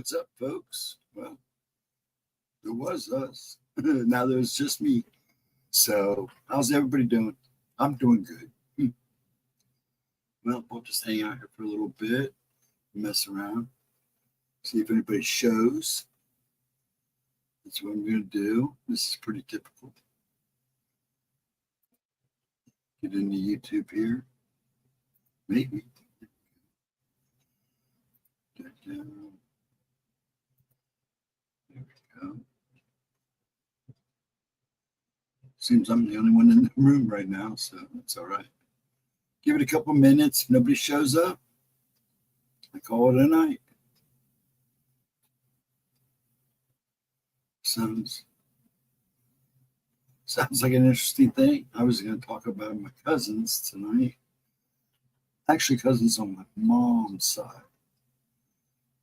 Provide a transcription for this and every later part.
What's up, folks? Well, there was us. Now there's just me. So, how's everybody doing? I'm doing good. Well, we'll just hang out here for a little bit, mess around, see if anybody shows. That's what I'm going to do. This is pretty typical. Get into YouTube here. Maybe. There we go. Seems I'm the only one in the room right now, so that's all right. Give it a couple minutes. If nobody shows up, I call it a night. Sounds like an interesting thing. I was going to talk about my cousins tonight. Actually, cousins on my mom's side.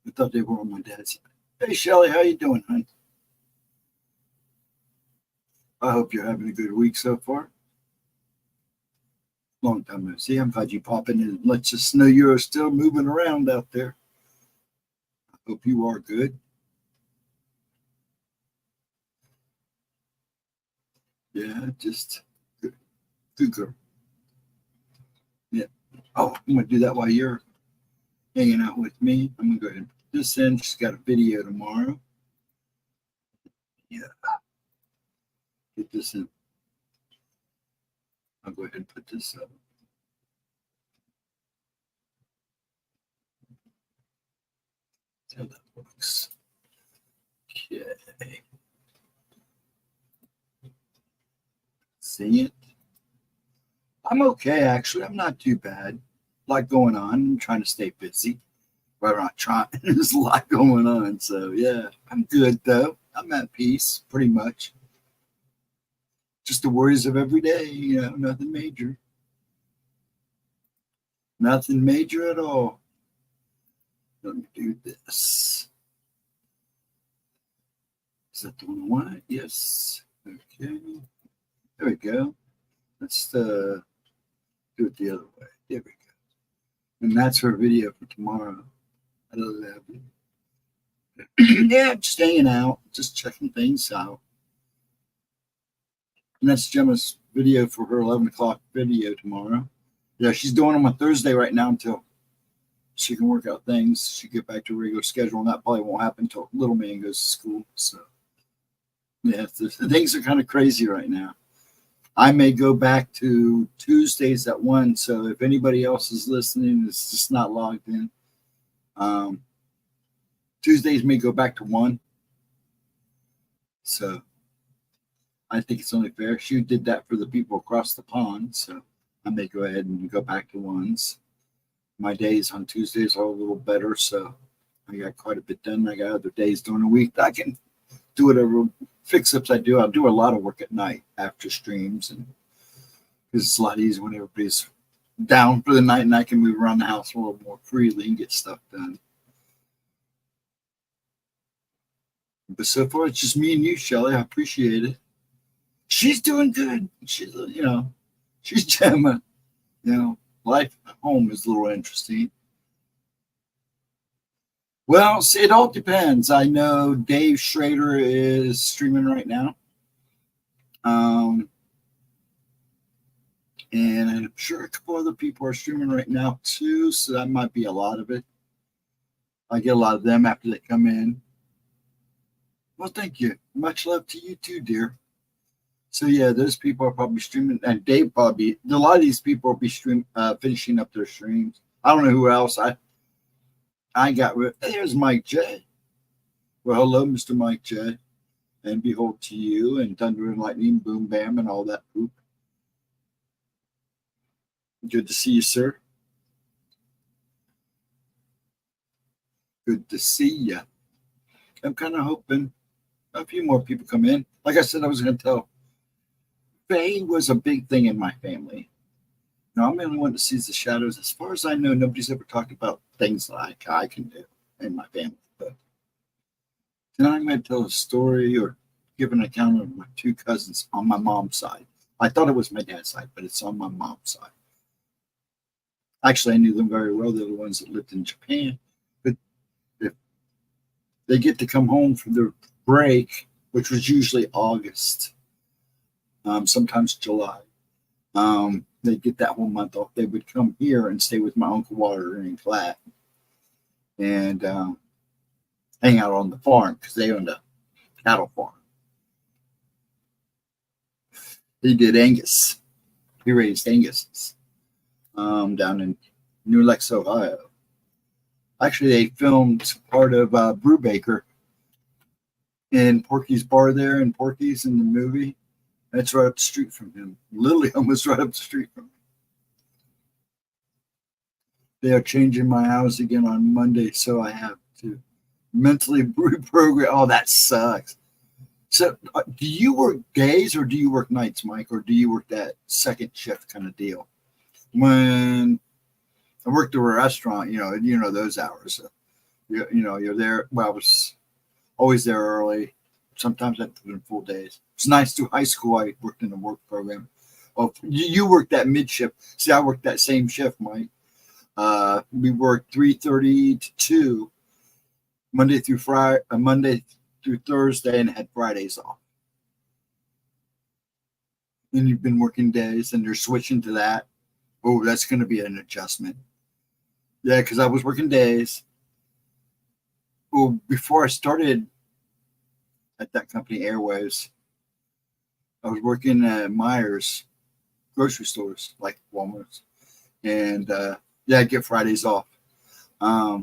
I thought they were on my dad's side. Hey, Shelly, how you doing, hon? I hope you're having a good week so far. Long time no see. I'm glad you pop in and let us know you're still moving around out there. I hope you are good. Yeah, just good. Good girl. Yeah. Oh, I'm going to do that while you're hanging out with me. I'm going to go ahead and put this in. She's got a video tomorrow. Yeah. Get this in. I'll go ahead and put this up. See how that works. Okay. See it? I'm okay, actually. I'm not too bad. A lot going on. I'm trying to stay busy. Well, I'm not trying. There's a lot going on. So, yeah, I'm good, though. I'm at peace, pretty much. Just the worries of every day, nothing major. Nothing major at all. Let me do this. Is that the one I want? Yes. Okay. There we go. Let's do it the other way. There we go. And that's her video for tomorrow at 11. Yeah, just hanging out, just checking things out. And that's Gemma's video for her 11 o'clock video tomorrow. Yeah, she's doing them on Thursday right now until she can work out things. She get back to her regular schedule, and that probably won't happen until little man goes to school. So, yeah, things are kind of crazy right now. I may go back to Tuesdays at 1. So if anybody else is listening, it's just not logged in. Tuesdays may go back to 1. So I think it's only fair. She did that for the people across the pond, so I may go ahead and go back to 1s. My days on Tuesdays are a little better, so I got quite a bit done. I got other days during the week that I can do whatever fix-ups I do. I'll do a lot of work at night after streams, and because it's a lot easier when everybody's down for the night, and I can move around the house a little more freely and get stuff done. But so far, it's just me and you, Shelly. I appreciate it. She's doing good. She's, she's Gemma. Life at home is a little interesting. Well, it all depends. I know Dave Schrader is streaming right now. And I'm sure a couple other people are streaming right now too, so that might be a lot of it. I get a lot of them after they come in. Well, thank you. Much love to you too, dear. So yeah, those people are probably streaming, and Dave probably. A lot of these people will be finishing up their streams. I don't know who else. I got. There's Mike J. Well, hello, Mr. Mike J. And behold to you, and thunder and lightning, boom, bam, and all that poop. Good to see you, sir. Good to see you. I'm kind of hoping a few more people come in. Like I said, I was going to tell. Fae was a big thing in my family. Now, I'm the only one that sees the shadows. As far as I know, nobody's ever talked about things like I can do in my family. But tonight I'm going to tell a story or give an account of my 2 cousins on my mom's side. I thought it was my dad's side, but it's on my mom's side. Actually, I knew them very well. They're the ones that lived in Japan. But they get to come home for their break, which was usually August, sometimes July. They get that whole month off. They would come here and stay with my Uncle Walter and Clatt and hang out on the farm because they owned a cattle farm. He did Angus. He raised Angus down in New Lex, Ohio. Actually, they filmed part of Brubaker in Porky's Bar there in Porky's in the movie. That's right up the street from him. Literally almost right up the street from him. They are changing my hours again on Monday, so I have to mentally reprogram. Oh, that sucks. So do you work days or do you work nights, Mike, or do you work that second shift kind of deal? When I worked at a restaurant, you know those hours. You're there. Well, I was always there early. Sometimes I put in full days. It's nice to high school. I worked in the work program. Oh, you worked that mid shift. See, I worked that same shift, Mike. We worked 3:30 to 2, Monday through Friday, Monday through Thursday, and had Fridays off. And you've been working days, and you're switching to that. Oh, that's going to be an adjustment. Yeah, because I was working days. Well, before I started at that company, Airwaves, I was working at Myers grocery stores, like Walmart's. And, I get Fridays off. I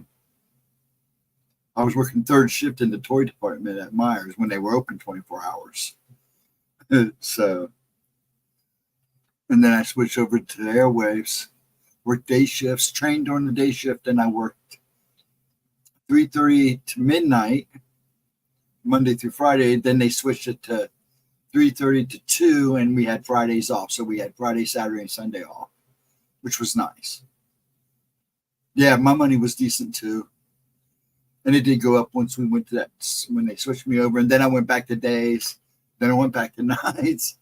was working third shift in the toy department at Myers when they were open 24 hours. So, and then I switched over to the Airwaves, worked day shifts, trained during the day shift, and I worked 3:30 to midnight, Monday through Friday. Then they switched it to 3:30 to 2, and we had Fridays off. So we had Friday, Saturday, and Sunday off, which was nice. Yeah, my money was decent too. And it did go up once we went to that, when they switched me over. And then I went back to days. Then I went back to nights.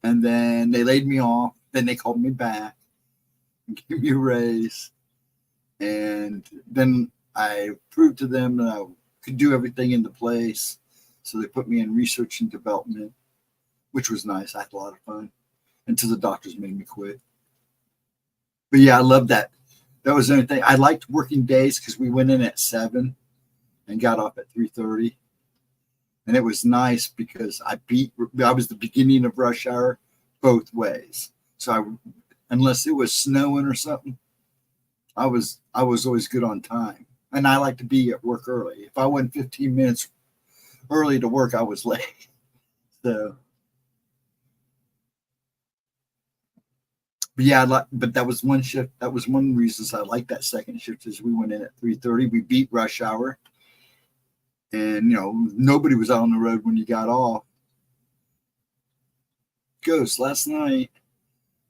And then they laid me off. Then they called me back and gave me a raise. And then I proved to them that I could do everything in the place. So they put me in research and development, which was nice. I had a lot of fun until the doctors made me quit. But yeah, I loved that. That was the only thing. I liked working days because we went in at 7 and got off at 3:30. And it was nice because I was the beginning of rush hour both ways. So unless it was snowing or something, I was always good on time. And I like to be at work early. If I went 15 minutes early to work, I was late. So, but yeah, but that was one shift. That was one of the reasons I liked that second shift is we went in at 3:30. We beat rush hour. And, nobody was out on the road when you got off. Ghost, last night,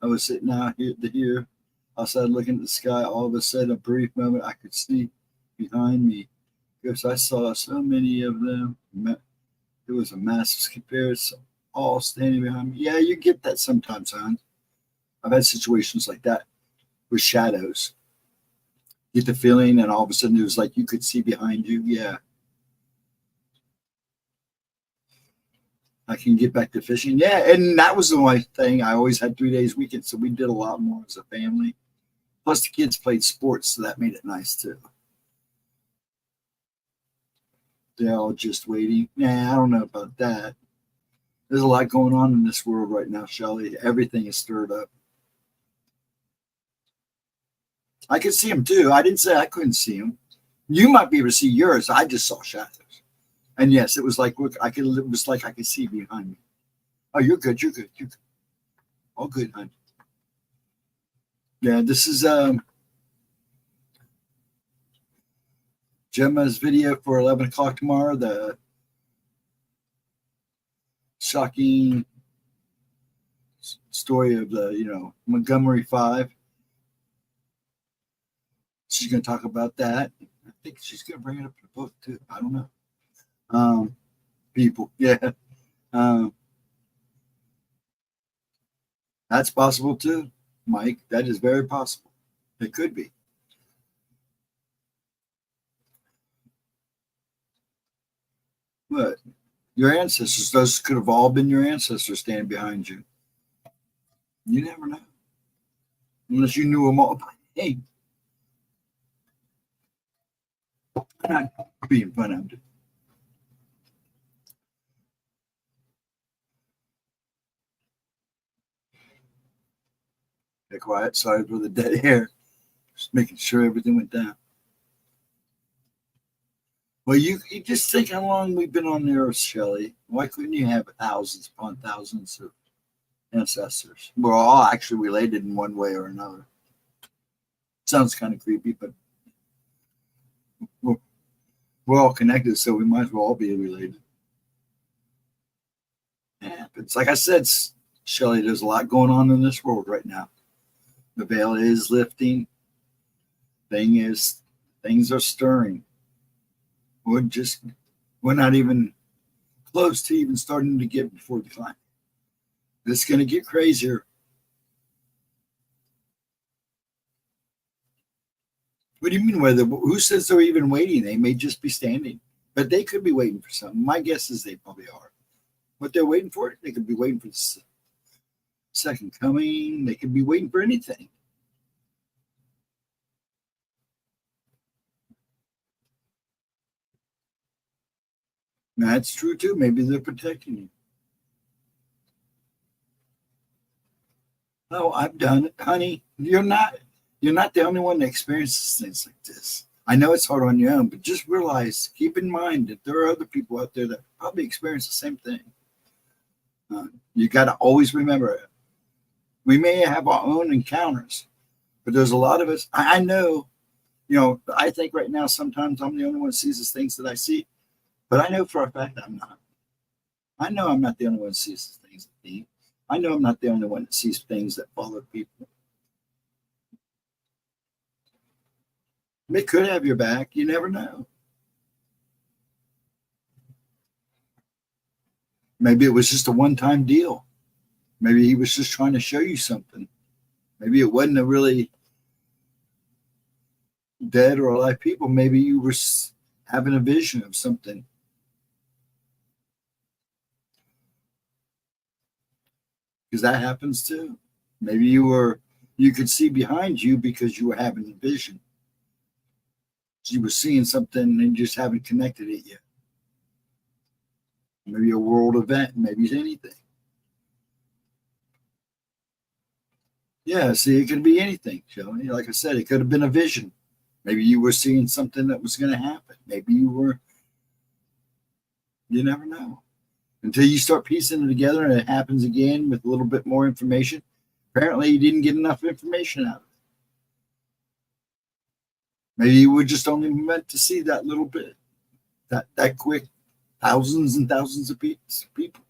I was sitting out here outside looking at the sky. All of a sudden, a brief moment, I could see behind me. Ghost, I saw so many of them. It was a massive comparison, all standing behind me. Yeah, you get that sometimes, hon. I've had situations like that with shadows. You get the feeling, and all of a sudden, it was like you could see behind you. Yeah. I can get back to fishing. Yeah, and that was the only thing. I always had 3 days weekend, so we did a lot more as a family. Plus, the kids played sports, so that made it nice too. They're all just waiting. Nah, I don't know about that. There's a lot going on in this world right now, Shelly. Everything is stirred up. I could see them too. I didn't say I couldn't see them. You might be able to see yours. I just saw shadows. And yes, it was like, look, it was like I could see behind me. Oh, you're good. You're good. You're good. All good, honey. Yeah, this is Gemma's video for 11 o'clock tomorrow. The shocking story of the, Montgomery 5. She's going to talk about that. I think she's going to bring it up in the book too. I don't know. People, yeah. That's possible too, Mike. That is very possible. It could be. But your ancestors, those could have all been your ancestors standing behind you. You never know. Unless you knew them all by name. I'm not being funny. I'm just... Be quiet. Sorry for the dead air. Just making sure everything went down. Well, you just think how long we've been on the earth, Shelley. Why couldn't you have thousands upon thousands of ancestors? We're all actually related in one way or another. Sounds kind of creepy, but we're all connected, so we might as well all be related. Yeah, it's like I said, Shelley, there's a lot going on in this world right now. The veil is lifting. Things are stirring. We're not even close to even starting to get before the climb. It's going to get crazier. What do you mean whether? Who says they're even waiting? They may just be standing, but they could be waiting for something. My guess is they probably are. What they're waiting for, they could be waiting for the second coming. They could be waiting for anything. That's true too. Maybe they're protecting you. Oh, I've done it, honey. You're not the only one that experiences things like this. I know it's hard on your own, but just realize, keep in mind that there are other people out there that probably experience the same thing. You got to always remember it. We may have our own encounters, but there's a lot of us. I know, I think right now sometimes I'm the only one that sees the things that I see, but I know for a fact I'm not. I know I'm not the only one that sees the things that me. I know I'm not the only one that sees things that follow people. They could have your back. You never know. Maybe it was just a one-time deal. Maybe he was just trying to show you something. Maybe it wasn't a really dead or alive people. Maybe you were having a vision of something. Because that happens too. Maybe you could see behind you because you were having a vision. You were seeing something and just haven't connected it yet. Maybe a world event, maybe it's anything. Yeah, see, it could be anything, Shelley. Like I said, it could have been a vision. Maybe you were seeing something that was going to happen. Maybe you never know. Until you start piecing it together and it happens again with a little bit more information. Apparently, you didn't get enough information out of it. Maybe you were just only meant to see that little bit, that quick, thousands and thousands of people.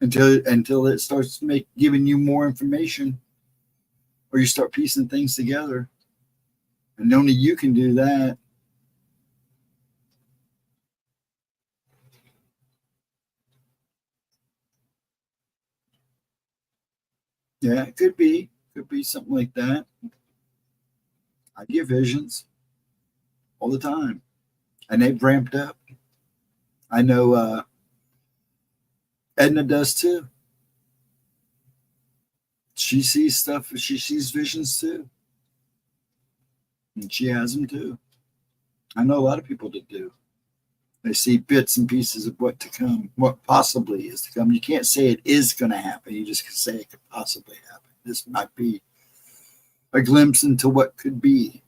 Until it starts giving you more information, or you start piecing things together. And only you can do that. Yeah, it could be something like that. I get visions all the time, and they've ramped up. I know Edna does too. She sees stuff. She sees visions too, and she has them too. I know a lot of people that do. They see bits and pieces of what to come, what possibly is to come. You can't say it is going to happen. You just can say it could possibly happen. This might be a glimpse into what could be.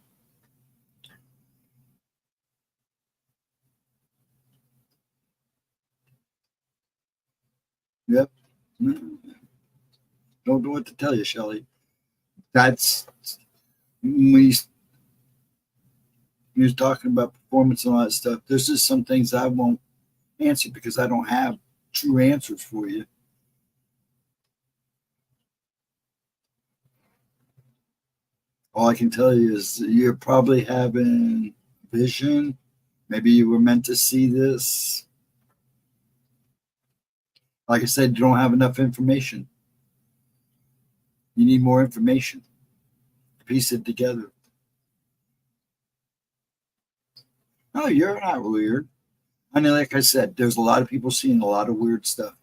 Yep. Don't know what to tell you, Shelley. That's when you're talking about performance and all that stuff. There's just some things I won't answer because I don't have true answers for you. All I can tell you is you're probably having vision. Maybe you were meant to see this. Like I said, you don't have enough information. You need more information. Piece it together. Oh, you're not weird. I mean, like I said, there's a lot of people seeing a lot of weird stuff.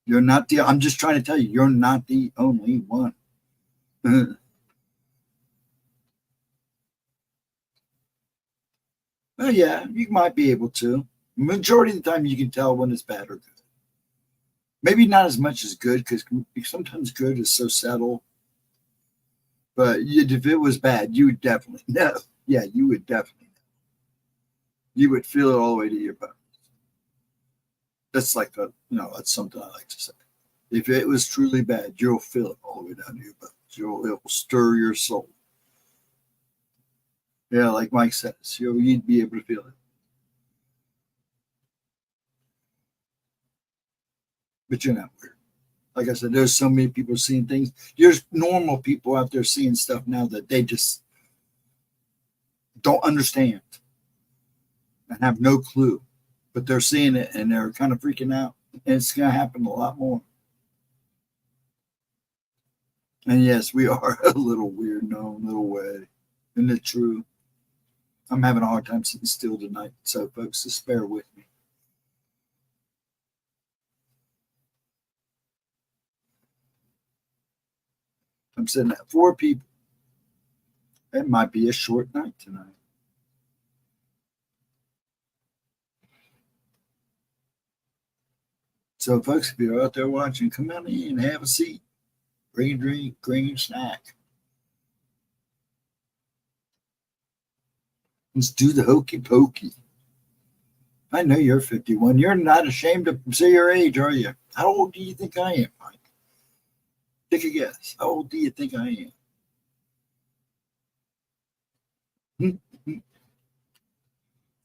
You're not the, I'm just trying to tell you, you're not the only one. Well, yeah, you might be able to. Majority of the time, you can tell when it's bad or good. Maybe not as much as good, because sometimes good is so subtle. But if it was bad, you would definitely know. Yeah, you would definitely know. You would feel it all the way to your bones. That's like that's something I like to say. If it was truly bad, you'll feel it all the way down to your bones. It will stir your soul. Yeah, like Mike says, you'd be able to feel it. But you're not weird. Like I said, there's so many people seeing things. There's normal people out there seeing stuff now that they just don't understand and have no clue. But they're seeing it and they're kind of freaking out. And it's going to happen a lot more. And yes, we are a little weird in our own little way. Isn't it true? I'm having a hard time sitting still tonight. So, folks, just bear with me. I'm sitting at 4 people. It might be a short night tonight. So, folks, if you're out there watching, come on in and have a seat. Bring a drink, bring a snack. Let's do the hokey pokey. I know you're 51. You're not ashamed to say your age, are you? How old do you think I am, Mike? Take a guess. How old do you think I am?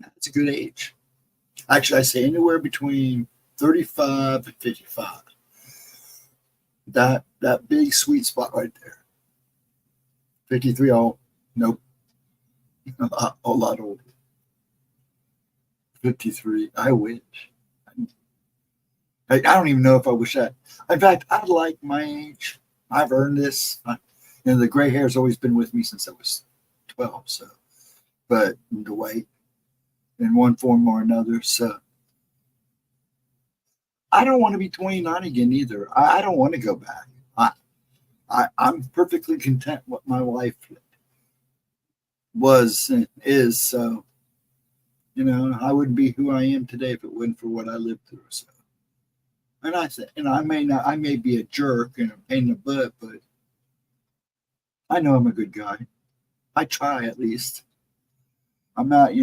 That's a good age. Actually, I say anywhere between 35 and 55. That big sweet spot right there. 53, nope. A lot older. 53. I wish. I don't even know if I wish that. In fact, I like my age. I've earned this. The gray hair has always been with me since I was 12. So, but the white in one form or another. So, I don't want to be 29 again either. I don't want to go back. I'm perfectly content what my life was and is. So, I wouldn't be who I am today if it wasn't for what I lived through. So. And I may be a jerk and a pain in the butt, but I know I'm a good guy. I try at least. I'm not,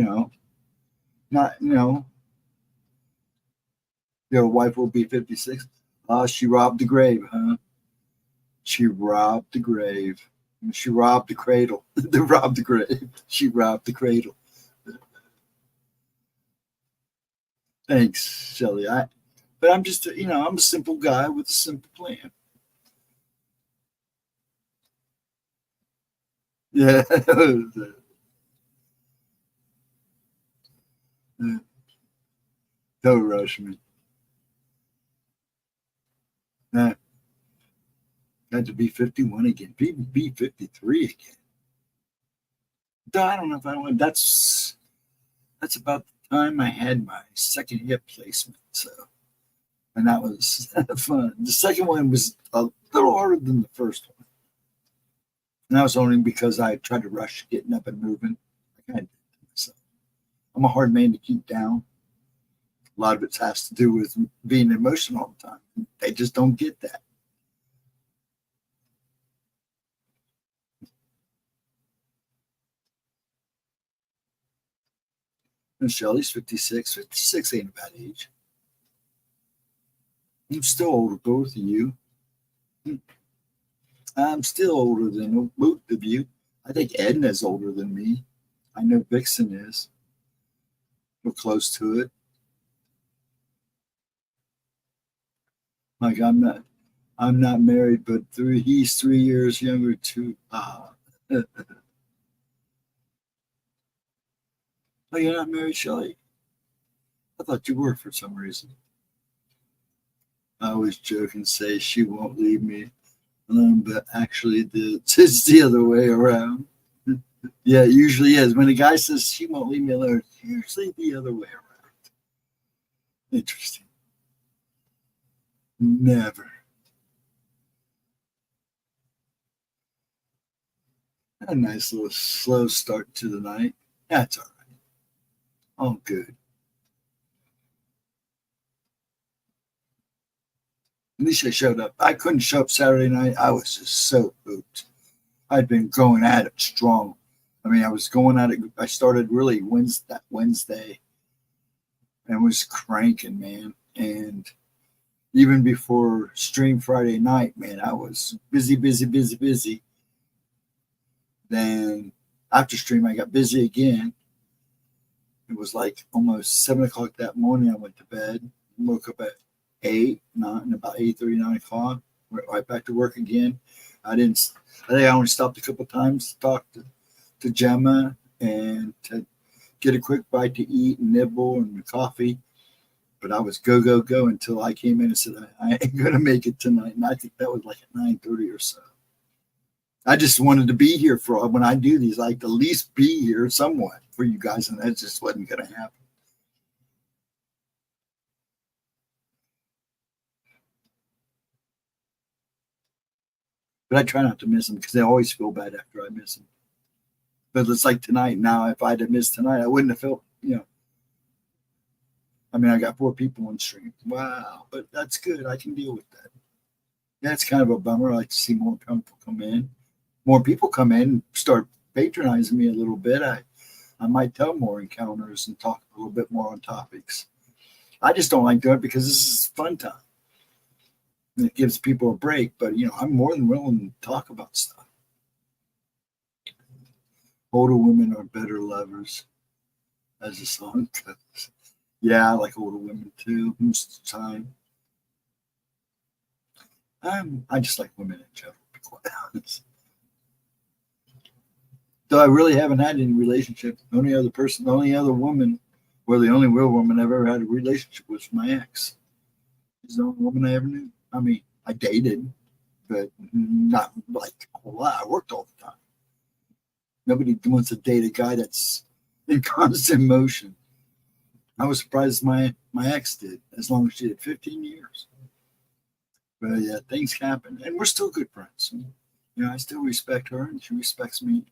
your wife will be 56. She robbed the grave, huh? She robbed the grave. She robbed the cradle. They robbed the grave. She robbed the cradle. Thanks, Shelly. But I'm just, I'm a simple guy with a simple plan. Yeah. Don't rush me. Got to be 51 again. Be 53 again. I don't know if I want. That's about the time I had my second hip placement. So, and that was fun. The second one was a little harder than the first one. And that was only because I tried to rush getting up and moving. I'm a hard man to keep down. A lot of it has to do with being emotional all the time. They just don't get that. And Shelly's 56. 56 ain't a bad age. I'm still older, both of you. I'm still older than both of you. I think Edna's older than me. I know Vixen is. We're close to it. Like I'm not married, but he's 3 years younger too. Oh, you're not married, Shelly? I thought you were for some reason. I always joke and say she won't leave me alone, but actually it's the other way around. Yeah, it usually is. When a guy says she won't leave me alone, it's usually the other way around. Interesting. Never. A nice little slow start to the night. That's all right. All good. At least I showed up. I couldn't show up Saturday night. I was just so pooped. I'd been going at it strong. I mean, I was going at it. I started really Wednesday and was cranking, man. And even before stream Friday night, man, I was busy, busy, busy, busy. Then after stream, I got busy again. It was like almost 7 o'clock that morning. I went to bed, woke up at 8, 9, about 8:30, 9 o'clock. Went right back to work again. I think I only stopped a couple of times to talk to Gemma and to get a quick bite to eat and nibble and coffee. But I was go, go, go until I came in and said, I ain't going to make it tonight. And I think that was like at 9:30 or so. I just wanted to be here for when I do these, like at least be here somewhat for you guys. And that just wasn't going to happen. But I try not to miss them because I always feel bad after I miss them. But it's like tonight now, if I'd have missed tonight, I wouldn't have felt, I mean, I got 4 people on stream. Wow. But that's good. I can deal with that. That's kind of a bummer. I like to see more people come in. More people come in and start patronizing me a little bit. I might tell more encounters and talk a little bit more on topics. I just don't like doing it because this is fun time. And it gives people a break. But, I'm more than willing to talk about stuff. Older women are better lovers, as the song goes. Yeah, I like older women too, most of the time. I just like women in general, to be quite honest. Though I really haven't had any relationship. The only other woman, well, the only real woman I've ever had a relationship with was my ex. She's the only woman I ever knew. I mean, I dated, but not like a whole lot. I worked all the time. Nobody wants to date a guy that's in constant motion. I was surprised my ex did, as long as she did 15 years. But yeah, things happen, and we're still good friends. I still respect her, and she respects me.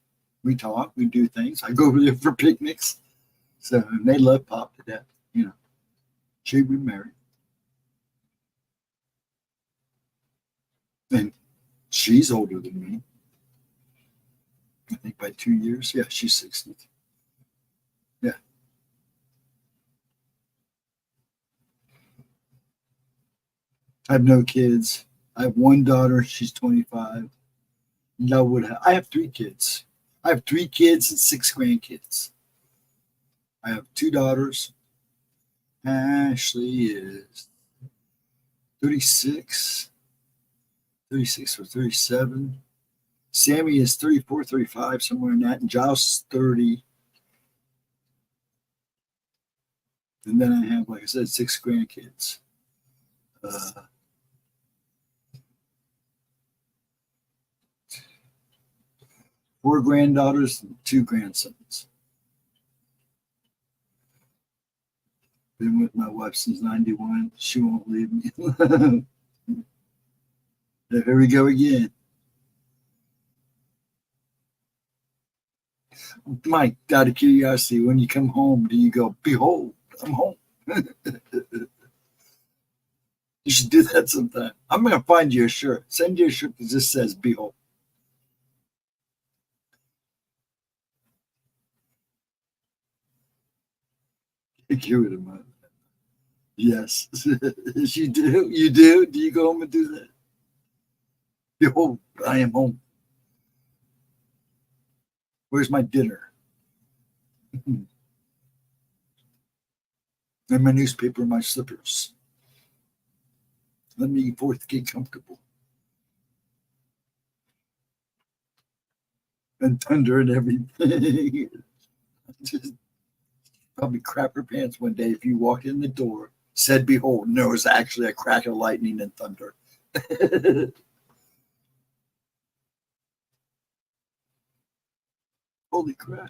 We talk, we do things. I go over there for picnics. So they love Pop to death. She'd be married. And she's older than me. I think by 2 years. Yeah, she's 60. Yeah. I have no kids. I have one daughter. She's 25. I have 3 kids. I have 3 kids and 6 grandkids. I have 2 daughters. Ashley is 36 or 37. Sammy is 34, 35, somewhere in that. And Giles is 30. And then I have, like I said, 6 grandkids. 4 granddaughters and 2 grandsons. Been with my wife since 91. She won't leave me. Here we go again. Mike, out of curiosity, when you come home, do you go, behold, I'm home? You should do that sometime. I'm going to find you a shirt. Send you a shirt that just says, behold. Give it a month. Yes. You do? You do? Do you go home and do that? Behold, I am home. Where's my dinner? And my newspaper and my slippers. Let me forth get comfortable. And thunder and everything. Just probably crap her pants one day if you walked in the door, said, behold, and there was actually a crack of lightning and thunder. Holy crap.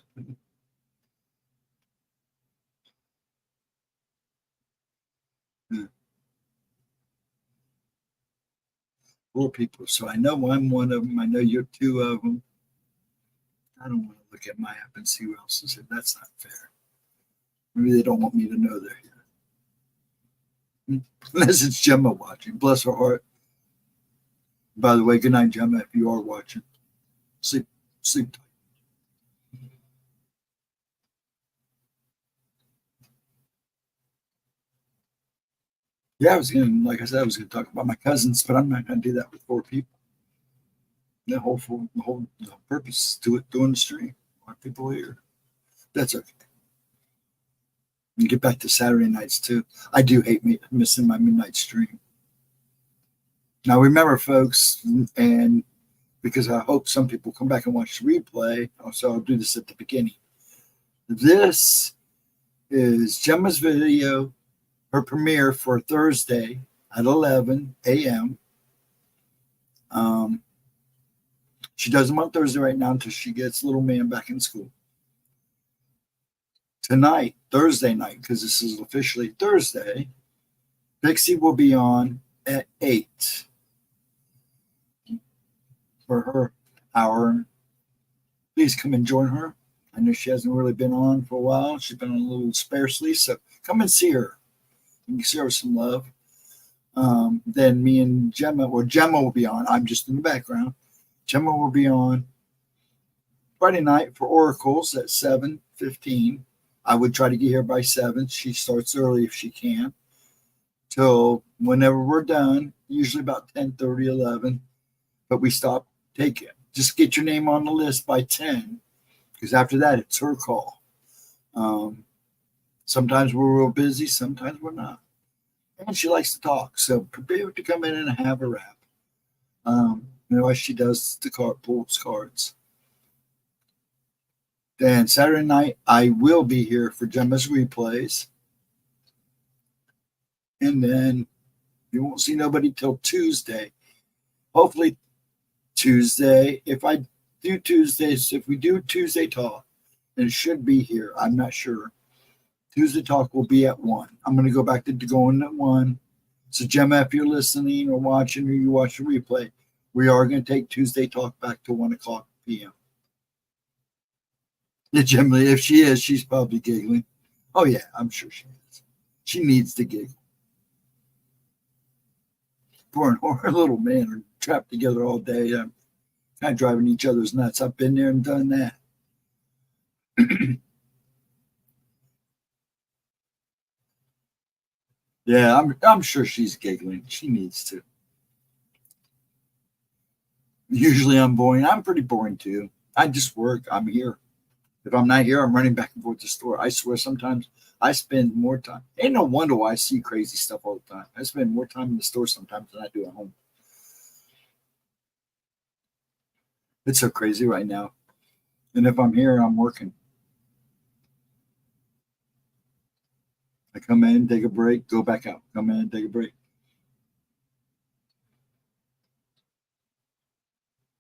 4 people. So I know I'm one of them. I know you're 2 of them. I don't want to look at my app and see who else is here. That's not fair. Maybe they don't want me to know they're here. Unless it's Gemma watching. Bless her heart. By the way, good night, Gemma, if you are watching. Sleep tight. Yeah, like I said, I was gonna talk about my cousins, but I'm not gonna do that with 4 people. The whole purpose is to it doing the stream. Want people here. That's okay. And get back to Saturday nights too. I do hate missing my midnight stream. Now remember, folks, and because I hope some people come back and watch the replay, so I'll do this at the beginning. This is Gemma's video, her premiere for Thursday at 11 a.m. She does them on Thursday right now until she gets little man back in school. Tonight, Thursday night, because this is officially Thursday, Pixie will be on at 8 for her hour. Please come and join her. I know she hasn't really been on for a while. She's been on a little sparsely, so come and see her. You can show her some love. Then me and Gemma, or Gemma will be on. I'm just in the background. Gemma will be on Friday night for Oracles at 7:15. I would try to get here by 7. She starts early if she can. Till whenever we're done, usually about 10:30, 11. But we stop. Take it. Just get your name on the list by 10. Because after that, it's her call. Sometimes we're real busy. Sometimes we're not. And she likes to talk. So prepare to come in and have a rap. As she does the pulls cards. Then Saturday night, I will be here for Gemma's replays. And then you won't see nobody till Tuesday. Hopefully Tuesday. If I do Tuesdays, if we do Tuesday talk, and it should be here. I'm not sure. Tuesday talk will be at 1. I'm going to go back to going at 1. So Gemma, if you're listening or watching or you watch the replay, we are going to take Tuesday talk back to 1 o'clock p.m. Yeah, Gemma, if she is, she's probably giggling. Oh, yeah, I'm sure she is. She needs to giggle. Poor and her little man are trapped together all day. Kind of driving each other's nuts. I've been there and done that. Yeah, I'm sure she's giggling. She needs to. Usually I'm boring. I'm pretty boring too. I just work. I'm here. If I'm not here, I'm running back and forth to the store. I swear sometimes I spend more time. Ain't no wonder why I see crazy stuff all the time. I spend more time in the store sometimes than I do at home. It's so crazy right now. And if I'm here, I'm working. I come in, take a break, go back out. Come in, take a break.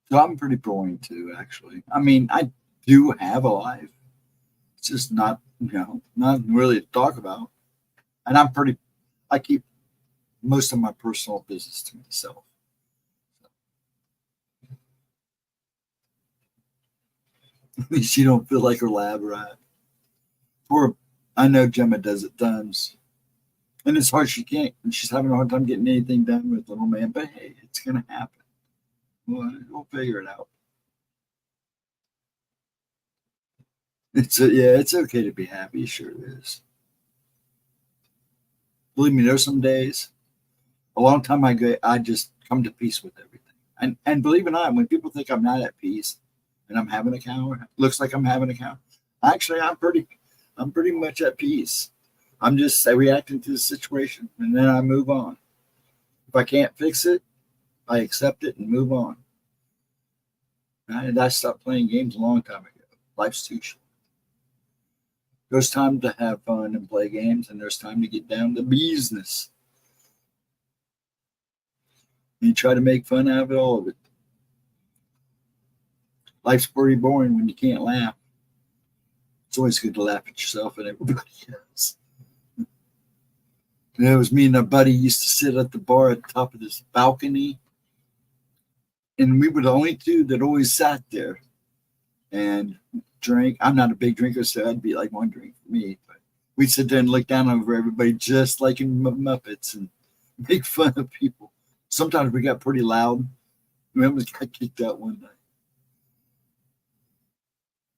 So I'm pretty boring too, actually. I mean, I do have a life. It's just not really to talk about. And I keep most of my personal business to myself. At least you don't feel like her lab rat. I know Gemma does it tons. And it's hard. She's having a hard time getting anything done with little man. But hey, it's going to happen. We'll figure it out. It's okay to be happy. Sure it is. Believe me, there's some days, a long time ago, I just come to peace with everything. And believe it or not, when people think I'm not at peace and I'm having a cow, looks like I'm having a cow, actually I'm pretty much at peace. I'm just reacting to the situation and then I move on. If I can't fix it, I accept it and move on. And I stopped playing games a long time ago. Life's too short. There's time to have fun and play games, and there's time to get down to business. And you try to make fun out of it, all of it. Life's pretty boring when you can't laugh. It's always good to laugh at yourself and everybody else. And it was me and a buddy used to sit at the bar at the top of this balcony And we were the only two that always sat there and drank. I'm not a big drinker, so that'd be like one drink for me. But we'd sit there and look down over everybody just like in Muppets and make fun of people. Sometimes we got pretty loud. We almost got kicked out one night.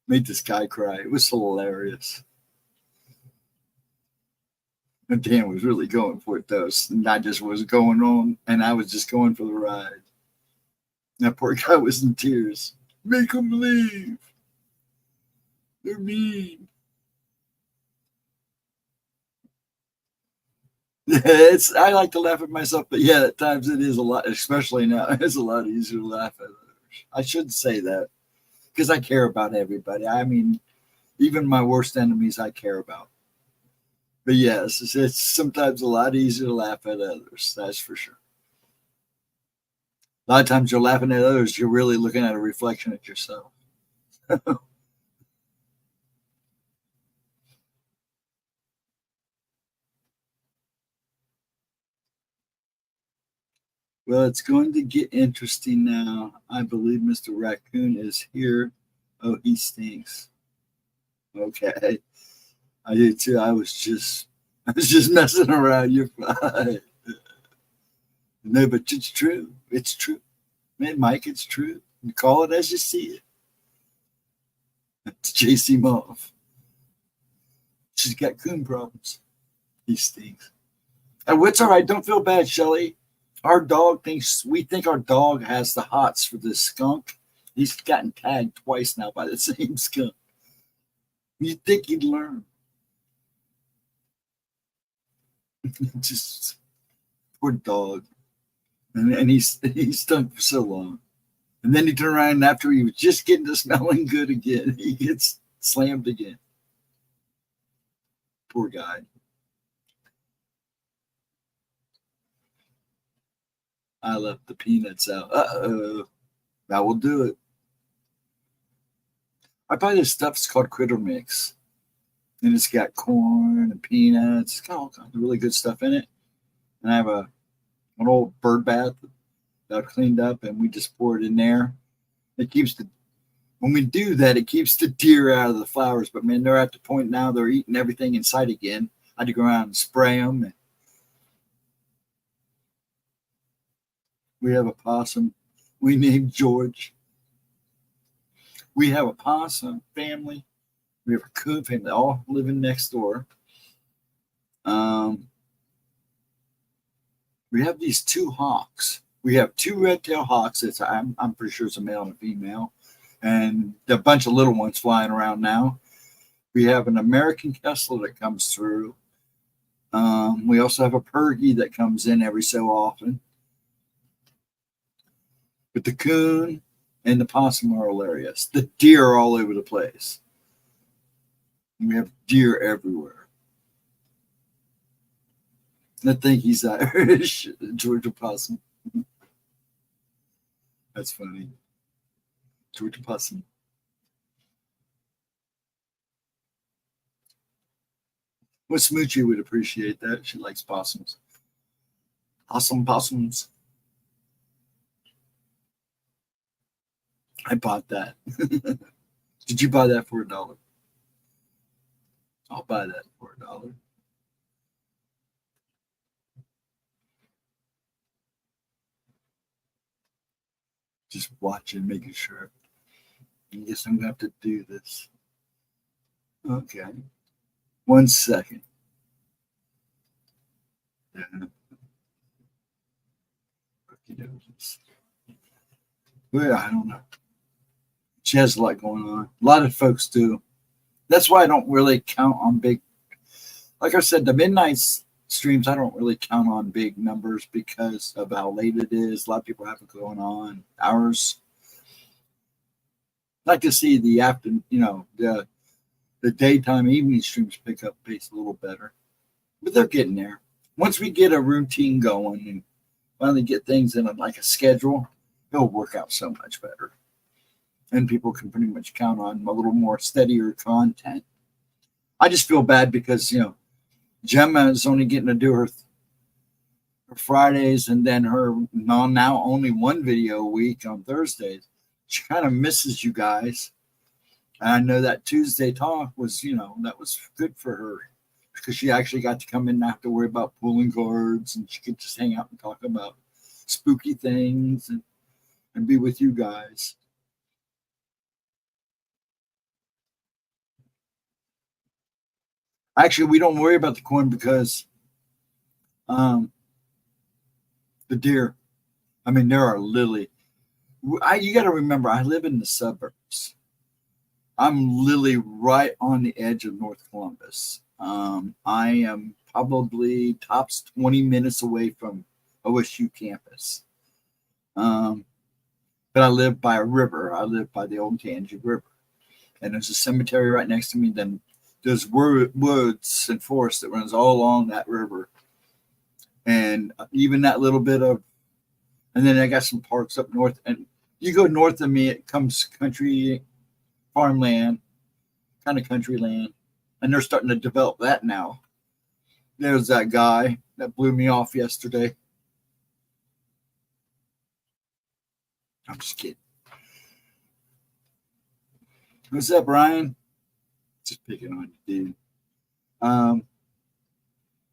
Made this guy cry. It was hilarious. And Dan was really going for it, though. And I just was going on, and I was just going for the ride. That poor guy was in tears. Make them leave. They're mean. I like to laugh at myself, but yeah, at times it is a lot, especially now, it's a lot easier to laugh at others. I should say that because I care about everybody. I mean, even my worst enemies I care about. But yes, it's sometimes a lot easier to laugh at others, that's for sure. A lot of times you're laughing at others, you're really looking at a reflection at yourself. Well, it's going to get interesting now. I believe Mr. Raccoon is here. Oh, he stinks. Okay. I did too. I was just messing around. You're fine. No, but it's true. It's true. Man, Mike, it's true. You call it as you see it. Let's chase him off. She's got coon problems. He stinks. And it's all right. Don't feel bad, Shelly. Our dog we think our dog has the hots for this skunk. He's gotten tagged twice now by the same skunk. You'd think he'd learn. Just poor dog. And he stunk for so long. And then he turned around, and after he was just getting to smelling good again, he gets slammed again. Poor guy. I left the peanuts out. Uh-oh. That will do it. I buy this stuff. It's called Critter Mix. And it's got corn and peanuts. It's got all kinds of really good stuff in it. And I have an old bird bath that I've cleaned up, and we just pour it in there. When we do that, it keeps the deer out of the flowers. But man, they're at the point now they're eating everything in sight again. I had to go around and spray them. And we have a possum we named George. We have a possum family. We have a coon family, all living next door. We have these two hawks. We have two red-tailed hawks. I'm pretty sure it's a male and a female, and a bunch of little ones flying around now. We have an American Kessler that comes through. We also have a Pergy that comes in every so often. But the coon and the possum are hilarious. The deer are all over the place. We have deer everywhere. I think he's Irish, Georgia possum. That's funny. Georgia possum. Well, Smoochie would appreciate that. She likes possums. Awesome possums. I bought that. Did you buy that for $1? I'll buy that for $1. Just watching, making sure. I guess I'm going to have to do this. Okay. 1 second. Yeah. Well, I don't know. She has a lot going on. A lot of folks do. That's why I don't really count on big. Like I said, the midnight streams, I don't really count on big numbers because of how late it is. A lot of people have it going on. Ours, I like to see the the daytime evening streams pick up pace a little better, but they're getting there. Once we get a routine going and finally get things in like a schedule, it'll work out so much better. And people can pretty much count on a little more steadier content. I just feel bad because, Gemma is only getting to do Fridays, and then her now only one video a week on Thursdays. She kind of misses you guys. And I know that Tuesday talk was, that was good for her because she actually got to come in and not have to worry about pulling cards, and she could just hang out and talk about spooky things and be with you guys. Actually, we don't worry about the corn because the deer, there are literally, you got to remember, I live in the suburbs. I'm literally right on the edge of North Columbus. I am probably tops 20 minutes away from OSU campus. But I live by a river. I live by the old Tangi River. And there's a cemetery right next to me. Then there's woods and forest that runs all along that river. And even that little bit of, and then I got some parks up north. And you go north of me, it comes country, farmland, kind of country land. And they're starting to develop that now. There's that guy that blew me off yesterday. I'm just kidding. What's up, Ryan? Just picking on you, dude.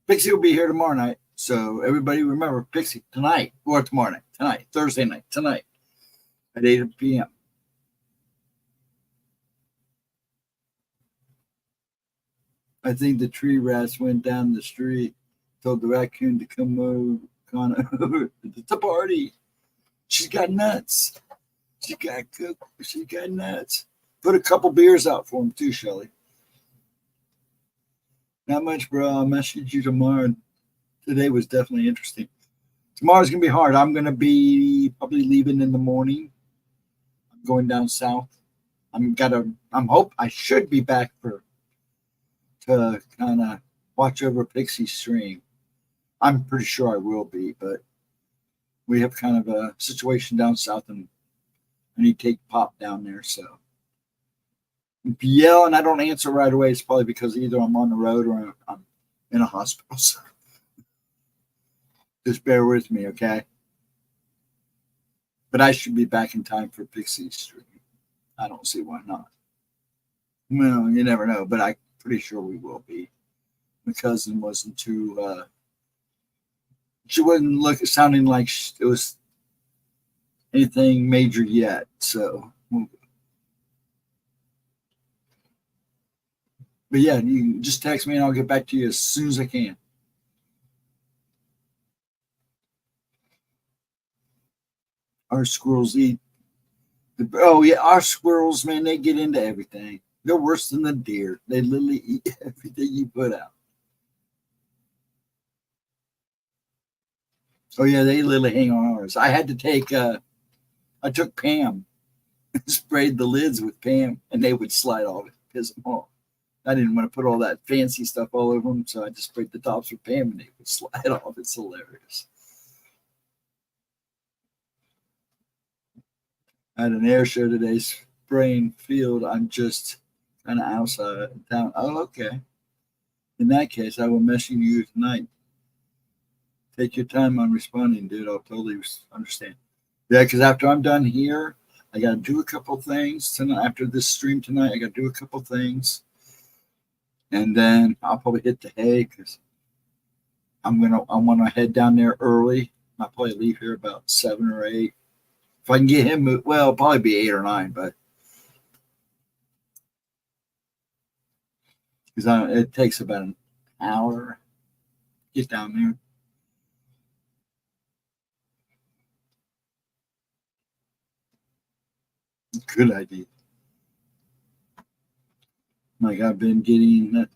Pixie will be here tomorrow night. So everybody remember, Pixie, tonight, or tomorrow night, tonight, Thursday night, tonight, at 8 p.m. I think the tree rats went down the street, told the raccoon to come over. It's a party. She's got nuts. She got nuts. Put a couple beers out for him too, Shelly. Not much, bro. I'll message you tomorrow. Today was definitely interesting. Tomorrow's gonna be hard. I'm gonna be probably leaving in the morning. I'm going down south. I should be back to kind of watch over Pixie's stream. I'm pretty sure I will be, but we have kind of a situation down south, and I need to take Pop down there. So if you yell and I don't answer right away, it's probably because either I'm on the road or I'm in a hospital. So just bear with me, okay? But I should be back in time for Pixie's stream. I don't see why not. Well, you never know, but I'm pretty sure we will be. My cousin wasn't too, she wasn't sounding like it was anything major yet. So, but yeah, you can just text me and I'll get back to you as soon as I can. Our squirrels eat. Oh yeah, our squirrels, man, they get into everything. They're worse than the deer. They literally eat everything you put out. Oh yeah, they literally hang on ours. I had to I took Pam and sprayed the lids with Pam, and they would slide off it, piss them off. I didn't want to put all that fancy stuff all over them, so I just sprayed the tops with Pam, and they would slide off. It's hilarious. I had an air show today, spraying field. I'm just kind of outside town. Oh, okay. In that case, I will message you tonight. Take your time on responding, dude. I'll totally understand. Yeah, because after I'm done here, I got to do a couple things tonight. After this stream tonight, I got to do a couple things. And then I'll probably hit the hay because I want to head down there early. I'll probably leave here about 7 or 8. If I can get him, well, it'll probably be 8 or 9, but because it takes about an hour to get down there. Good idea. Like I've been getting that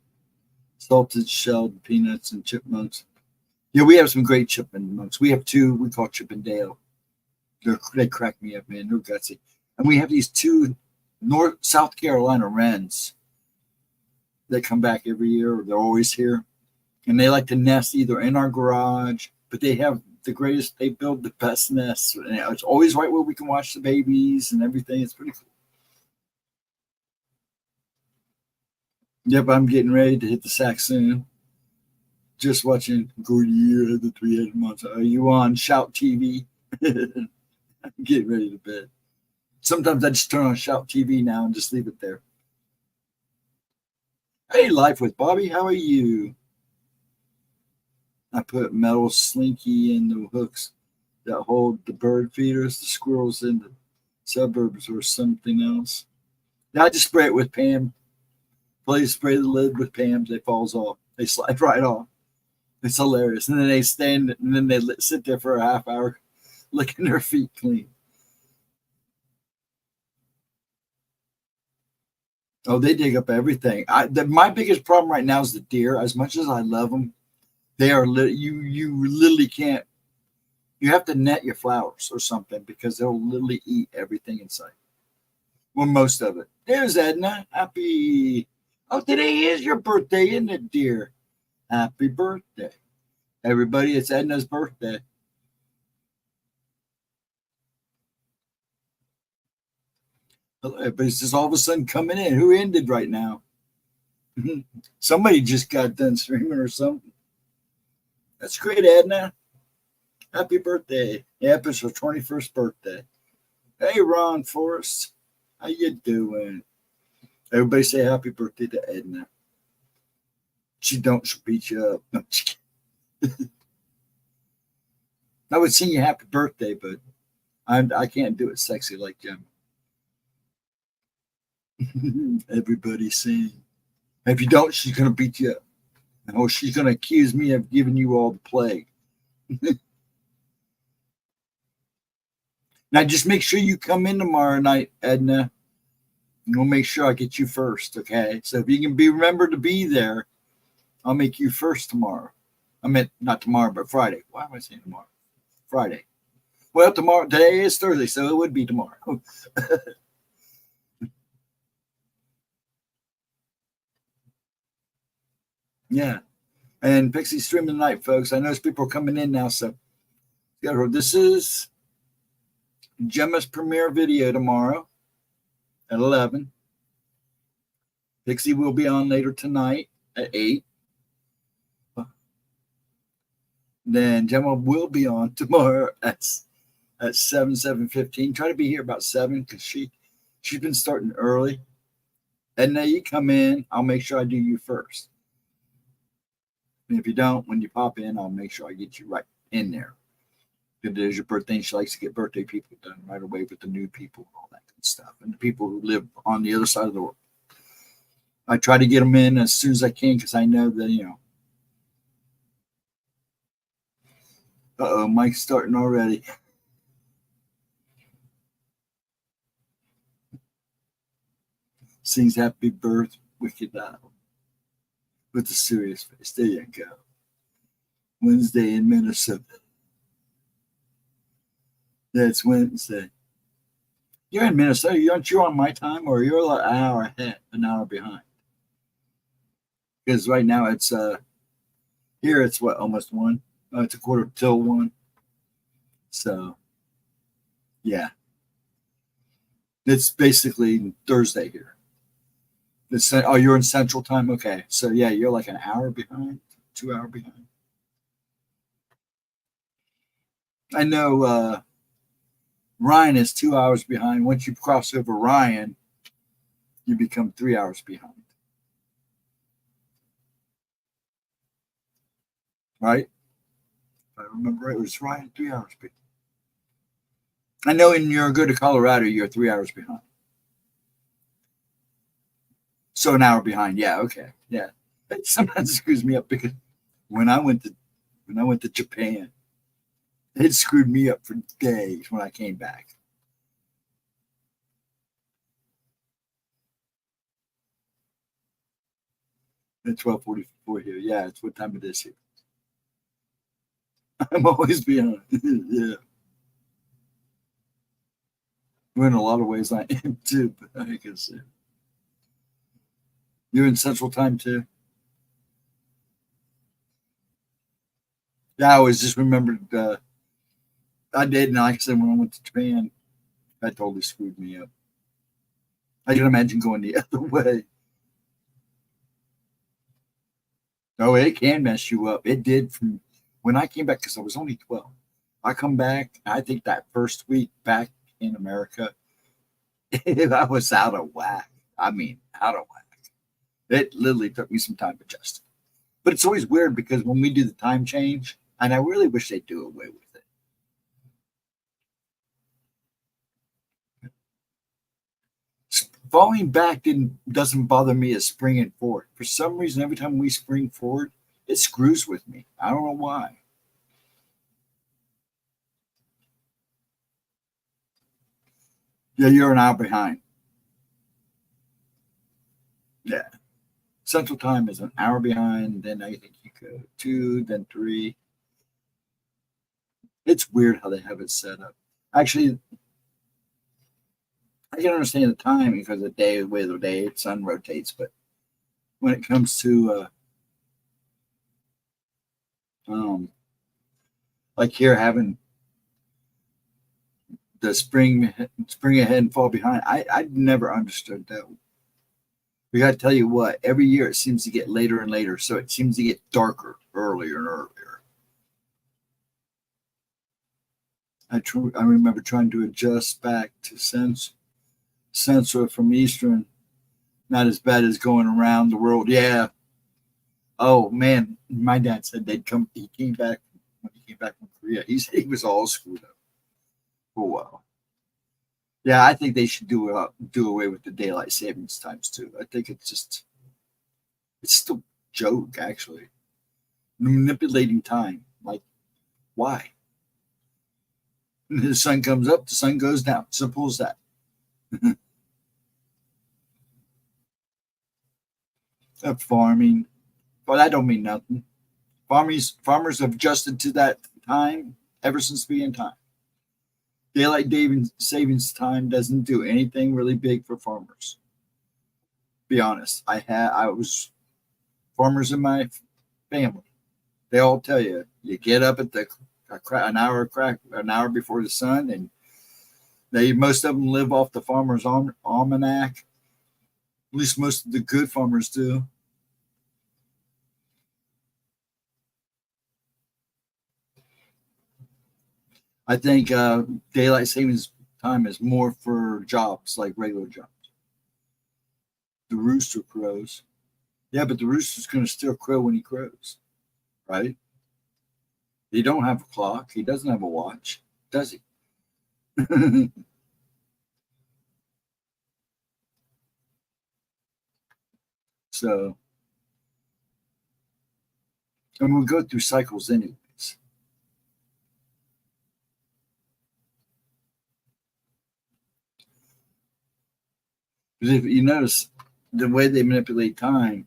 salted shelled peanuts and chipmunks. Yeah, we have some great chipmunks. We have 2 we call Chip and Dale. They crack me up, man. They're gutsy. And we have these 2 South Carolina wrens that come back every year. They're always here. And they like to nest either in our garage, but they have they build the best nests. And it's always right where we can watch the babies and everything. It's pretty cool. Yep, I'm getting ready to hit the sack soon. Just watching Gordy the three-headed monster. Are you on Shout TV? Getting ready to bed. Sometimes I just turn on Shout TV now and just leave it there. Hey, Life with Bobby, how are you? I put metal slinky in the hooks that hold the bird feeders, the squirrels in the suburbs, or something else. Now I just spray it with Pam. Please spray the lid with Pam's. They falls off. They slide right off. It's hilarious. And then they stand and then they sit there for a half hour licking their feet clean. Oh, they dig up everything. My biggest problem right now is the deer. As much as I love them, they are you literally can't. You have to net your flowers or something because they'll literally eat everything in sight. Well, most of it. There's Edna. Happy. Oh, today is your birthday, isn't it, dear? Happy birthday. Everybody, it's Edna's birthday. Everybody's just all of a sudden coming in. Who ended right now? Somebody just got done streaming or something. That's great, Edna. Happy birthday. Yep, it's her 21st birthday. Hey, Ron Forrest. How you doing? Everybody say happy birthday to Edna. She'll beat you up. No, I would sing you happy birthday, but I can't do it sexy like Gemma. Everybody sing. If you don't, she's going to beat you up. Oh, she's going to accuse me of giving you all the plague. Now, just make sure you come in tomorrow night, Edna. And we'll make sure I get you first, okay? So if you can remember to be there, I'll make you first tomorrow. I meant not tomorrow, but Friday. Why am I saying tomorrow? Friday. Well, today is Thursday, so it would be tomorrow. Yeah. And Pixie streaming tonight, folks. I notice people are coming in now, so this is Gemma's premiere video tomorrow at 11. Pixie will be on later tonight at 8. Then Gemma will be on tomorrow at 7:15. Try to be here about 7 because she's been starting early. And now you come in, I'll make sure I do you first. And if you don't, when you pop in, I'll make sure I get you right in there. If it is your birthday, and she likes to get birthday people done right away with the new people and all that good stuff. And the people who live on the other side of the world. I try to get them in as soon as I can because I know that, Uh-oh, Mike's starting already. Sings happy birth, wicked owl. With a serious face. There you go. Wednesday in Minnesota. That's Wednesday. You're in Minnesota. Aren't you on my time, or you're like an hour ahead, an hour behind? Because right now it's here it's what, almost 1? Oh, it's 1:45. So yeah. It's basically Thursday here. You're in Central Time? Okay. So yeah, you're like an hour behind, 2 hour behind. I know Ryan is 2 hours behind. Once you cross over Ryan, you become 3 hours behind. Right? If I remember right, it was Ryan 3 hours behind. I know when you're good to Colorado, you're 3 hours behind. So an hour behind. Yeah, okay. Yeah. It sometimes screws me up because when I went to Japan, it screwed me up for days when I came back. At 12:44 here. Yeah, it's what time it is here. I'm always behind. Yeah. Well, in a lot of ways I am too, but I can see. You're in Central Time too? Yeah, I always just remembered I did, and like I said, when I went to Japan, that totally screwed me up. I can imagine going the other way. Oh, it can mess you up. It did from when I came back because I was only 12. I come back, I think that first week back in America, I was out of whack. I mean, out of whack. It literally took me some time adjusting. But it's always weird because when we do the time change, and I really wish they'd do away with it. Falling back doesn't bother me as springing forward. For some reason, every time we spring forward, it screws with me. I don't know why. Yeah, you're an hour behind. Yeah. Central time is an hour behind. Then I think you go 2, then 3. It's weird how they have it set up. Actually, I can understand the time because the day, the way the day, sun rotates. But when it comes to like here having the spring ahead and fall behind, I never understood that. We got to tell you what, every year it seems to get later and later, so it seems to get darker earlier and earlier. I remember trying to adjust back to Central from Eastern. Not as bad as going around the world. Yeah. Oh man, my dad said they'd come. He came back when he came back from Korea. He said he was all screwed up for a while. Yeah, I think they should do away with the daylight savings times too. I think it's still a joke actually. Manipulating time. Like, why? The sun comes up, the sun goes down. Simple as that. Farming, but that don't mean nothing. Farmers have adjusted to that time ever since being time. Daylight savings time doesn't do anything really big for farmers. Be honest, I was farmers in my family. They all tell you get up at an hour before the sun, and most of them live off the farmer's almanac. At least most of the good farmers do. I think daylight savings time is more for jobs like regular jobs. The rooster crows. Yeah, but the rooster's going to still crow when he crows, right? He don't have a clock. He doesn't have a watch, does he? So, and we go through cycles anyways. Because if you notice the way they manipulate time,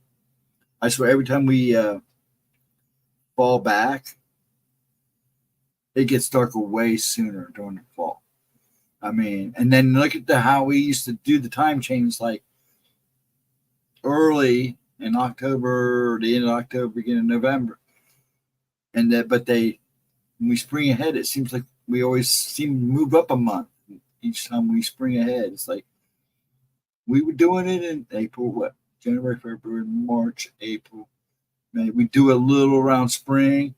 I swear every time we fall back, it gets darker way sooner during the fall. I mean, and then look at how we used to do the time change, like early in October, or the end of October, beginning of November, and when we spring ahead, it seems like we always seem to move up a month each time we spring ahead. It's like we were doing it in April, what, January, February, March, April, May. We do a little around spring.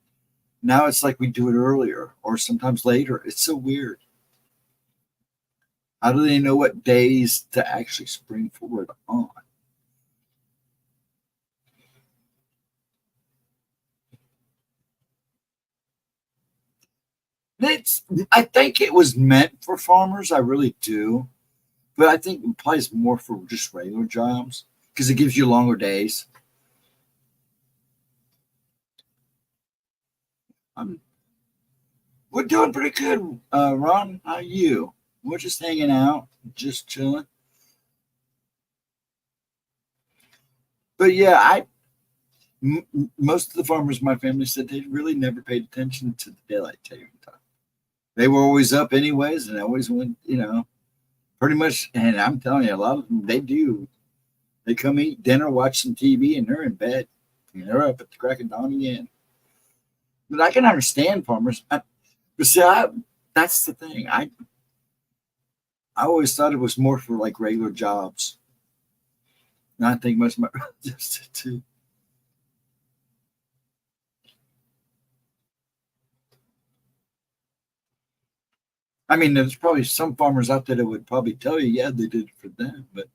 Now it's like we do it earlier or sometimes later. It's so weird. How do they know what days to actually spring forward on? I think it was meant for farmers. I really do. But I think it applies more for just regular jobs because it gives you longer days. We're doing pretty good, Ron. How are you? We're just hanging out, just chilling. But yeah, most of the farmers in my family said they really never paid attention to the daylight saving time. They were always up anyways, and they always went, pretty much. And I'm telling you, a lot of them they do. They come eat dinner, watch some TV, and they're in bed. And they're up at the crack of dawn again. But I can understand farmers. But see, that's the thing. I always thought it was more for like regular jobs. And I think most of my relatives did too. I mean, there's probably some farmers out there that would probably tell you, yeah, they did it for them. But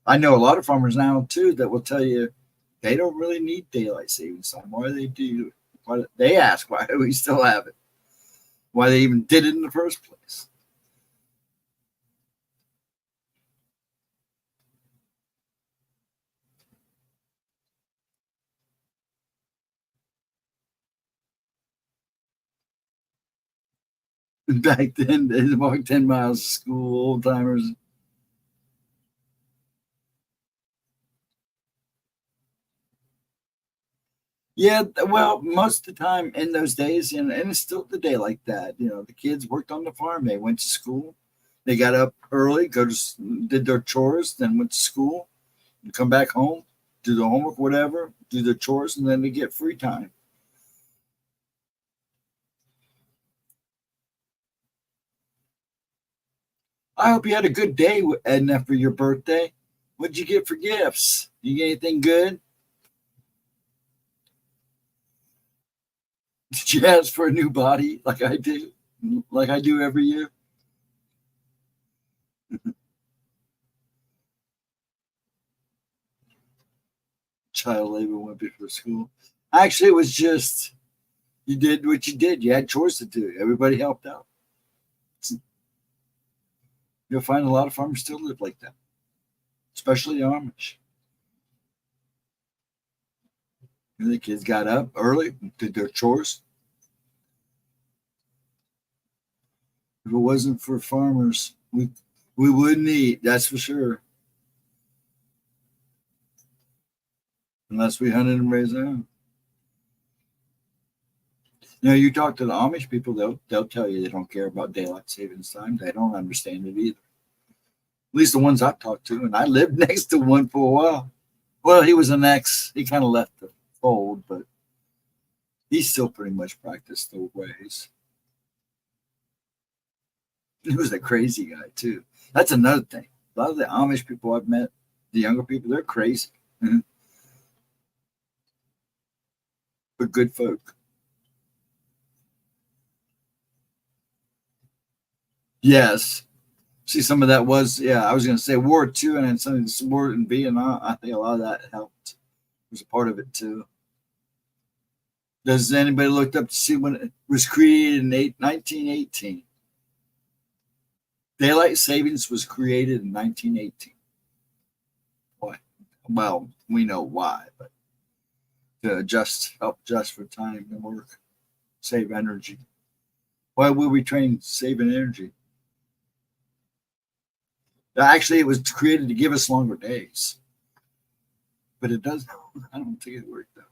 I know a lot of farmers now too that will tell you they don't really need daylight savings time. Why they do? Why they ask why we still have it? Why they even did it in the first place? Back then, they walked 10 miles to school, old timers. Yeah, well, most of the time in those days, and it's still the day like that. The kids worked on the farm. They went to school. They got up early, did their chores, then went to school, and come back home, do the homework, whatever, do their chores, and then they get free time. I hope you had a good day, Edna, for your birthday. What'd you get for gifts? You get anything good? Did you ask for a new body like I do? Like I do every year? Child labor went before school. Actually, it was just you did what you did. You had chores to do. Everybody helped out. You'll find a lot of farmers still live like that, especially the Amish. The kids got up early, did their chores. If it wasn't for farmers, we wouldn't eat. That's for sure. Unless we hunted and raised our own. You talk to the Amish people, they'll tell you they don't care about daylight savings time. They don't understand it either. At least the ones I've talked to, and I lived next to one for a while. Well, he was an ex. He kind of left the fold, but he still pretty much practiced the ways. He was a crazy guy too. That's another thing. A lot of the Amish people I've met, the younger people, they're crazy, but good folk. Yes. See, some of that was, yeah, I was going to say War II and then some of the war in Vietnam. I think a lot of that helped. It was a part of it too. Does anybody looked up to see when it was created in 1918? Daylight savings was created in 1918. Why? Well, we know why, but to help adjust for time and work, save energy. Why would we train saving energy? Actually, it was created to give us longer days, but it does. I don't think it worked out.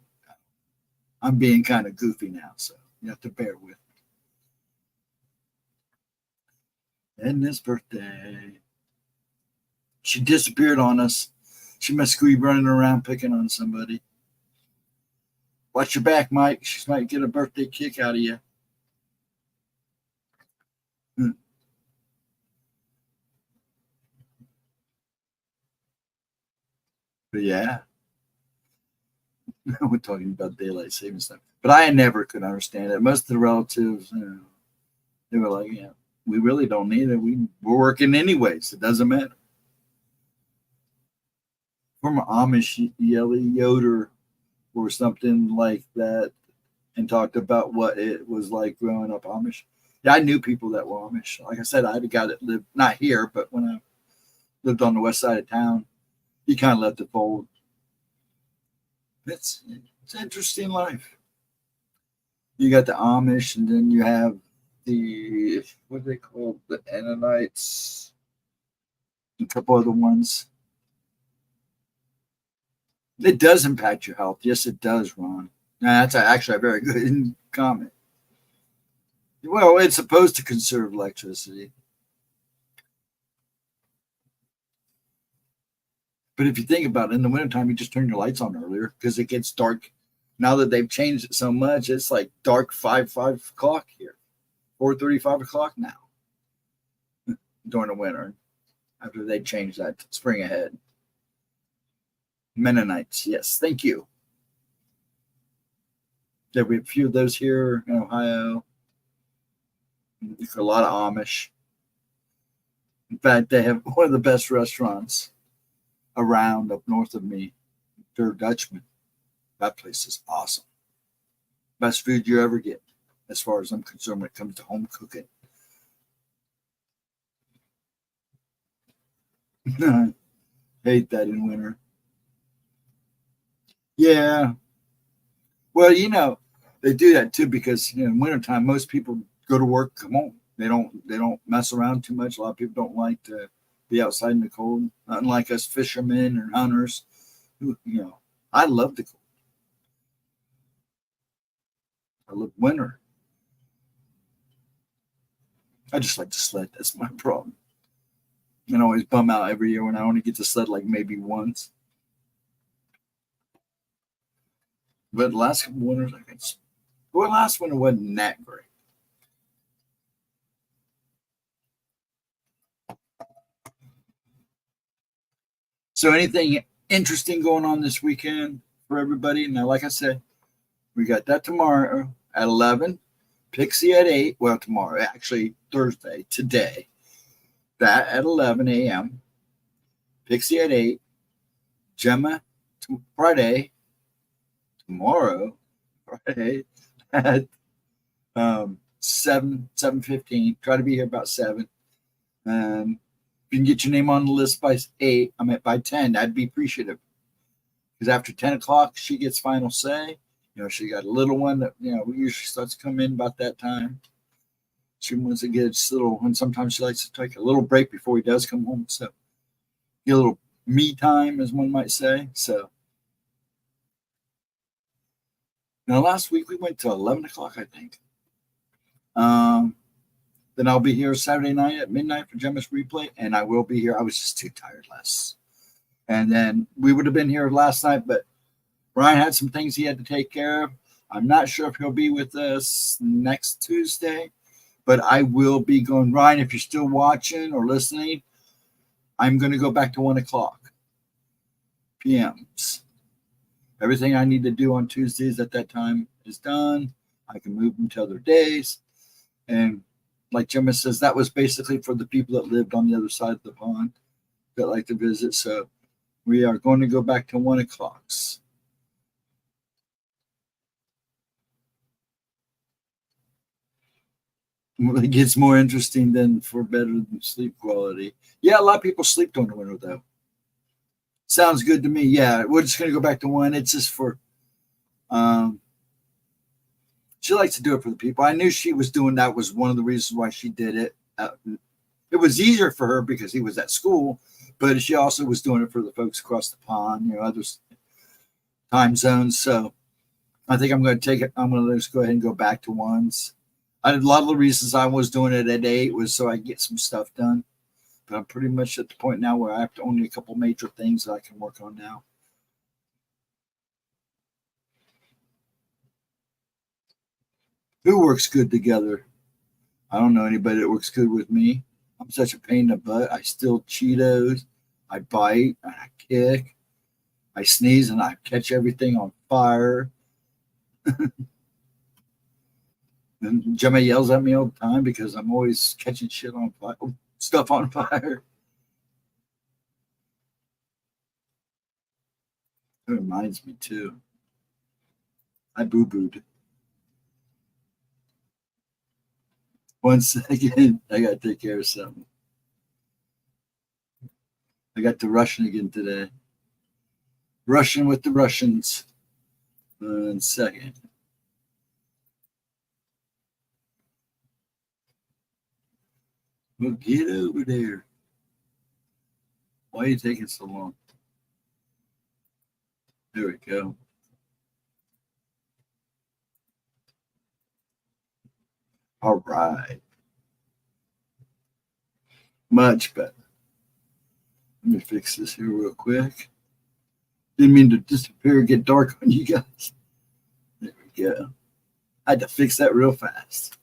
I'm being kind of goofy now, so you have to bear with me. Edna's birthday. She disappeared on us. She must be running around picking on somebody. Watch your back, Mike. She might get a birthday kick out of you. But yeah, we're talking about daylight savings time. But I never could understand it. Most of the relatives, they were like, yeah, we really don't need it. We're working anyways. It doesn't matter. From Amish Yelly Yoder or something like that and talked about what it was like growing up Amish. Yeah, I knew people that were Amish. Like I said, I had a guy that lived not here, but when I lived on the west side of town, he kind of left the fold. It's an interesting life. You got the Amish, and then you have the what are they called? The Ennonites, a couple other ones. It does impact your health. Yes, it does, Ron. Now, that's actually a very good comment. Well, it's supposed to conserve electricity. But if you think about it, in the wintertime, you just turn your lights on earlier because it gets dark. Now that they've changed it so much, it's like dark 5 o'clock here, 4:30, 5 o'clock now during the winter. After they changed that spring ahead. Mennonites, yes, thank you. There we have a few of those here in Ohio. A lot of Amish. In fact, they have one of the best restaurants around up north of me. They're Dutchman. That place is awesome. Best food you ever get, as far as I'm concerned, when it comes to home cooking. Hate that in winter. Yeah. Well, they do that too because in wintertime, most people go to work, come home. They don't mess around too much. A lot of people don't like to be outside in the cold. Unlike us fishermen or hunters, who I love the cold. I love winter. I just like to sled. That's my problem. And I always bum out every year when I only get to sled like maybe once. But the last couple winters, last winter wasn't that great. So anything interesting going on this weekend for everybody? Now, like I said, we got that tomorrow at 11, Pixie at 8. Well, tomorrow, actually Thursday, today. That at 11 a.m. Pixie at 8. Gemma Friday. Tomorrow, Friday at 7:15. Try to be here about 7. If you can get your name on the list by 8, by 10, I'd be appreciative. Because after 10 o'clock, she gets final say. She got a little one that, usually starts to come in about that time. She wants to get just a little, and sometimes she likes to take a little break before he does come home. So get a little me time, as one might say. So now last week we went to 11 o'clock, I think. Then I'll be here Saturday night at midnight for Gemma's replay, and I will be here. I was just too tired last. And then we would have been here last night, but Ryan had some things he had to take care of. I'm not sure if he'll be with us next Tuesday, but I will be going. Ryan, if you're still watching or listening, I'm going to go back to 1 o'clock p.m.s. Everything I need to do on Tuesdays at that time is done. I can move them to other days. And like Gemma says, that was basically for the people that lived on the other side of the pond that like to visit. So we are going to go back to 1 o'clock. It gets more interesting than for better than sleep quality. Yeah, a lot of people sleep during the winter, though. Sounds good to me. Yeah, we're just going to go back to 1. It's just for, she likes to do it for the people. I knew she was doing that was one of the reasons why she did it. It was easier for her because he was at school, but she also was doing it for the folks across the pond, other time zones. So I think I'm going to take it. I'm going to just go ahead and go back to 1s. A lot of the reasons I was doing it at 8 was so I get some stuff done. But I'm pretty much at the point now where I have only a couple major things that I can work on now. Who works good together? I don't know anybody that works good with me. I'm such a pain in the butt. I steal Cheetos. I bite and I kick. I sneeze and I catch everything on fire. And Gemma yells at me all the time because I'm always catching shit on fire, stuff on fire. It reminds me too. I boo-booed. 1 second. I got to take care of something. I got to Russian again today. Russian with the Russians. 1 second. Well, get over there. Why are you taking so long? There we go. All right. Much better. Let me fix this here real quick. Didn't mean to disappear and get dark on you guys. There we go. I had to fix that real fast.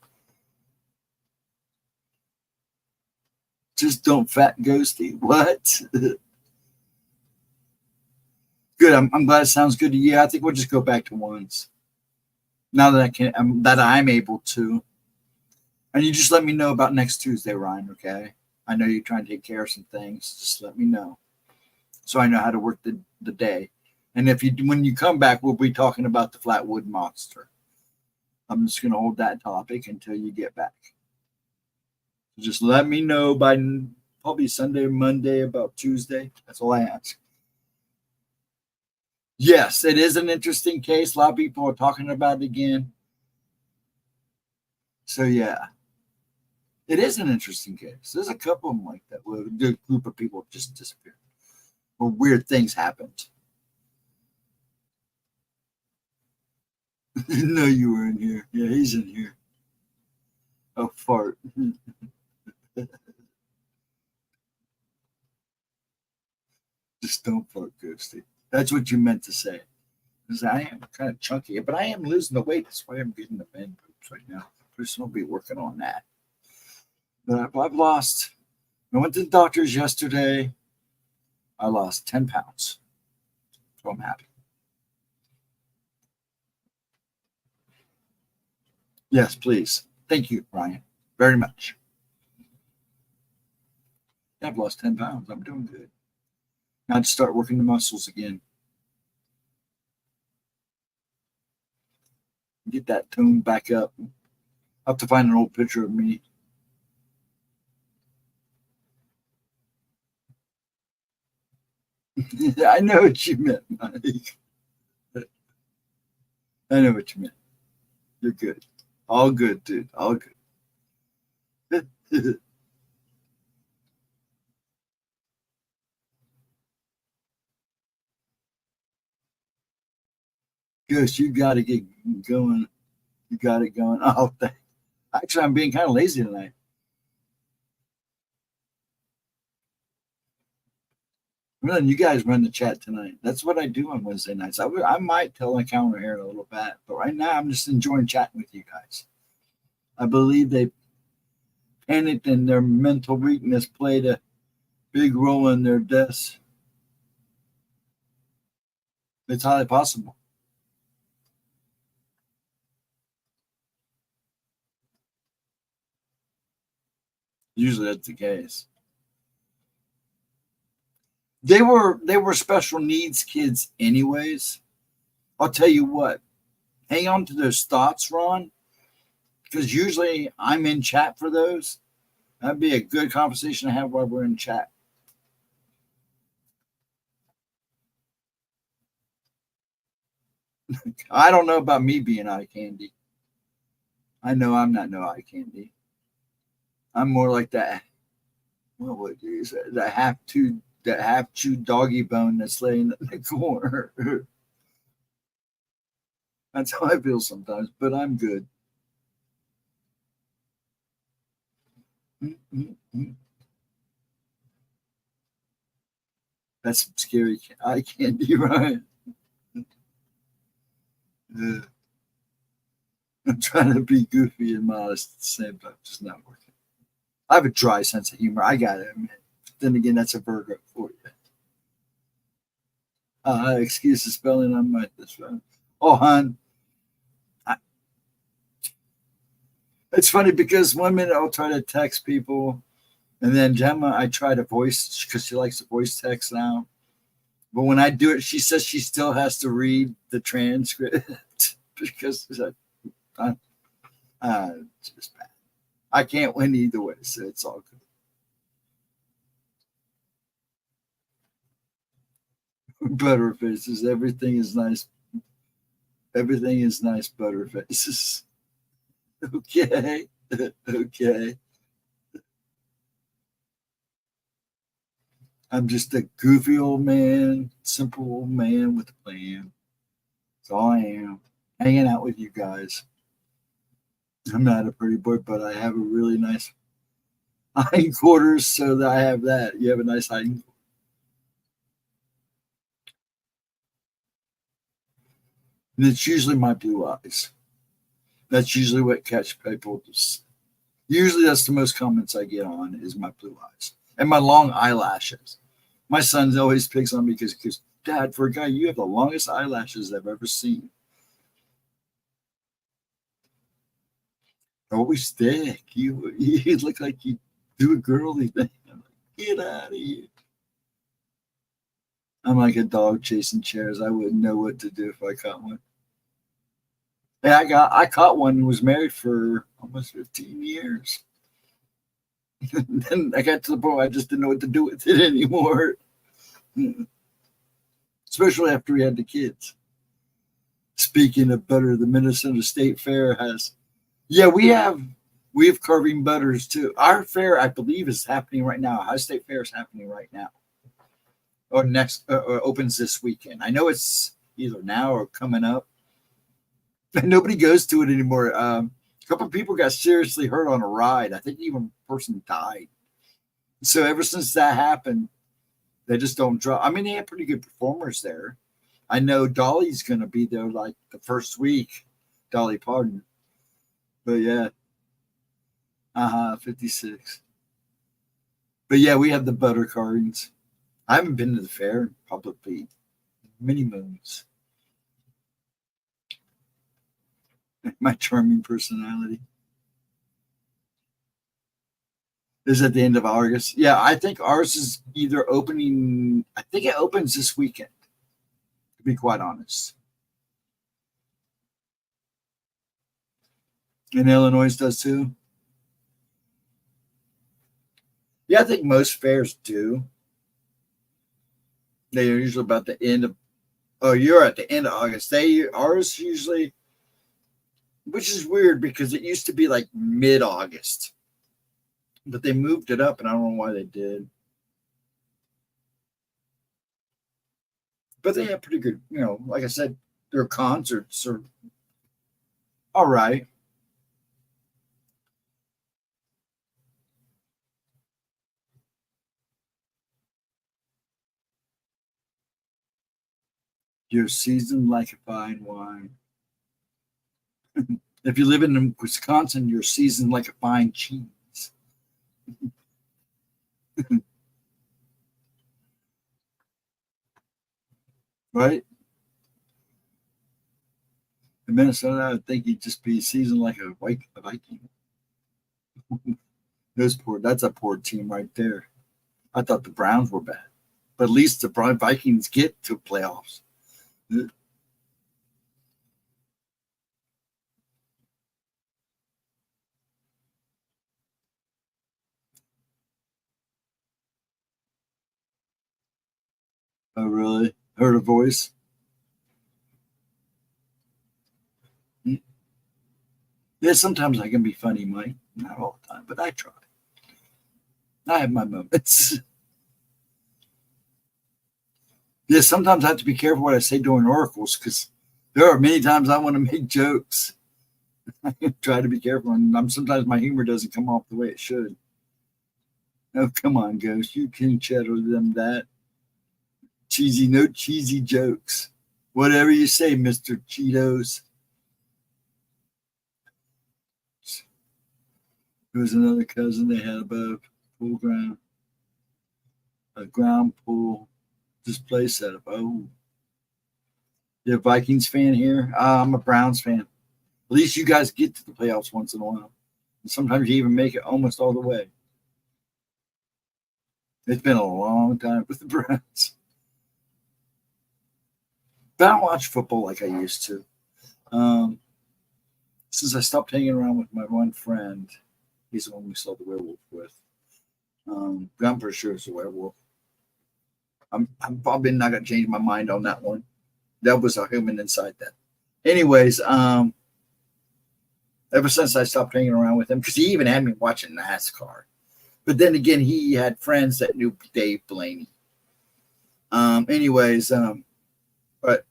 Just don't fat ghosty. What? Good. I'm glad it sounds good to you. I think we'll just go back to 1s. Now that I'm able to. And you just let me know about next Tuesday, Ryan, okay? I know you're trying to take care of some things. Just let me know so I know how to work the day. And when you come back, we'll be talking about the Flatwood Monster. I'm just going to hold that topic until you get back. So just let me know by probably Sunday or Monday, about Tuesday. That's all I ask. Yes, it is an interesting case. A lot of people are talking about it again. So, yeah, it is an interesting case. There's a couple of them like that where a good group of people just disappeared or weird things happened. No, you were in here. Yeah, he's in here. Oh, fart. Just don't fart, Ghosty. That's what you meant to say. Because I am kind of chunky, but I am losing the weight. That's why I'm getting the man boobs right now. Pretty soon I'll be working on that. But I've lost. I went to the doctor's yesterday. I lost 10 pounds. So I'm happy. Yes, please. Thank you, Ryan, very much. I've lost 10 pounds. I'm doing good. Now to start working the muscles again. Get that tone back up. I'll have to find an old picture of me. I know what you meant, Mike. I know what you meant. You're good. All good, dude. All good. Gosh, you got to get going. You got it going. Oh, actually, I'm being kind of lazy tonight. I'm letting you guys run the chat tonight. That's what I do on Wednesday nights. I might tell my calendar here in a little bit, but right now I'm just enjoying chatting with you guys. I believe they panicked and their mental weakness played a big role in their deaths. It's highly possible. Usually that's the case. They were special needs kids anyways. I'll tell you what. Hang on to those thoughts, Ron, because usually I'm in chat for those. That'd be a good conversation to have while we're in chat. I don't know about me being eye candy. I know I'm not no eye candy. I'm more like that. What would you say? That half chewed doggy bone that's laying in the corner. That's how I feel sometimes, but I'm good. That's some scary eye candy, right? Yeah. I'm trying to be goofy and modest at the same time, just not working. I have a dry sense of humor. I got to admit. Then again, that's a Virgo for you. Excuse the spelling on my this one. Oh, hon. It's funny because 1 minute I'll try to text people, and then Gemma, I try to voice because she likes to voice text now. But when I do it, she says she still has to read the transcript because it's just bad. I can't win either way, so it's all good. Butterfaces, everything is nice. Everything is nice, butterfaces. Okay. Okay. I'm just a goofy old man, simple old man with a plan. That's all I am. Hanging out with you guys. I'm not a pretty boy, but I have a really nice hindquarters, so that I have that. You have a nice hindquarters. And it's usually my blue eyes. That's usually what catch people. Usually, that's the most comments I get on is my blue eyes and my long eyelashes. My son always picks on me because he goes, "Dad, for a guy, you have the longest eyelashes I've ever seen. Always thick. You look like you Do a girly thing. I'm like, get out of here. I'm like a dog chasing chairs. I wouldn't know what to do if I caught one. Yeah, I caught one and was married for almost 15 years. Then I got to the point where I just didn't know what to do with it anymore. Especially after we had the kids. Speaking of butter, the Minnesota State Fair has, yeah, we have carving butters too. Our fair, I believe, is happening right now. Ohio State Fair is happening right now, or opens this weekend. I know it's either now or coming up. Nobody goes to it anymore. A couple of people got seriously hurt on a ride. I think even a person died. So ever since that happened, they just don't draw. I mean, they have pretty good performers there. I know Dolly's going to be there like the first week, Dolly Parton. But yeah, 56. But yeah, we have the butter carvings. I haven't been to the fair in probably many moons. My charming personality. Is at the end of August. Yeah, I think ours is either opening. I think it opens this weekend, to be quite honest. And Illinois does too. Yeah, I think most fairs do. They are usually about the end of. Oh, you're at the end of August. Ours usually, which is weird because it used to be like mid-August, but they moved it up, and I don't know why they did. But they have pretty good, like I said, their concerts are all right. You're seasoned like a fine wine. If you live in Wisconsin, you're seasoned like a fine cheese. Right? In Minnesota, I would think you'd just be seasoned like a Viking. That's a poor team right there. I thought the Browns were bad, but at least the Vikings get to playoffs. Oh, really? Heard a voice? Yeah, sometimes I can be funny, Mike. Not all the time, but I try. I have my moments. Yeah, sometimes I have to be careful what I say during oracles because there are many times I want to make jokes. I try to be careful, and sometimes my humor doesn't come off the way it should. Oh, come on, Ghost. You can shadow them that. No cheesy jokes. Whatever you say, Mr. Cheetos. There was another cousin they had above pool ground, a ground pool display setup. Oh, you're a Vikings fan here? I'm a Browns fan. At least you guys get to the playoffs once in a while. And sometimes you even make it almost all the way. It's been a long time with the Browns. But I don't watch football like I used to. Since I stopped hanging around with my one friend, he's the one we saw the werewolf with. I'm pretty sure it's a werewolf. I'm probably not gonna change my mind on that one. That was a human inside that. Anyways, ever since I stopped hanging around with him, because he even had me watching NASCAR. But then again, he had friends that knew Dave Blaney. But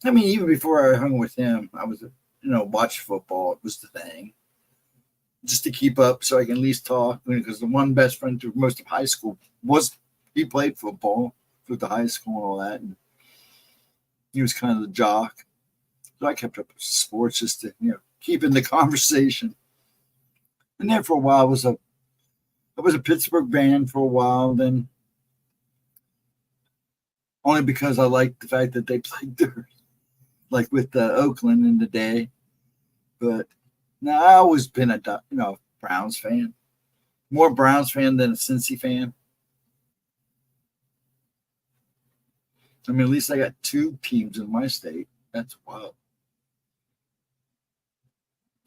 I mean, even before I hung with him, I was, watch football. It was the thing. Just to keep up so I can at least talk. Because the one best friend through most of high school he played football through the high school and all that. And he was kind of the jock. So I kept up with sports just to, keep in the conversation. And then for a while, I was a Pittsburgh band for a while. Then only because I liked the fact that they played dirt, like with Oakland in the day. But no, I always been a Browns fan. More Browns fan than a Cincy fan. I mean, at least I got two teams in my state. That's wild.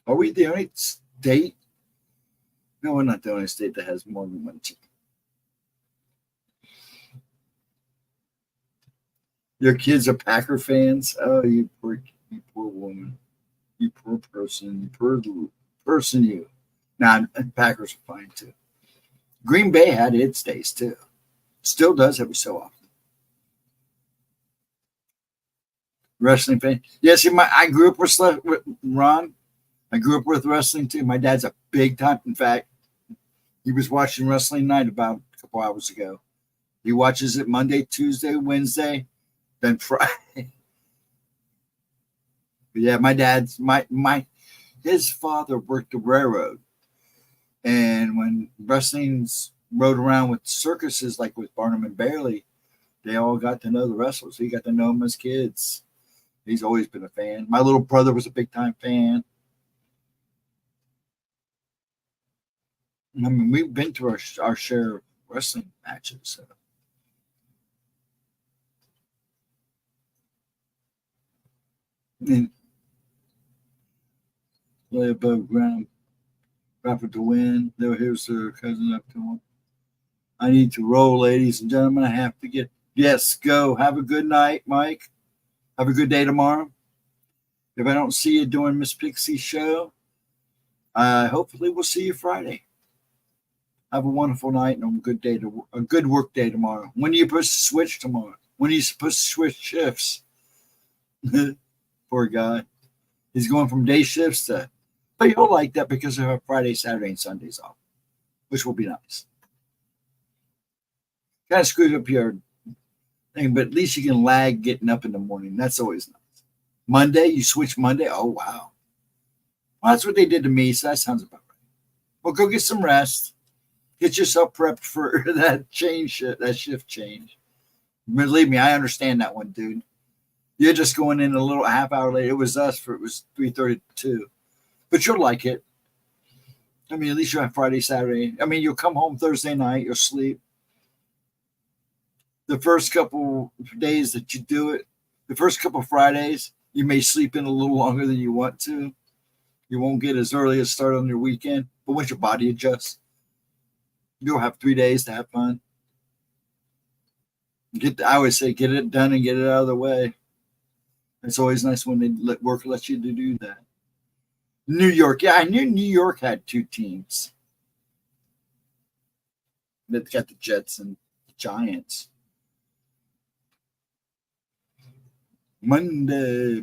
Are we the only state? No, we're not the only state that has more than one team. Your kids are Packer fans? Oh, you poor woman. You poor person. You poor person, you. Nah, Packers are fine too. Green Bay had its days too. Still does every so often. Wrestling fan. Yeah, see, I grew up with Ron. I grew up with wrestling too. My dad's a big time. In fact, he was watching Wrestling Night about a couple hours ago. He watches it Monday, Tuesday, Wednesday, then Friday. But yeah, my dad's his father worked the railroad, and when wrestling's rode around with circuses like with Barnum and Bailey, they all got to know the wrestlers. He got to know them as kids. He's always been a fan. My little brother was a big time fan. I mean, we've been to our share of wrestling matches. So. And play above ground, rapid to win. Here's their cousin up to him. I need to roll, ladies and gentlemen. I have to get. Yes, go. Have a good night, Mike. Have a good day tomorrow. If I don't see you during Miss Pixie's show, hopefully we'll see you Friday. Have a wonderful night and a good work day tomorrow. When are you supposed to switch tomorrow? When are you supposed to switch shifts? Poor guy. He's going from day shifts to, but you'll like that because of have Friday, Saturday, and Sundays off, which will be nice. Kind of screwed up your thing, but at least you can lag getting up in the morning. That's always nice. Monday, you switch Monday. Oh, wow. Well, that's what they did to me, so that sounds about right. Well, go get some rest. Get yourself prepped for that shift change. Believe me, I understand that one, dude. You're just going in a little half hour late. It was 3:32. But you'll like it. I mean, at least you'll have Friday, Saturday. I mean, you'll come home Thursday night, you'll sleep. The first couple days that you do it, the first couple Fridays, you may sleep in a little longer than you want to. You won't get as early a start on your weekend. But once your body adjusts, you'll have 3 days to have fun. I always say, get it done and get it out of the way. It's always nice when they let you to do that. New York. Yeah, I knew New York had two teams. They've got the Jets and the Giants. Monday.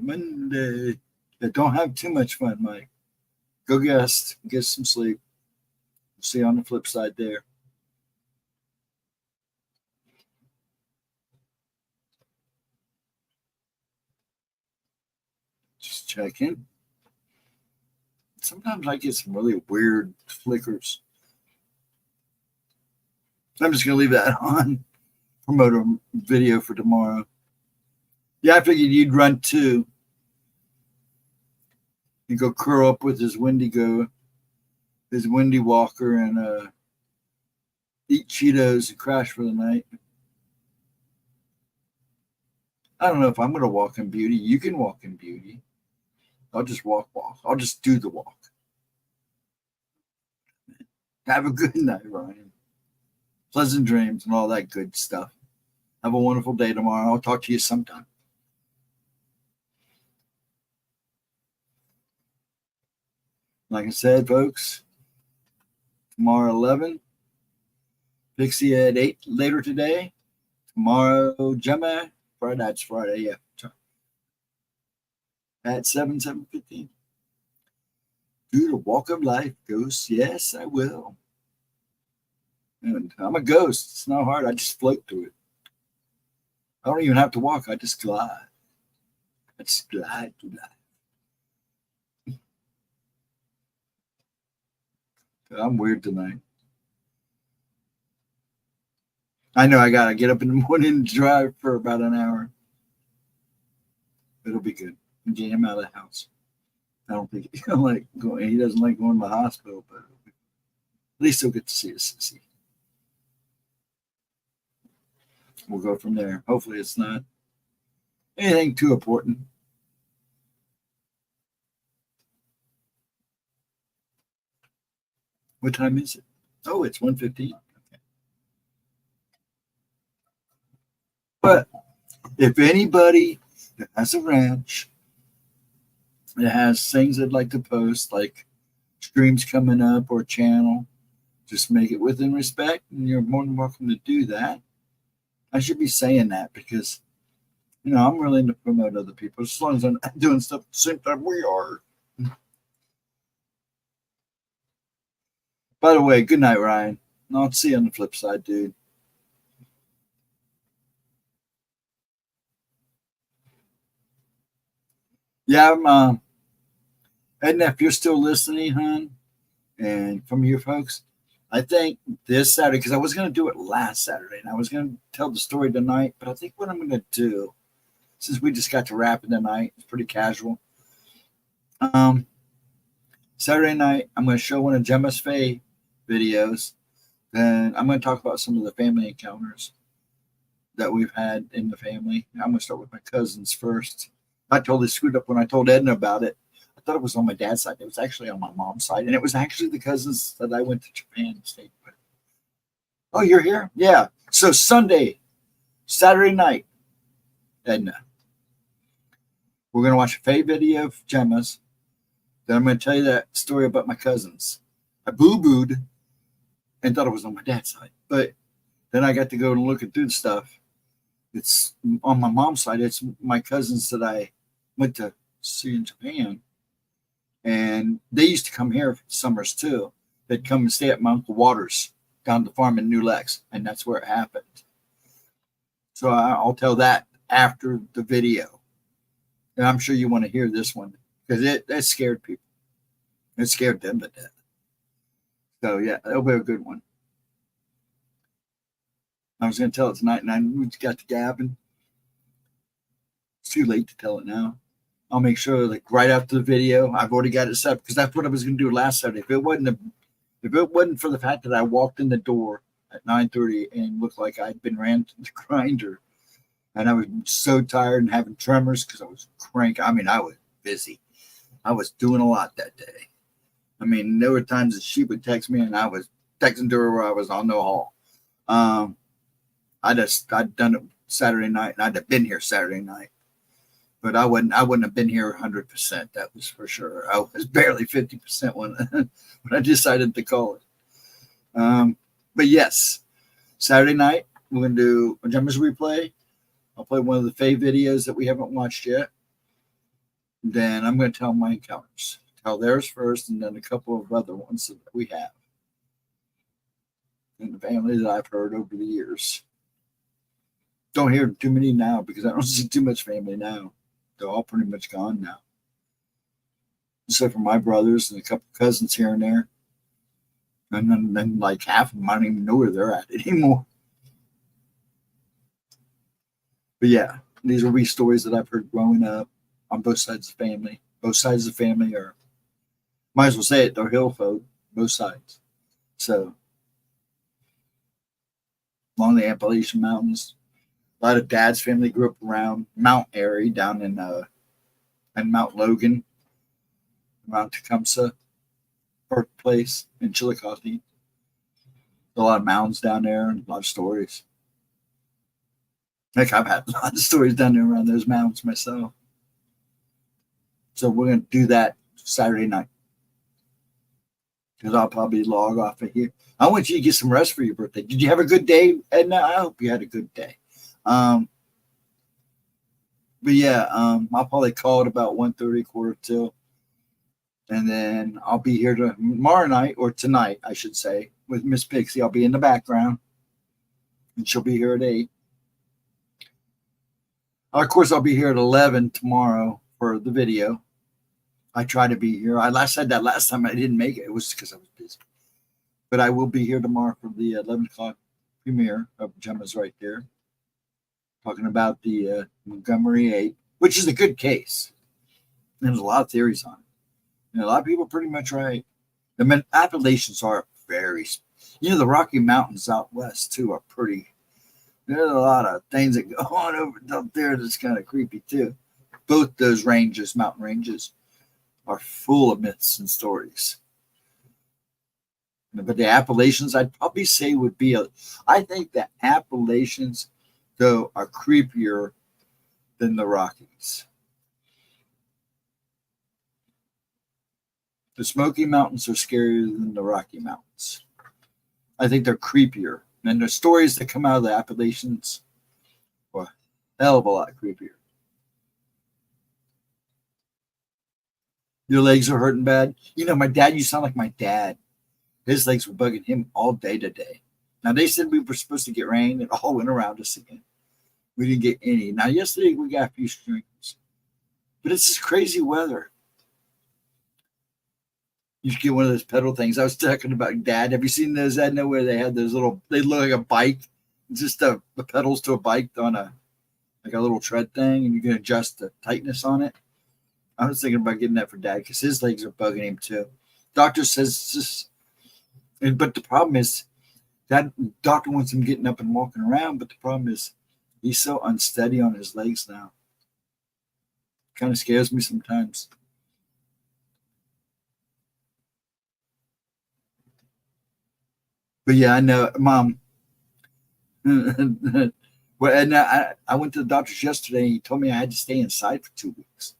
Don't have too much fun, Mike. Go get some sleep. We'll see you on the flip side there. Just checking. Sometimes I get some really weird flickers. I'm just going to leave that on. Promote a video for tomorrow. Yeah, I figured you'd run too. You go curl up with his Wendy Walker, and eat Cheetos and crash for the night. I don't know if I'm going to walk in beauty. You can walk in beauty. I'll just walk. I'll just do the walk. Have a good night, Ryan. Pleasant dreams and all that good stuff. Have a wonderful day tomorrow. I'll talk to you sometime. Like I said, folks, tomorrow 11, Pixie at 8 later today. Tomorrow, Gemma, that's Friday, yeah. At 7:15. Do the walk of life, ghost. Yes, I will. And I'm a ghost. It's not hard. I just float through it. I don't even have to walk. I just glide. I just glide through life. I'm weird tonight. I know I gotta get up in the morning and drive for about an hour. It'll be good. Get him out of the house. I don't think he doesn't like going to the hospital, but least they'll get to see us. See. We'll go from there. Hopefully it's not anything too important. What time is it? Oh, it's 1:15. Okay. But if anybody that has a ranch that has things they'd like to post, like streams coming up or channel, just make it within respect, and you're more than welcome to do that. I should be saying that because, I'm willing to promote other people as long as I'm doing stuff at the same time we are. By the way, good night, Ryan. I'll see you on the flip side, dude. Yeah, I'm, Edna, if you're still listening, hon, and from you folks, I think this Saturday, because I was going to do it last Saturday, and I was going to tell the story tonight, but I think what I'm going to do, since we just got to wrap it tonight, it's pretty casual. Saturday night, I'm going to show one of GEMMA'S Fae videos. Then I'm going to talk about some of the family encounters that we've had in the family. I'm going to start with my cousins first. I totally screwed up when I told Edna about it. I thought it was on my dad's side. It was actually on my mom's side. And it was actually the cousins that I went to Japan and stayed with. Oh, you're here? Yeah. So Saturday night, Edna, we're going to watch a Fae video of GEMMA'S. Then I'm going to tell you that story about my cousins. I boo-booed and thought it was on my dad's side. But then I got to go and look through the stuff. It's on my mom's side. It's my cousins that I went to see in Japan. And they used to come here for summers too. They'd come and stay at my Uncle Waters down the farm in New Lex. And that's where it happened. So I'll tell that after the video. And I'm sure you want to hear this one because it scared people. It scared them to death. So yeah, it'll be a good one. I was going to tell it tonight, and we got to gabbing. It's too late to tell it now. I'll make sure, like right after the video, I've already got it set up because that's what I was going to do last Saturday. If it wasn't for the fact that I walked in the door at 9:30 and looked like I'd been ran to the grinder, and I was so tired and having tremors because I was cranky. I mean, I was busy. I was doing a lot that day. I mean, there were times that she would text me, and I was texting to her where I was on the hall. I'd done it Saturday night, and I'd have been here Saturday night, but I wouldn't have been here 100%. That was for sure. I was barely 50% when I decided to call it. But yes, Saturday night we're gonna do a GEMMA'S replay. I'll play one of the Fae videos that we haven't watched yet. Then I'm going to tell my encounters. Tell theirs first, and then a couple of other ones that we have in the family that I've heard over the years. Don't hear too many now because I don't see too much family now. They're all pretty much gone now. Except for my brothers and a couple of cousins here and there. And then like half of them, I don't even know where they're at anymore. But yeah, these will be stories that I've heard growing up on both sides of the family. Both sides of the family are, might as well say it, they're hill folk, both sides. So, along the Appalachian Mountains, a lot of Dad's family grew up around Mount Airy down in Mount Logan, around Tecumseh, birthplace in Chillicothe. A lot of mountains down there and a lot of stories. Heck, I've had a lot of stories down there around those mountains myself. So we're going to do that Saturday night. Because I'll probably log off of here. I want you to get some rest for your birthday. Did you have a good day, Edna? I hope you had a good day. But yeah, I'll probably call it about 1:30, 1:45. And then I'll be here tomorrow night, or tonight, I should say, with Miss Pixie. I'll be in the background. And she'll be here at 8. Of course, I'll be here at 11 tomorrow for the video. I try to be here. I said that last time I didn't make it. It was because I was busy. But I will be here tomorrow for the 11 o'clock premiere of GEMMA'S right there. Talking about the Montgomery 8, which is a good case. There's a lot of theories on it. And a lot of people are pretty much right. The Appalachians are very, the Rocky Mountains out west too are pretty. There's a lot of things that go on over up there that's kind of creepy too. Both those ranges, mountain ranges, are full of myths and stories. But the Appalachians, I'd probably say I think the Appalachians, though, are creepier than the Rockies. The Smoky Mountains are scarier than the Rocky Mountains. I think they're creepier. And the stories that come out of the Appalachians are a hell of a lot creepier. Your legs are hurting bad. My dad, you sound like my dad. His legs were bugging him all day today. Now, they said we were supposed to get rain. It all went around us again. We didn't get any. Now, yesterday we got a few streams. But it's this crazy weather. You should get one of those pedal things. I was talking about Dad. Have you seen those? I know where they had those they look like a bike. Just the pedals to a bike on a little tread thing, and you can adjust the tightness on it. I was thinking about getting that for Dad because his legs are bugging him too. Doctor says but the problem is that doctor wants him getting up and walking around, but the problem is he's so unsteady on his legs now. Kind of scares me sometimes. But yeah, I know, Mom. Well, and I went to the doctor's yesterday. And he told me I had to stay inside for 2 weeks.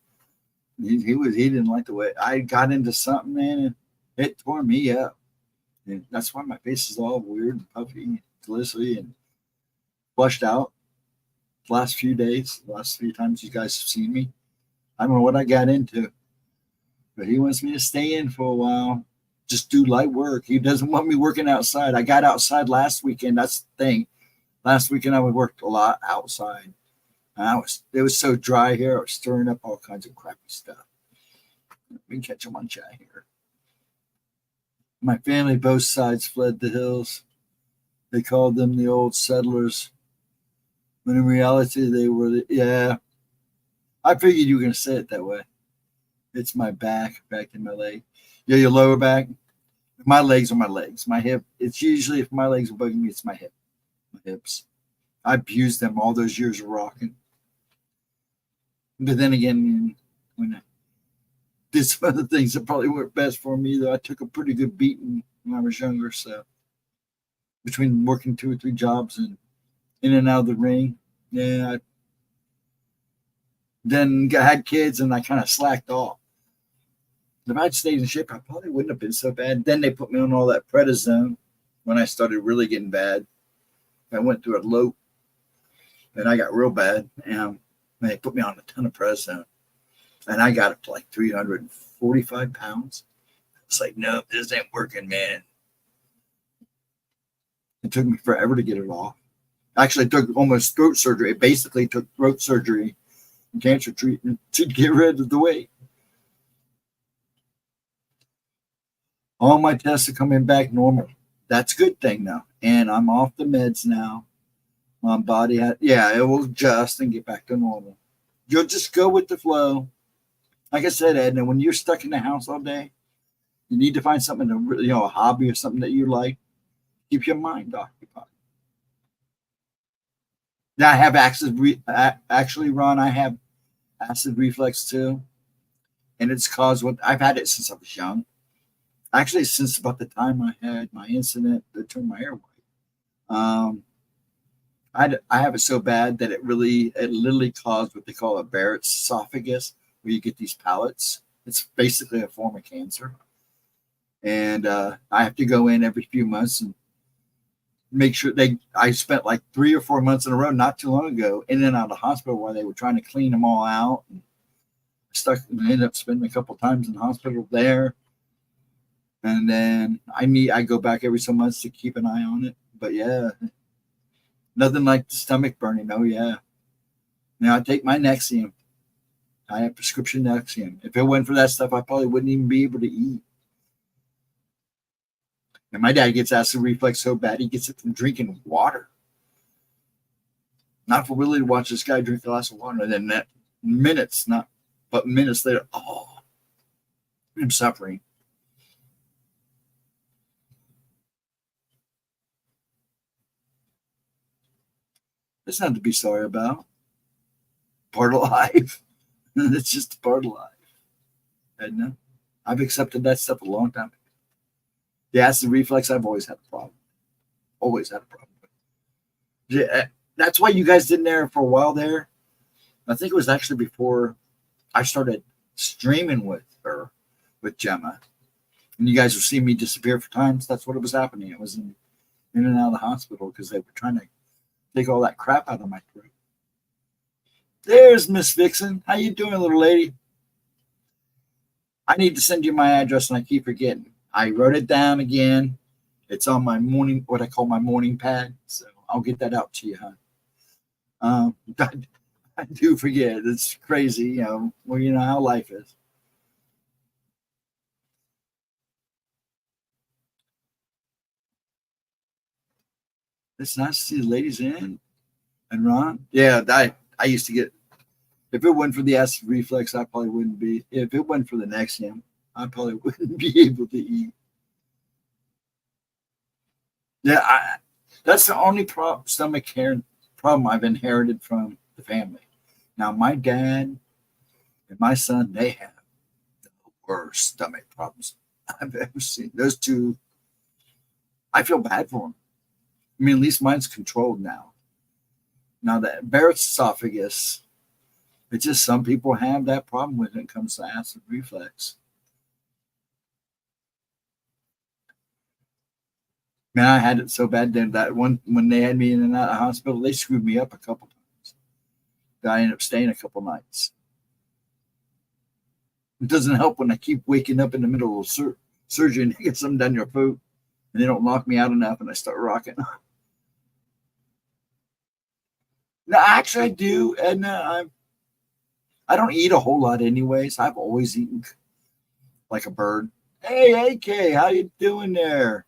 He didn't like the way I got into something, man, and it tore me up. And that's why my face is all weird and puffy and glistery and flushed out. The last few days, the last 3 times you guys have seen me, I don't know what I got into, but he wants me to stay in for a while. Just do light work. He doesn't want me working outside. I got outside last weekend. That's the thing. Last weekend I worked a lot outside. And it was so dry here. I was stirring up all kinds of crappy stuff. We can catch them on chat here. My family, both sides, fled the hills. They called them the old settlers. When in reality, they were yeah. I figured you were going to say it that way. It's my back in my leg. Yeah, your lower back. My legs are my legs. My hip. It's usually if my legs are bugging me, it's my hips. I abused them all those years of rocking. But then again, when I did some other things that probably weren't best for me, though, I took a pretty good beating when I was younger. So between working 2 or 3 jobs and in and out of the ring, yeah. Then I had kids and I kind of slacked off. If I'd stayed in shape, I probably wouldn't have been so bad. Then they put me on all that prednisone when I started really getting bad. I went through a low, and I got real bad. And they put me on a ton of prednisone, and I got up to like 345 pounds. It's like, no, this ain't working, man. It took me forever to get it off. Actually, it took almost throat surgery. It basically took throat surgery and cancer treatment to get rid of the weight. All my tests are coming back normal. That's a good thing now. And I'm off the meds now. My body it will adjust and get back to normal. You'll just go with the flow. Like I said, Edna, when you're stuck in the house all day, you need to find something to a hobby or something that you like. Keep your mind occupied. Now I have actually, Ron, I have acid reflux too. And it's caused I've had it since I was young. Actually, since about the time I had my incident that turned my hair white. I have it so bad that it literally caused what they call a Barrett's esophagus, where you get these pellets. It's basically a form of cancer. And I have to go in every few months and make sure I spent like 3 or 4 months in a row not too long ago in and out of the hospital while they were trying to clean them all out. And ended up spending a couple times in the hospital there. And then I go back every so months to keep an eye on it. But yeah, nothing like the stomach burning. Oh yeah. Now I take my Nexium. I have prescription Nexium. If it wasn't for that stuff, I probably wouldn't even be able to eat. And my dad gets acid reflux so bad he gets it from drinking water. Not for Willie to watch this guy drink a glass of water, and then minutes later, I'm suffering. It's nothing to be sorry about. Part of life. It's just a part of life. And I've accepted that stuff a long time ago. The acid reflux, I've always had a problem. Always had a problem. Yeah, that's why you guys didn't air for a while there. I think it was actually before I started streaming with her, with Gemma. And you guys were seeing me disappear for times. That's what it was happening. It was in and out of the hospital because they were trying to take all that crap out of my throat. There's Miss Vixen. How you doing, little lady? I need to send you my address, and I keep forgetting. I wrote it down again. It's on my morning, what I call my morning pad. So I'll get that out to you, huh? I do forget. It's crazy, well, you know how life is. It's nice to see the ladies in. And Ron? Yeah, I used to get, if it wasn't for the acid reflux, I probably wouldn't be, if it wasn't for the Nexium, I probably wouldn't be able to eat. Yeah, that's the only stomach care problem I've inherited from the family. Now, my dad and my son, they have the worst stomach problems I've ever seen. Those two, I feel bad for them. I mean, at least mine's controlled now. Now, the Barrett's esophagus, it's just some people have that problem when it comes to acid reflux. Man, I had it so bad that when they had me in and out of the hospital, they screwed me up a couple times. I ended up staying a couple nights. It doesn't help when I keep waking up in the middle of surgery and get something down your throat, and they don't lock me out enough, and I start rocking. No, actually, I do, and I don't eat a whole lot anyways. I've always eaten like a bird. Hey, AK, how you doing there?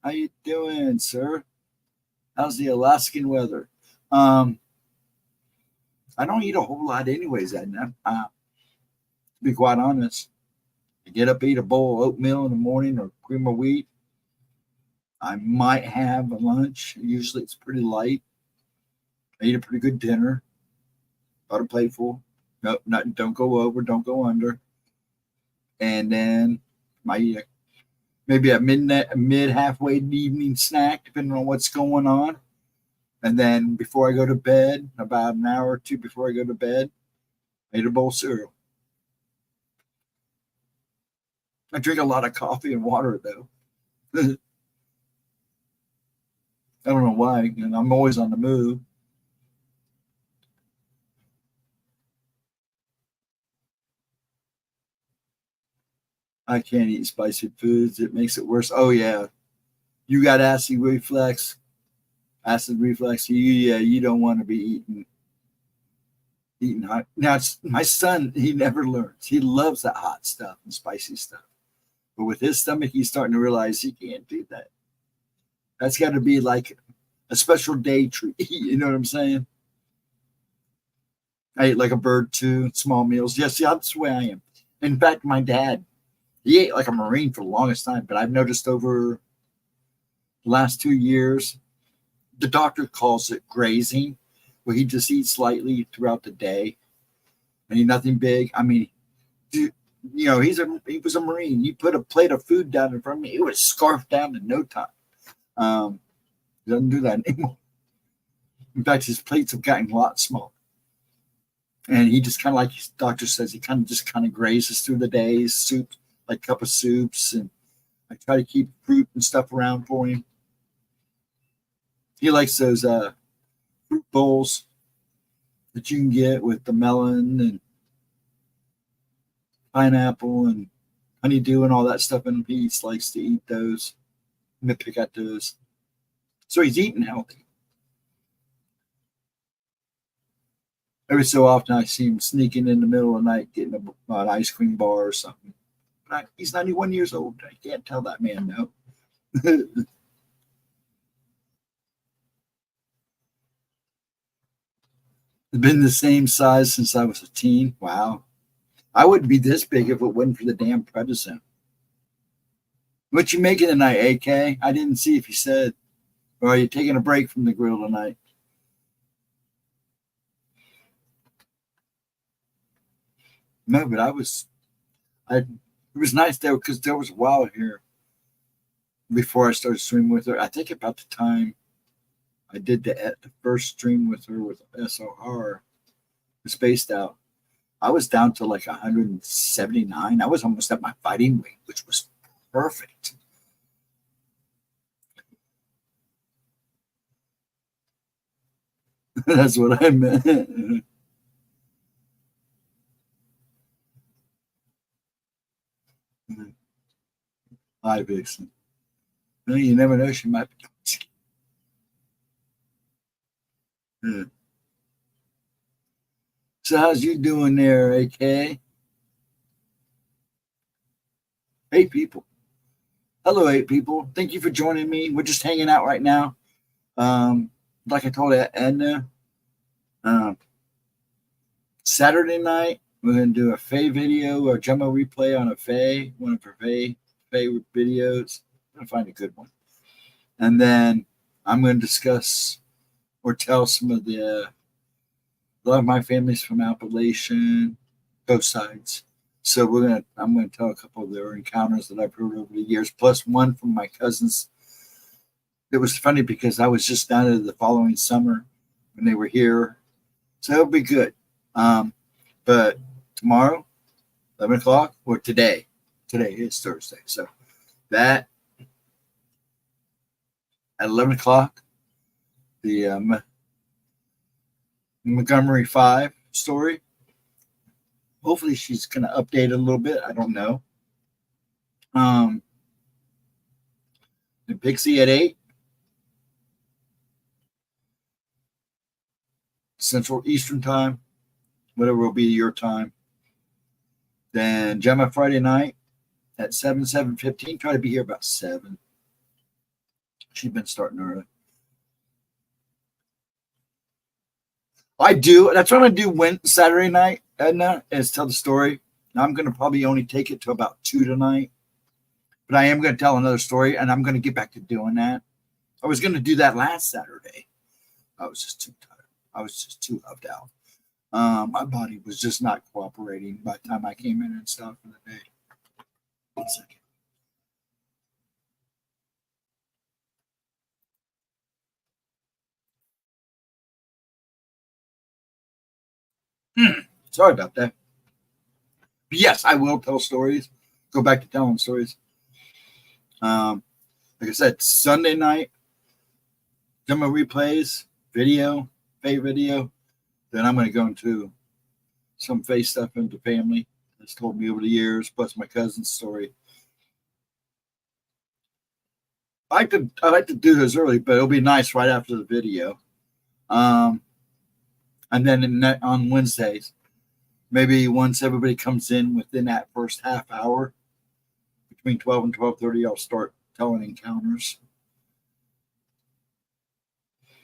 How you doing, sir? How's the Alaskan weather? I don't eat a whole lot anyways, Edna. To be quite honest, I get up, eat a bowl of oatmeal in the morning or cream of wheat. I might have a lunch. Usually it's pretty light. I eat a pretty good dinner. About a plateful. No, don't go over, don't go under. And then maybe a mid halfway evening snack, depending on what's going on. And then before I go to bed, about an hour or two before I go to bed, I eat a bowl of cereal. I drink a lot of coffee and water, though. I don't know why, and I'm always on the move. I can't eat spicy foods. It makes it worse. Oh, yeah. You got acid reflux. You don't want to be eating hot. Now, my son, he never learns. He loves that hot stuff and spicy stuff. But with his stomach, he's starting to realize he can't do that. That's got to be like a special day treat. You know what I'm saying? I ate like a bird too, small meals. Yes, yeah, that's the way I am. In fact, my dad, he ate like a Marine for the longest time, but I've noticed over the last 2 years, the doctor calls it grazing, where he just eats slightly throughout the day, and he's nothing big. I mean, dude, he was a Marine. You put a plate of food down in front of me, it would scarf down in no time. He doesn't do that anymore. In fact, his plates have gotten a lot smaller. And he just kind of, like his doctor says, he kind of grazes through the days, soup, like cup of soups, and I try to keep fruit and stuff around for him. He likes those fruit bowls that you can get with the melon and pineapple and honeydew and all that stuff in them. He likes to eat those and pick out those. So he's eating healthy. Every so often I see him sneaking in the middle of the night getting an ice cream bar or something. But he's 91 years old. I can't tell that man no. It's been the same size since I was a teen. Wow. I wouldn't be this big if it wasn't for the damn prednisone. What you making tonight, AK? I didn't see if you said. Or are you taking a break from the grill tonight? No, but it was nice there because there was a while here before I started streaming with her. I think about the time I did the first stream with her with SOR, Spaced Out, I was down to like 179. I was almost at my fighting weight, which was perfect. That's what I meant. Hi, Vixen. No, you never know. She might be. So how's you doing there, AK? 8 people. Hello, 8 people. Thank you for joining me. We're just hanging out right now. Like I told Edna, Saturday night, we're going to do a Fae video or Gemma replay on a Fae, one of her Fae videos. I'm going to find a good one. And then I'm going to discuss or tell some of a lot of my families from Appalachian, both sides. So I'm going to tell a couple of their encounters that I've heard over the years, plus one from my cousins. It was funny because I was just down there the following summer when they were here. So it'll be good. But tomorrow, 11 o'clock, or today is Thursday. So that at 11 o'clock, the Montgomery 5 story. Hopefully she's going to update it a little bit. I don't know. The Pixie at 8. Central Eastern time, whatever will be your time. Then Gemma Friday night at 7:15. Try to be here about 7. She's been starting early. I do. That's what I do Saturday night, Edna, is tell the story. Now I'm going to probably only take it to about 2 tonight. But I am going to tell another story, and I'm going to get back to doing that. I was going to do that last Saturday. I was just too tired. I was just too huffed out. My body was just not cooperating by the time I came in and stuff for the day. 1 second. Sorry about that. But yes, I will tell stories. Go back to telling stories. Like I said, Sunday night, Gemma replays, video, Fae video. Then I'm going to go into some Fae stuff into family that's told me over the years, plus my cousin's story. I like to do this early, but it'll be nice right after the video. And then on Wednesdays, maybe once everybody comes in within that first half hour, between 12 and 12:30, I'll start telling encounters.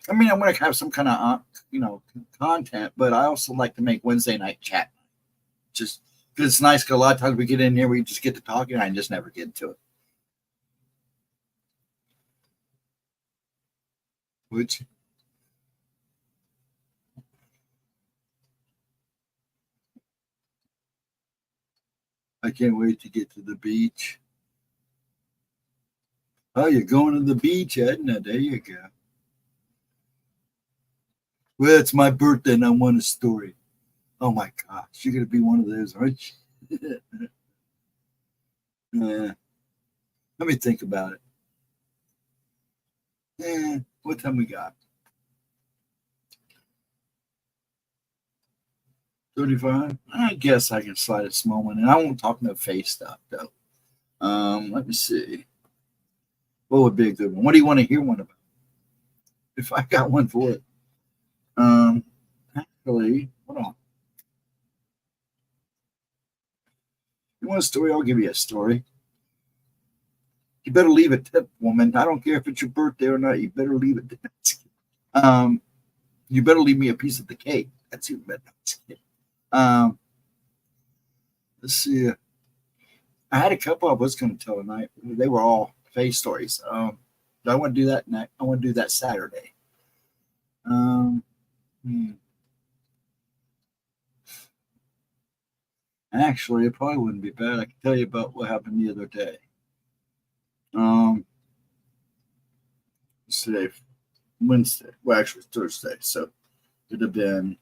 I mean, I want to have some kind of content, but I also like to make Wednesday night chat. Just because it's nice, because a lot of times we get in here, we just get to talking, and I just never get to it. Which I can't wait to get to the beach. Oh, you're going to the beach, Edna. There you go. Well, it's my birthday and I want a story. Oh my gosh, you're going to be one of those, aren't you? Let me think about it. What time we got? 35? I guess I can slide a small one. And I won't talk no face stuff, though. Let me see. What would be a good one? What do you want to hear one about? If I got one for it. Actually, hold on. You want a story? I'll give you a story. You better leave a tip, woman. I don't care if it's your birthday or not. You better leave it. You better leave me a piece of the cake. That's even better. Let's see. I had a couple I was going to tell tonight. They were all Fae stories. I want to do that next. I want to do that Saturday. Actually, it probably wouldn't be bad. I can tell you about what happened the other day. Um, it's today, Wednesday. Well, actually, it's Thursday. So it'd have been.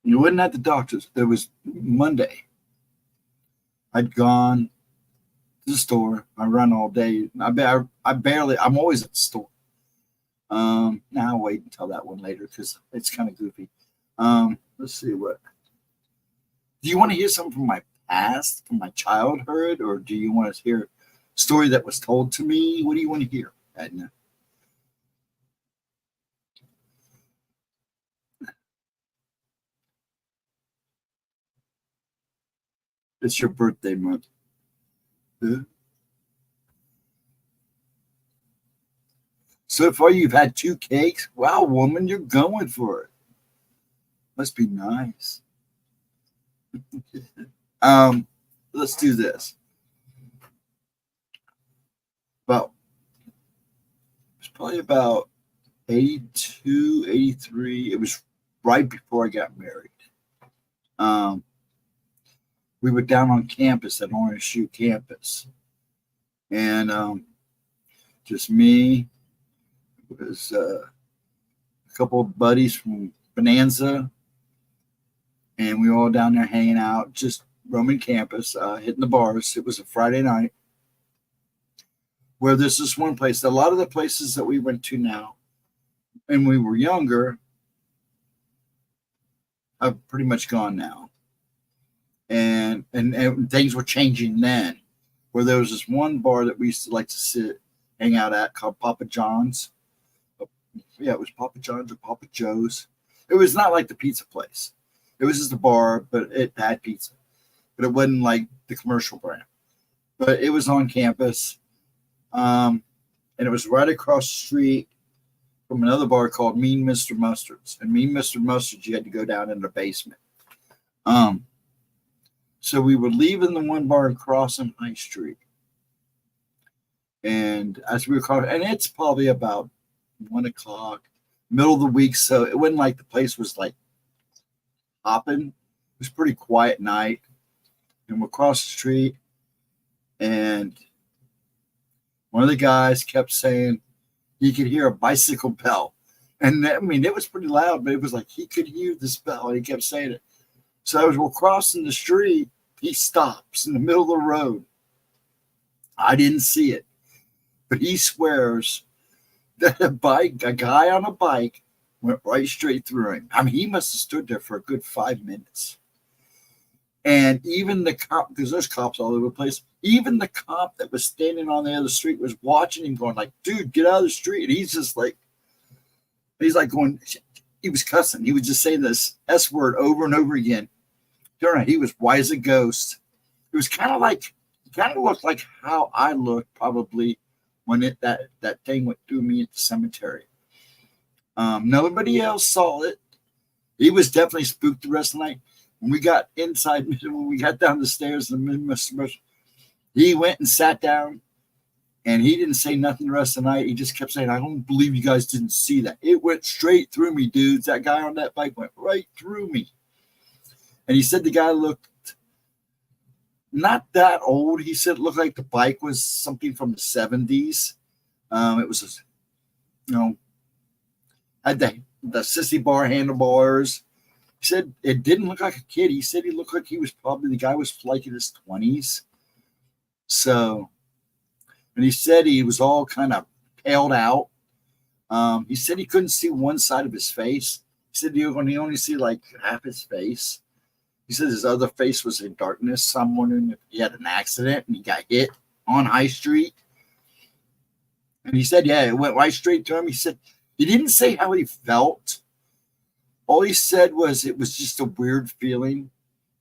You wasn't at the doctor's. It was Monday. I'd gone to the store. I run all day. I barely. I'm always at the store. Now I'll wait until that one later because it's kind of goofy. Let's see what. Do you want to hear something from my past, from my childhood, or do you want to hear a story that was told to me? What do you want to hear, Edna? It's your birthday month. So far, you've had 2 cakes. Wow, woman, you're going for it. Must be nice. Let's do this. It's probably about 82, 83. It was right before I got married. We were down on campus at Orange Shoe campus, and just me. It was a couple of buddies from Bonanza, and we were all down there hanging out, just roaming campus, hitting the bars. It was a Friday night. Where there's this one place. A lot of the places that we went to now, and we were younger, have pretty much gone now. And things were changing then. Where there was this one bar that we used to like to hang out at called Papa John's. Yeah, it was Papa John's or Papa Joe's. It was not like the pizza place. It was just a bar, but it had pizza. But it wasn't like the commercial brand. But it was on campus. And it was right across the street from another bar called Mean Mr. Mustard's. And Mean Mr. Mustard's, you had to go down in the basement. So we were leaving the one bar and crossing High Street. And as we were crossing, and it's probably about 1 o'clock, middle of the week. So it wasn't like the place was like hopping. It was a pretty quiet night. And we're across the street. And one of the guys kept saying he could hear a bicycle bell. And I mean, it was pretty loud, but it was like he could hear this bell. And he kept saying it. So as we're crossing the street, he stops in the middle of the road. I didn't see it, but he swears that a guy on a bike went right straight through him. I mean, he must have stood there for a good 5 minutes. And even the cop, because there's cops all over the place, even the cop that was standing on the other street was watching him going like, dude, get out of the street. And he's like going, he was cussing. He was just saying this S word over and over again. He was white as a ghost. It was kind of looked like how I looked probably when that thing went through me at the cemetery. Nobody else saw it. He was definitely spooked the rest of the night. When we got inside, when we got down the stairs, he went and sat down, and he didn't say nothing the rest of the night. He just kept saying, I don't believe you guys didn't see that. It went straight through me, dudes. That guy on that bike went right through me. And he said the guy looked not that old. He said it looked like the bike was something from the 70s. It was, had the sissy bar handlebars. He said it didn't look like a kid. He said he looked like the guy was like in his 20s. So, and he said he was all kind of paled out. He said he couldn't see one side of his face. He said he only see like half his face. He said his other face was in darkness. So I'm wondering if he had an accident and he got hit on High Street. And he said, yeah, it went right straight to him. He said he didn't say how he felt. All he said was it was just a weird feeling.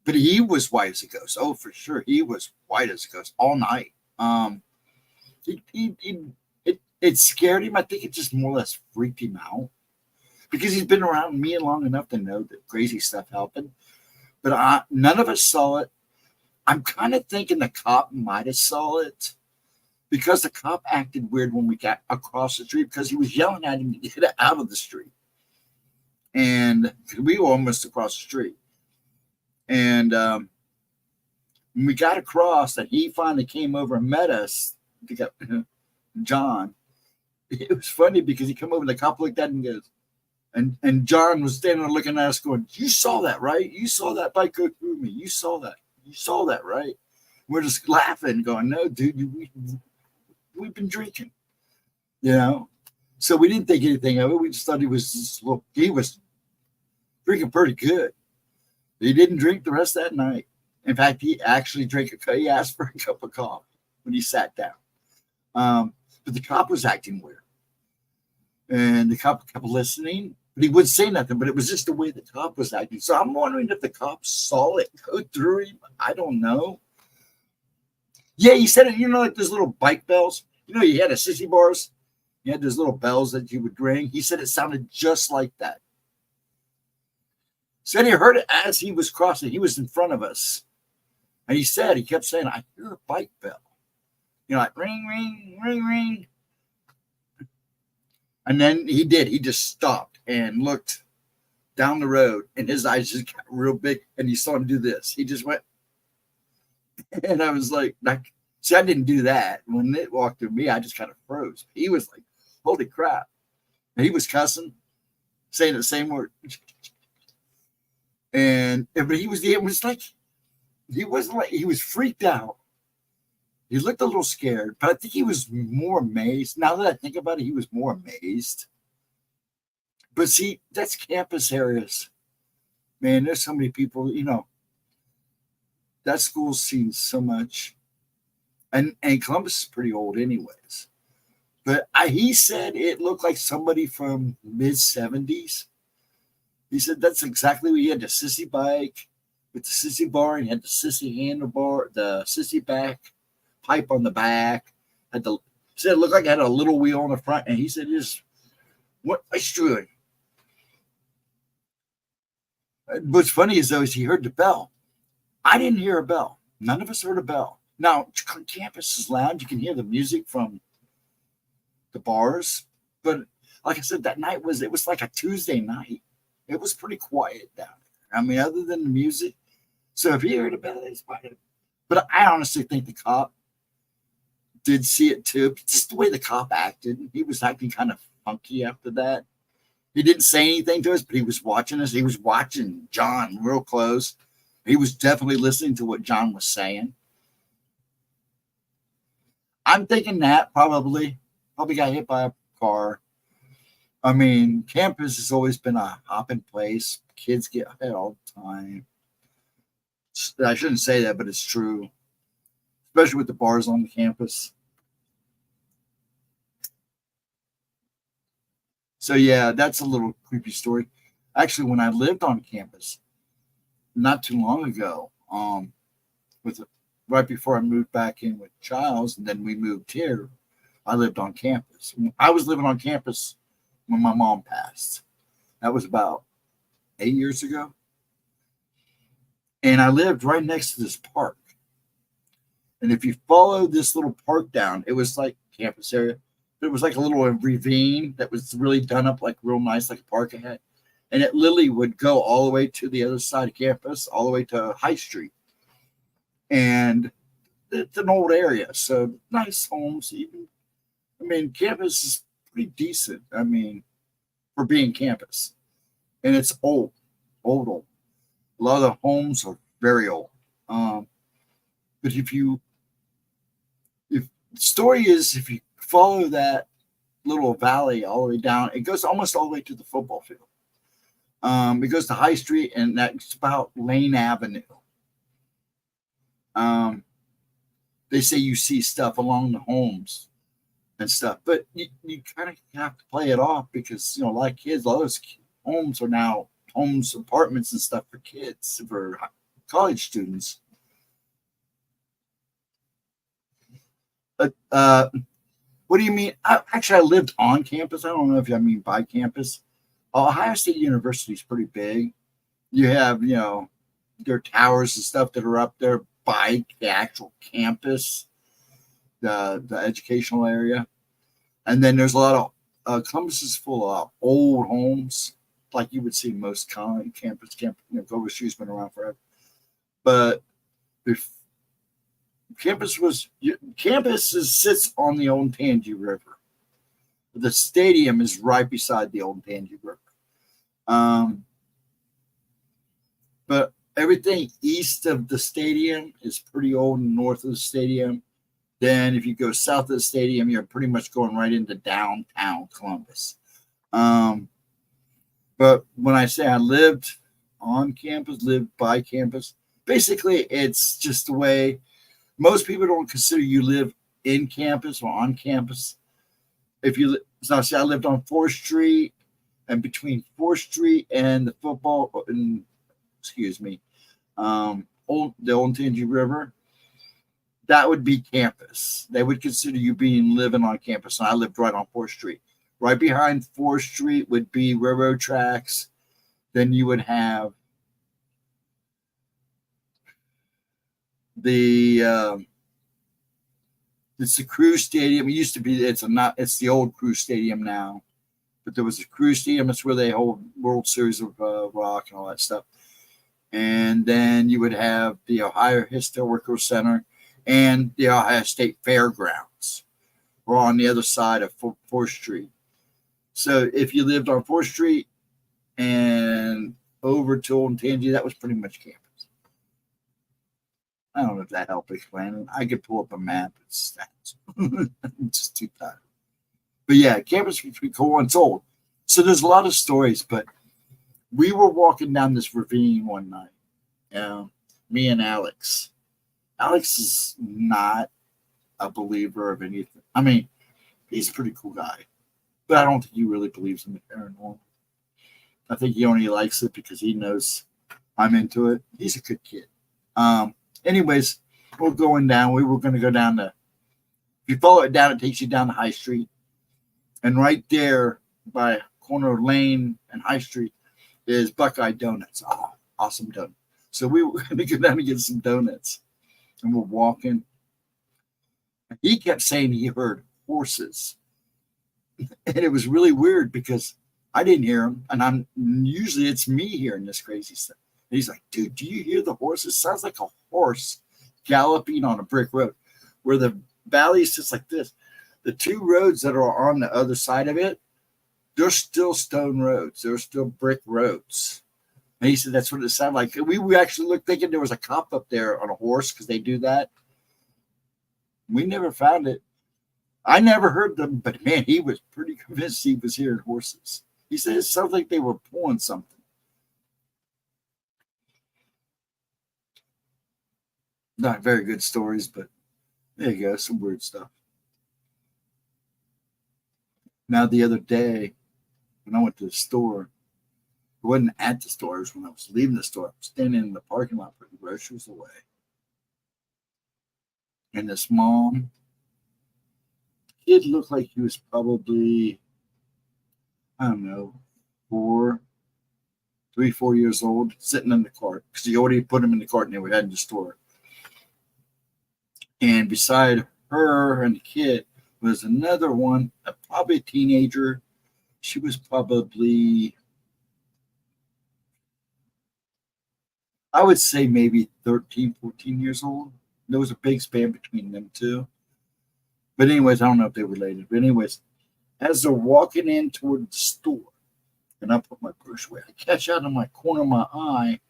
But he was white as a ghost. Oh, for sure. He was white as a ghost all night. It scared him. I think it just more or less freaked him out. Because he's been around me long enough to know that crazy stuff happened. But none of us saw it. I'm kind of thinking the cop might have saw it because the cop acted weird when we got across the street because he was yelling at him to get out of the street. And we were almost across the street. And when we got across, and he finally came over and met us, John. It was funny because he came over and the cop looked at him and goes, and John was standing there looking at us going, you saw that, right? You saw that bike go through me. You saw that. You saw that, right? We're just laughing, going, no, dude, we've been drinking, you know? So we didn't think anything of it. We just thought he was drinking pretty good. He didn't drink the rest of that night. In fact, he actually he asked for a cup of coffee when he sat down. But the cop was acting weird. And the cop kept listening, but he wouldn't say nothing, but it was just the way the cop was acting. So I'm wondering if the cop saw it go through him. I don't know. Yeah, he said it, like those little bike bells. You had a sissy bars. You had those little bells that you would ring. He said it sounded just like that. Said he heard it as he was crossing. He was in front of us. And he kept saying, I hear a bike bell. Like ring, ring, ring, ring. And then he did. He just stopped and looked down the road, and his eyes just got real big, and you saw him do this. He just went, and I was like, see, I didn't do that. When it walked through me, I just kind of froze. He was like, holy crap. And he was cussing, saying the same word. But he was freaked out. He looked a little scared, but I think he was more amazed. Now that I think about it, he was more amazed. But see, that's campus areas. Man, there's so many people, that school's seen so much. And Columbus is pretty old anyways. But he said it looked like somebody from mid-70s. He said that's exactly what he had, the sissy bike with the sissy bar, and he had the sissy handlebar, the sissy back. Pipe on the back, said it looked like it had a little wheel on the front, and he said, what it's true. What's funny is he heard the bell. I didn't hear a bell. None of us heard a bell. Now, campus is loud. You can hear the music from the bars, but like I said, that night it was like a Tuesday night. It was pretty quiet down there. I mean, other than the music. So if you heard a bell, it's fine. But I honestly think the cop did see it too. Just the way the cop acted. He was acting kind of funky after that. He didn't say anything to us, but he was watching us. He was watching John real close. He was definitely listening to what John was saying. I'm thinking that probably got hit by a car. I mean, campus has always been a hopping place. Kids get hit all the time. I shouldn't say that, but it's true. Especially with the bars on the campus. So yeah, that's a little creepy story. Actually, when I lived on campus, not too long ago, right before I moved back in with Childs, and then we moved here, I lived on campus. I was living on campus when my mom passed. That was about 8 years ago. And I lived right next to this park. And if you follow this little park down, it was like campus area. But it was like a little ravine that was really done up like real nice, like a park ahead. And it literally would go all the way to the other side of campus, all the way to High Street. And it's an old area, so nice homes. Campus is pretty decent. For being campus. And it's old. A lot of the homes are very old. But the story is, if you follow that little valley all the way down, it goes almost all the way to the football field. It goes to High Street, and that's about Lane Avenue. They say you see stuff along the homes and stuff, but you kind of have to play it off because, a lot of kids, a lot of those homes are now homes, apartments and stuff for kids, for college students. What do you mean? I lived on campus. I don't know if I mean by campus. Ohio State University is pretty big. You have, their towers and stuff that are up there by the actual campus, the educational area. And then there's a lot of, Columbus is full of old homes. like you would see most campus, Cobra Shoe's been around forever. But campus sits on the Old Tangi River. The stadium is right beside the Old Tangi River. But everything east of the stadium is pretty old, and north of the stadium. Then if you go south of the stadium, you're pretty much going right into downtown Columbus. But when I say I lived on campus, lived by campus, basically it's just the way most people don't consider you live in campus or on campus. If you, so I lived on 4th Street, and between 4th Street and the football, the Old Tangi River, that would be campus. They would consider you living on campus. And I lived right on 4th Street. Right behind 4th Street would be railroad tracks. Then you would have it's the Crew Stadium. It used to be, it's the old Crew Stadium now. But there was a Crew Stadium. That's where they hold World Series of Rock and all that stuff. And then you would have the Ohio Historical Center and the Ohio State Fairgrounds. We're on the other side of 4th Street. So if you lived on 4th Street and over to Old Tangi, that was pretty much campus. I don't know if that helped explain it. I could pull up a map. It's I'm just too tired. But yeah, campus was pretty cool and it's old. So there's a lot of stories, but we were walking down this ravine one night. Me and Alex. Alex is not a believer of anything. I mean, he's a pretty cool guy, but I don't think he really believes in the paranormal. I think he only likes it because he knows I'm into it. He's a good kid. Anyways, we're going down. We were going to go down if you follow it down, it takes you down the High Street. And right there by corner of Lane and High Street is Buckeye Donuts. Oh, awesome donut. So we were going to go down and get some donuts. And we're walking. He kept saying he heard horses. And it was really weird because I didn't hear him. And usually it's me hearing this crazy stuff. And he's like, dude, do you hear the horses? Sounds like a horse galloping on a brick road where the valley is just like this. The two roads that are on the other side of it, they're still stone roads. They're still brick roads. And he said that's what it sounded like. We actually looked thinking there was a cop up there on a horse because they do that. We never found it. I never heard them, but man, he was pretty convinced he was hearing horses. He said it sounds like they were pulling something. Not very good stories, but there you go, some weird stuff. Now, the other day, when I went to the store, I wasn't at the store. It was when I was leaving the store. I was standing in the parking lot putting groceries away. And this mom, kid looked like he was probably, I don't know, 4 years old, sitting in the cart. Because he already put him in the cart and they were heading to the store. And beside her and the kid was another one, probably a teenager. She was probably, I would say maybe 13, 14 years old. There was a big span between them two. But anyways, I don't know if they're related. But anyways, as they're walking in toward the store, and I put my brush away, I catch out of my corner of my eye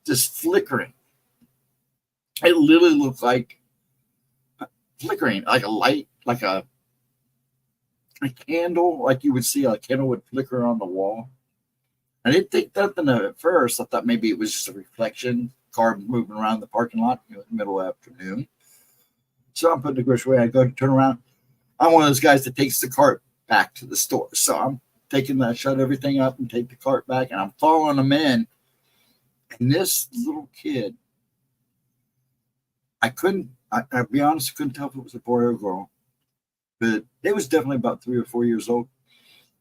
this flickering. It literally looked like flickering, like a light, like a candle, like you would see a candle would flicker on the wall. I didn't think nothing of it at first. I thought maybe it was just a reflection, car moving around the parking lot in the middle of the afternoon. So I'm putting the grocery away. I go to turn around. I'm one of those guys that takes the cart back to the store. So I'm taking that, shut everything up and take the cart back, and I'm following them in. And this little kid, I'll be honest, I couldn't tell if it was a boy or a girl, but it was definitely about 3 or 4 years old.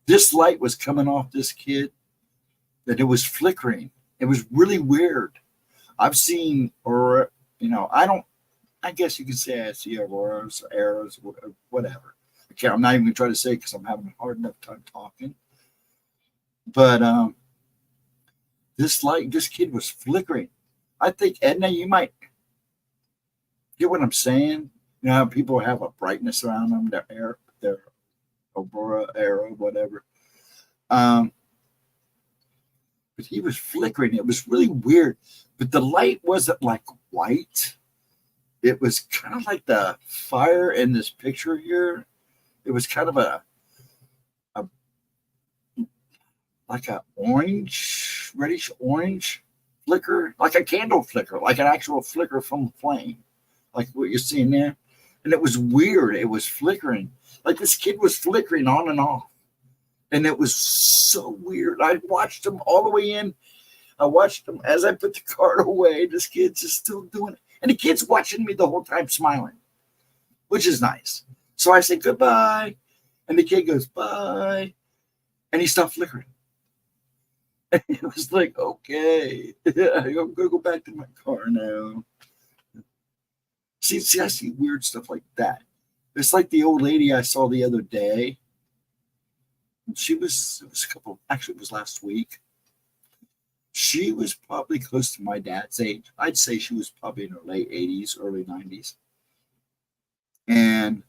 This light was coming off this kid, that it was flickering. It was really weird. I've seen, or, I guess you could say I see auroras, arrows, whatever. I'm not even going to try to say it because I'm having a hard enough time talking. But this kid was flickering. I think, Edna, you might get what I'm saying. You know how people have a brightness around them, their aurora, arrow, whatever. But he was flickering. It was really weird. But the light wasn't like white. It was kind of like the fire in this picture here. It was kind of a like a orange, reddish orange flicker, like a candle flicker, like an actual flicker from a flame, like what you're seeing there. And it was weird. It was flickering. Like this kid was flickering on and off. And it was so weird. I watched him all the way in. I watched him as I put the card away. This kid's just still doing it. And the kid's watching me the whole time smiling, which is nice. So I say goodbye. And the kid goes, bye. And he stopped flickering. And it was like, okay, I'm going to go back to my car now. See, I see weird stuff like that. It's like the old lady I saw the other day. It was last week. She was probably close to my dad's age. I'd say she was probably in her late 80s, early 90s. And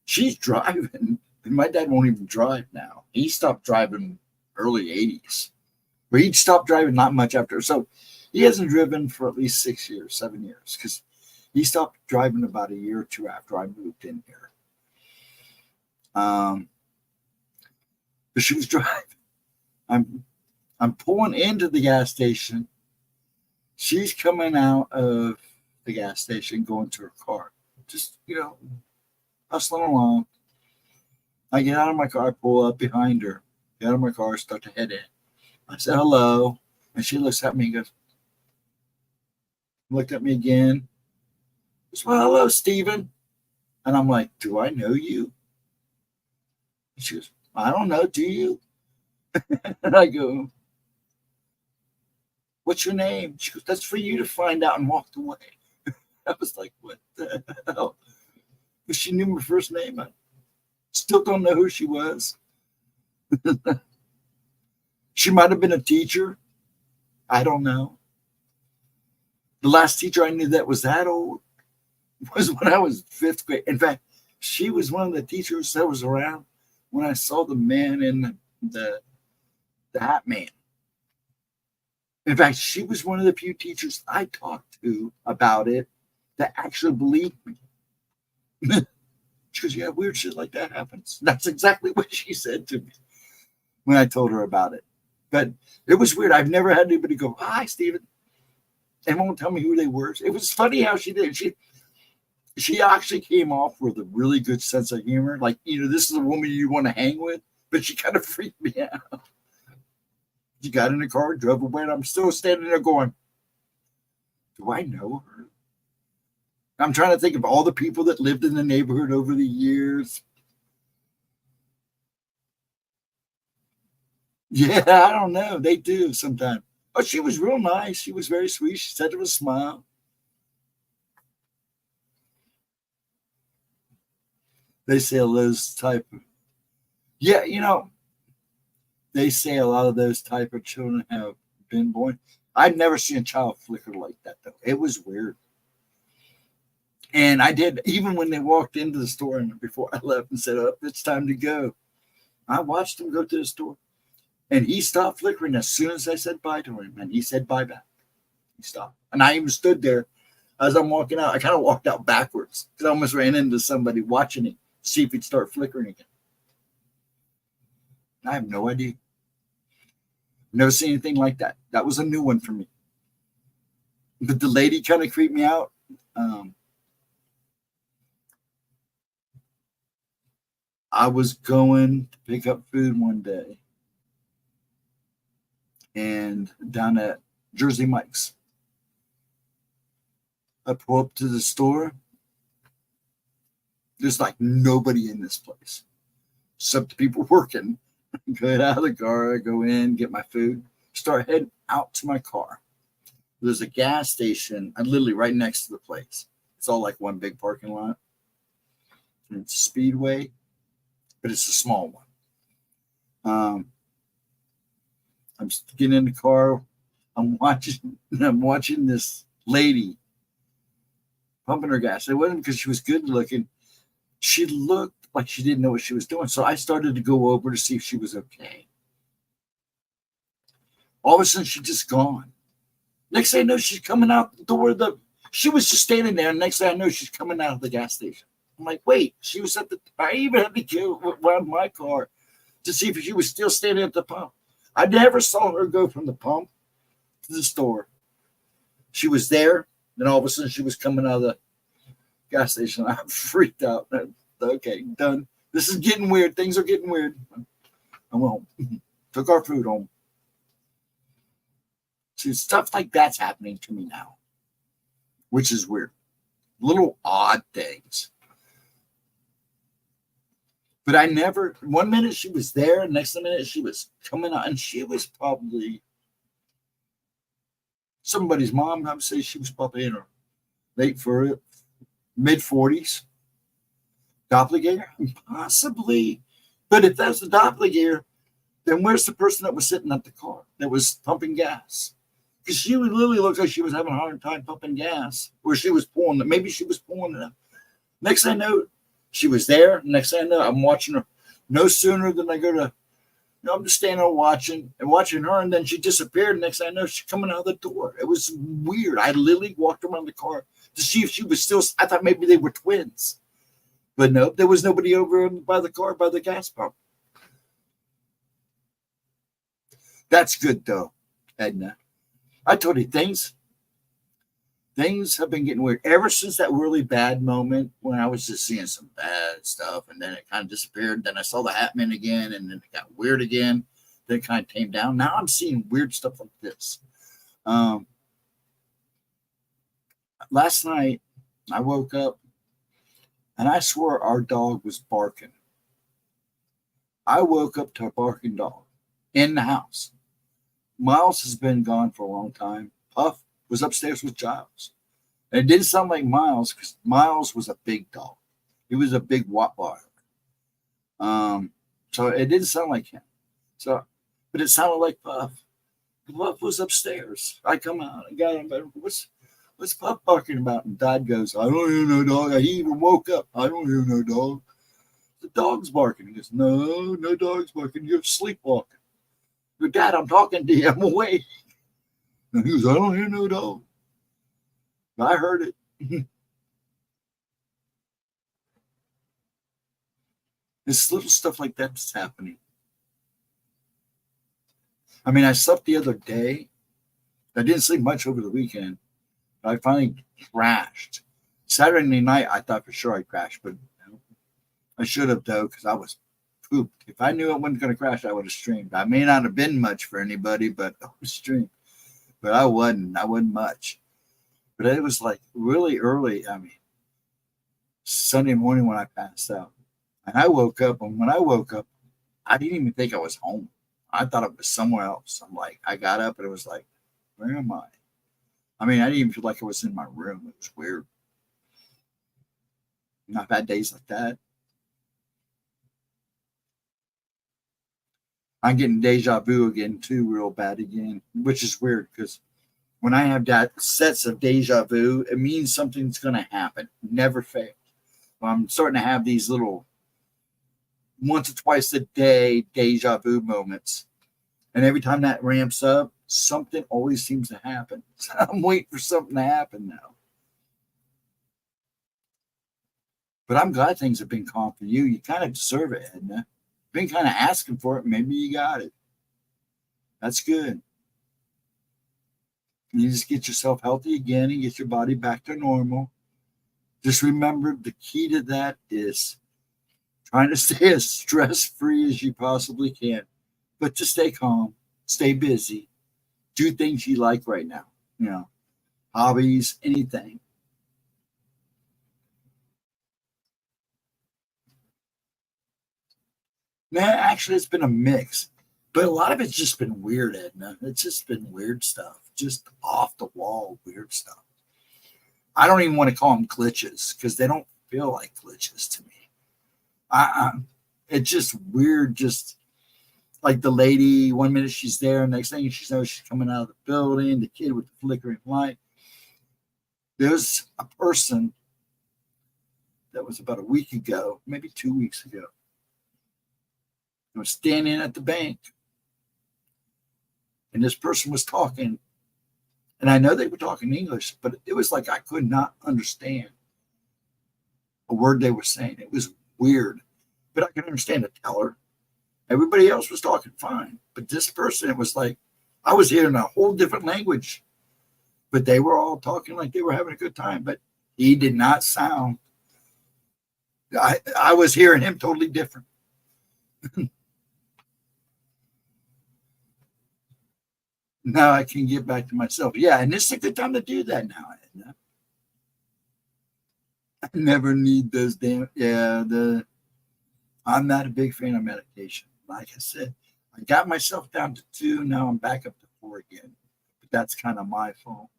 she's driving. And my dad won't even drive now. He stopped driving early 80s. But he'd stopped driving not much after. So he hasn't driven for at least 6 years, 7 years. Because he stopped driving about a year or two after I moved in here. But she was driving. I'm pulling into the gas station. She's coming out of the gas station, going to her car. Just, hustling along. I get out of my car, pull up behind her, get out of my car, start to head in. I said, hello. And she looks at me and goes, looked at me again. Goes, well, hello, Stephen. And I'm like, do I know you? And she goes, I don't know, do you? And I go, what's your name? She goes, that's for you to find out, and walked away. I was like, what the hell? But she knew my first name. I still don't know who she was. She might have been a teacher. I don't know. The last teacher I knew that was that old was when I was 5th grade. In fact, she was one of the teachers that was around when I saw the man in the Hat Man. In fact, she was one of the few teachers I talked to about it that actually believed me. She goes, yeah, weird shit like that happens. That's exactly what she said to me when I told her about it. But it was weird. I've never had anybody go, hi, Stephen, and won't tell me who they were. It was funny how she did. She actually came off with a really good sense of humor. Like, this is a woman you want to hang with, but she kind of freaked me out. She got in the car, drove away, and I'm still standing there going, do I know her? I'm trying to think of all the people that lived in the neighborhood over the years. Yeah, I don't know. They do sometimes. Oh, she was real nice. She was very sweet. She said it with a smile. They say those type of, they say a lot of those type of children have been born. I've never seen a child flicker like that, though. It was weird. And I did, even when they walked into the store and before I left and said, oh, it's time to go, I watched him go to the store. And he stopped flickering as soon as I said bye to him. And he said bye back. He stopped. And I even stood there as I'm walking out. I kind of walked out backwards because I almost ran into somebody watching him to see if he'd start flickering again. I have no idea. Never seen anything like that. That was a new one for me. But the lady kind of creeped me out. I was going to pick up food one day and down at Jersey Mike's. I pull up to the store. There's like nobody in this place except the people working. Get out of the car, I go in, get my food, start heading out to my car. There's a gas station literally right next to the place. It's all like one big parking lot. And it's a Speedway, but it's a small one. I'm getting in the car. I'm watching this lady pumping her gas. It wasn't because she was good looking. She looked like she didn't know what she was doing. So I started to go over to see if she was okay. All of a sudden, she's just gone. Next thing I know, she's coming out the door of the. She was just standing there. And next thing I know, she's coming out of the gas station. I'm like, wait, she was at the. I even had to go around my car to see if she was still standing at the pump. I never saw her go from the pump to the store. She was there. Then all of a sudden, she was coming out of the gas station. I freaked out. Okay, done. This is getting weird. Things are getting weird. I went home. Took our food home. See, stuff like that's happening to me now, which is weird. Little odd things. But I never, one minute she was there, next minute she was coming out, and she was probably somebody's mom. I would say she was probably in her mid 40s. Doppelganger? Possibly. But if that's the doppelganger, then where's the person that was sitting at the car that was pumping gas? Because she literally looked like she was having a hard time pumping gas, or she was pulling it. Maybe she was pulling it up. Next thing I know, she was there. Next thing I know, I'm watching her. No sooner than I go to, I'm just standing there watching her, and then she disappeared. Next thing I know, she's coming out of the door. It was weird. I literally walked around the car to see if she was still. I thought maybe they were twins, but no, there was nobody over by the car by the gas pump. That's good though, Edna. I told you things have been getting weird ever since that really bad moment when I was just seeing some bad stuff, and then it kind of disappeared. Then I saw the Hatman again, and then it got weird again. Then it kind of came down. Now I'm seeing weird stuff like this. Last night I woke up and I swore our dog was barking. I woke up to a barking dog in the house. Miles has been gone for a long time. Puff was upstairs with Giles. And it didn't sound like Miles because Miles was a big dog. He was a big Wattweiler. So it didn't sound like him. But it sounded like Puff. Puff was upstairs. I come out and got him. What's Puff barking about? And Dad goes, I don't hear no dog. He even woke up. I don't hear no dog. The dog's barking. He goes, no dog's barking. You're sleepwalking. But Dad, I'm talking to you. I'm awake. And he goes, I don't hear no dog. But I heard it. It's little stuff like that's happening. I mean, I slept the other day. I didn't sleep much over the weekend. I finally crashed. Saturday night, I thought for sure I crashed, but I should have, though, because I was pooped. If I knew it wasn't going to crash, I would have streamed. I may not have been much for anybody, but I was streamed. But I wasn't much. But it was like really early. I mean, Sunday morning when I passed out. And I woke up, and when I woke up, I didn't even think I was home. I thought it was somewhere else. I'm like, I got up, and it was like, where am I? I mean, I didn't even feel like I was in my room. It was weird. And I've had days like that. I'm getting deja vu again, too, real bad again, which is weird because when I have that sets of deja vu, it means something's going to happen. Never fails. I'm starting to have these little once or twice a day deja vu moments. And every time that ramps up, something always seems to happen. So I'm waiting for something to happen now. But I'm glad things have been calm for you. You kind of deserve it, Edna. Been kind of asking for it. Maybe you got it. That's good. You just get yourself healthy again and get your body back to normal. Just remember the key to that is trying to stay as stress-free as you possibly can, but to stay calm, stay busy, do things you like right now, hobbies, anything. Man, actually, it's been a mix, but a lot of it's just been weird, Edna. It's just been weird stuff, just off the wall weird stuff. I don't even want to call them glitches because they don't feel like glitches to me. It's just weird, just Like the lady, 1 minute she's there, next thing she knows she's coming out of the building, the kid with the flickering light. There's a person that was about a week ago, maybe 2 weeks ago. I was standing at the bank, and this person was talking, and I know they were talking English, but it was like I could not understand a word they were saying. It was weird, but I could understand a teller. Everybody else was talking fine, but this person, it was like I was hearing a whole different language, but they were all talking like they were having a good time, but he did not sound. I was hearing him totally different. Now I can get back to myself. Yeah, and this is a good time to do that now. I never need those damn. Yeah, I'm not a big fan of medication. Like I said, I got myself down to 2. Now I'm back up to 4 again. But that's kind of my fault.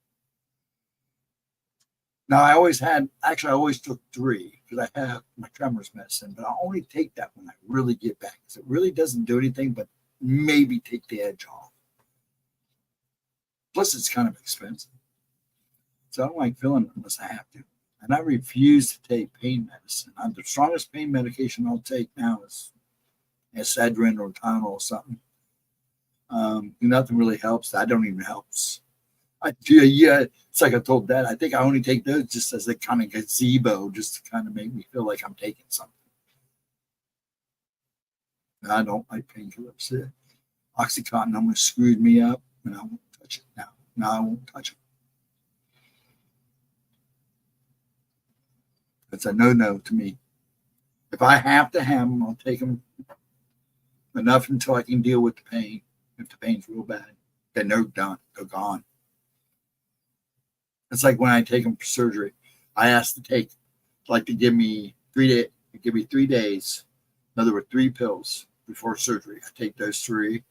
Now I always took 3 because I have my tremors medicine, but I only take that when I really get back because it really doesn't do anything but maybe take the edge off. Plus, it's kind of expensive. So I don't like feeling it unless I have to. And I refuse to take pain medicine. The strongest pain medication I'll take now is Excedrin or Tylenol or something. Nothing really helps. That don't even helps. Yeah, it's like I told Dad. I think I only take those just as a kind of gazebo, just to kind of make me feel like I'm taking something. I don't like painkillers. Oxycontin almost screwed me up, and I won't touch it now. No, I won't touch it. It's a no-no to me. If I have to have them, I'll take them enough until I can deal with the pain. If the pain's real bad, then they're done. They're gone. It's like when I take them for surgery. I ask to give me 3 days. Give me 3 days. In other words, 3 pills before surgery. I take those 3.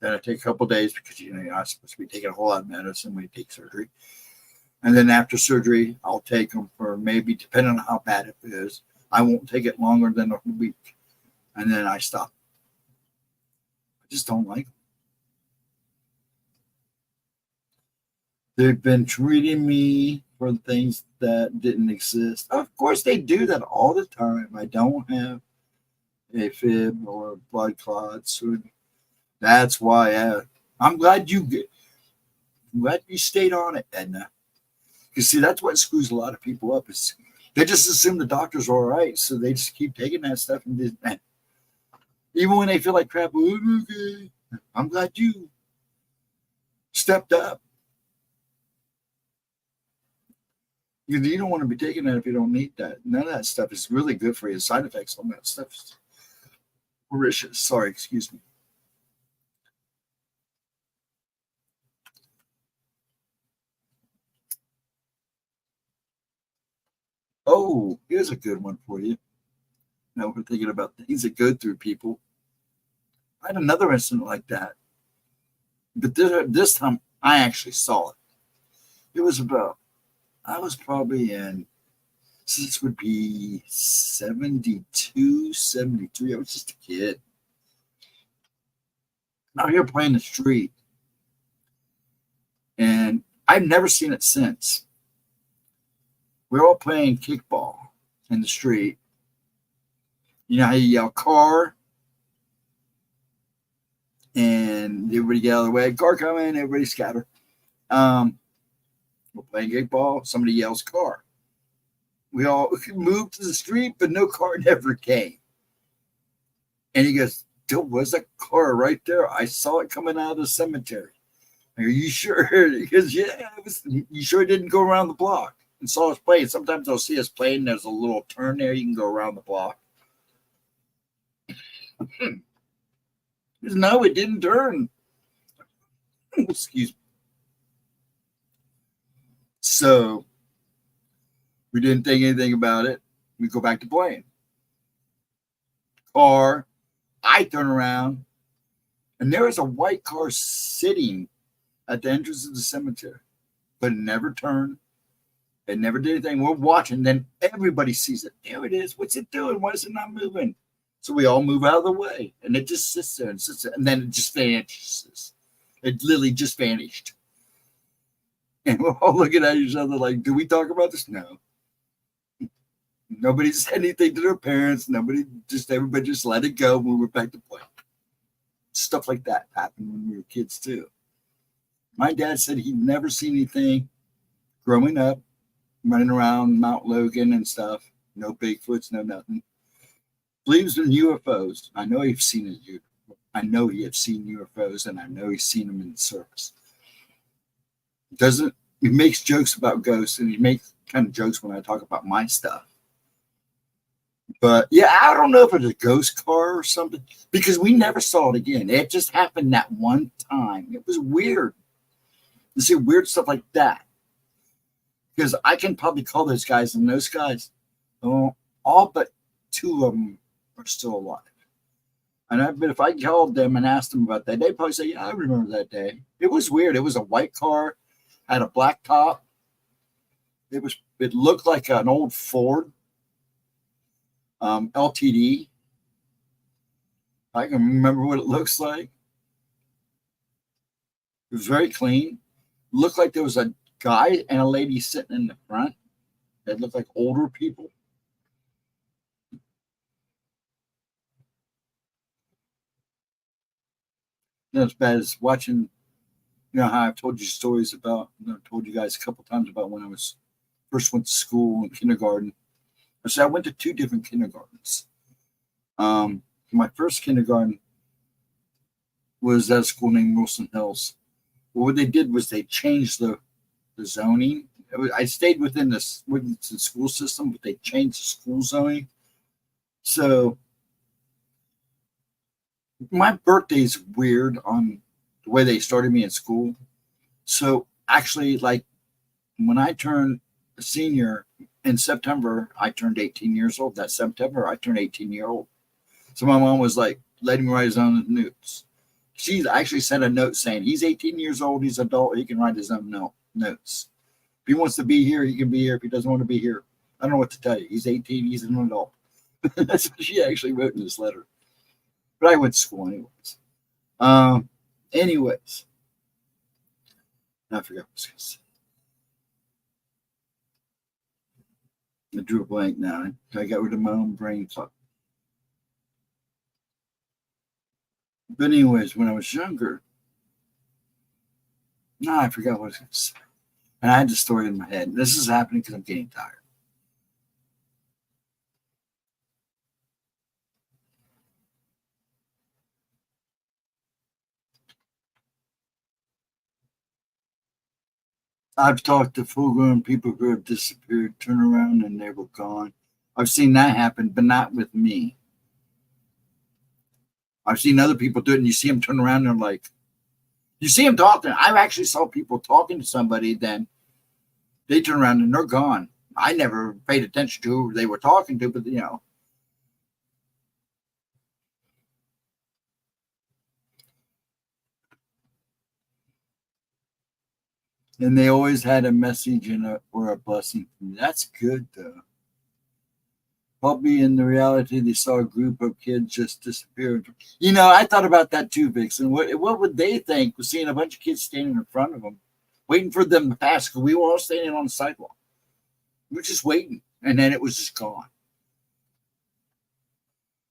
Then I take a couple days because you're not supposed to be taking a whole lot of medicine when you take surgery. And then after surgery, I'll take them for maybe, depending on how bad it is, I won't take it longer than a week. And then I stop. I just don't like them. They've been treating me for things that didn't exist. Of course, they do that all the time. I don't have AFib or blood clots. That's why I'm glad you stayed on it, Edna. You see, that's what screws a lot of people up. Is they just assume the doctors are all right, so they just keep taking that stuff and even when they feel like crap. Okay, I'm glad you stepped up. You don't want to be taking that if you don't need that. None of that stuff is really good for you. Side effects on that stuff is horrendous. Sorry, excuse me. Oh, here's a good one for you. Now we're thinking about things that go through people. I had another incident like that, but this time I actually saw it. It was I was probably this would be 72, 73. I was just a kid. Out here playing the street. And I've never seen it since. We're all playing kickball in the street. You know how you yell car and everybody get out of the way. Car coming, everybody scatter. We're playing kickball. Somebody yells car. We all moved to the street, but no car never came. And he goes, there was a car right there. I saw it coming out of the cemetery. Are you sure? Because yeah, you sure it didn't go around the block and saw us playing. Sometimes they'll see us playing. There's a little turn there. You can go around the block. No, it didn't turn. Excuse me. So we didn't think anything about it. We go back to playing. Car. I turn around, and there is a white car sitting at the entrance of the cemetery, but it never turned. It never did anything. We're watching. Then everybody sees it. There it is. What's it doing? Why is it not moving? So we all move out of the way, and it just sits there and sits there, and then it just vanishes. It literally just vanished. And we're all looking at each other like, do we talk about this? No. Nobody said anything to their parents. Everybody just let it go when we went back to play. Stuff like that happened when we were kids too. My dad said he'd never seen anything growing up, running around Mount Logan and stuff. No Bigfoots, no nothing. Believes in UFOs. I know he's seen it. I know he has seen UFOs, and I know he's seen them in the service. He makes jokes about ghosts, and he makes kind of jokes when I talk about my stuff. But yeah, I don't know if it's a ghost car or something, because we never saw it again. It just happened that one time. It was weird to see weird stuff like that. Because I can probably call those guys, and those guys, all but two of them are still alive. And if I called them and asked them about that, they'd probably say, yeah, I remember that day. It was weird. It was a white car, had a black top. It looked like an old Ford LTD. I can remember what it looks like. It was very clean. It looked like there was a guy and a lady sitting in the front. They looked like older people. Not as bad as watching, how I've told you stories about, told you guys a couple times about when I first went to school in kindergarten. I went to 2 different kindergartens. My first kindergarten was at a school named Wilson Hills. Well, what they did was they changed the zoning. I stayed within the school system, but they changed the school zoning. So my birthday's weird on the way they started me in school. So actually, like when I turned a senior in September, I turned 18 years old. That September, I turned 18-year-old. So my mom was like letting me write his own notes. She actually sent a note saying he's 18 years old, he's an adult, he can write his own notes. If he wants to be here, he can be here. If he doesn't want to be here, I don't know what to tell you. He's 18, he's an adult. That's what she actually wrote in this letter. But I went to school anyways. Anyways. I forgot what I was going to say. I drew a blank now. I got rid of my own brain thought. But anyways, when I was younger, I forgot what I was going to say. And I had the story in my head. This is happening because I'm getting tired. I've talked to full-grown people who have disappeared, turn around, and they were gone. I've seen that happen, but not with me. I've seen other people do it, and you see them turn around, and they're like, you see them talking. I actually saw people talking to somebody, then they turn around, and they're gone. I never paid attention to who they were talking to, but, And they always had a message or a blessing for me. That's good, though. Probably in the reality, they saw a group of kids just disappear. I thought about that too, Vixen. What would they think with seeing a bunch of kids standing in front of them, waiting for them to pass? Because we were all standing on the sidewalk. We were just waiting, and then it was just gone.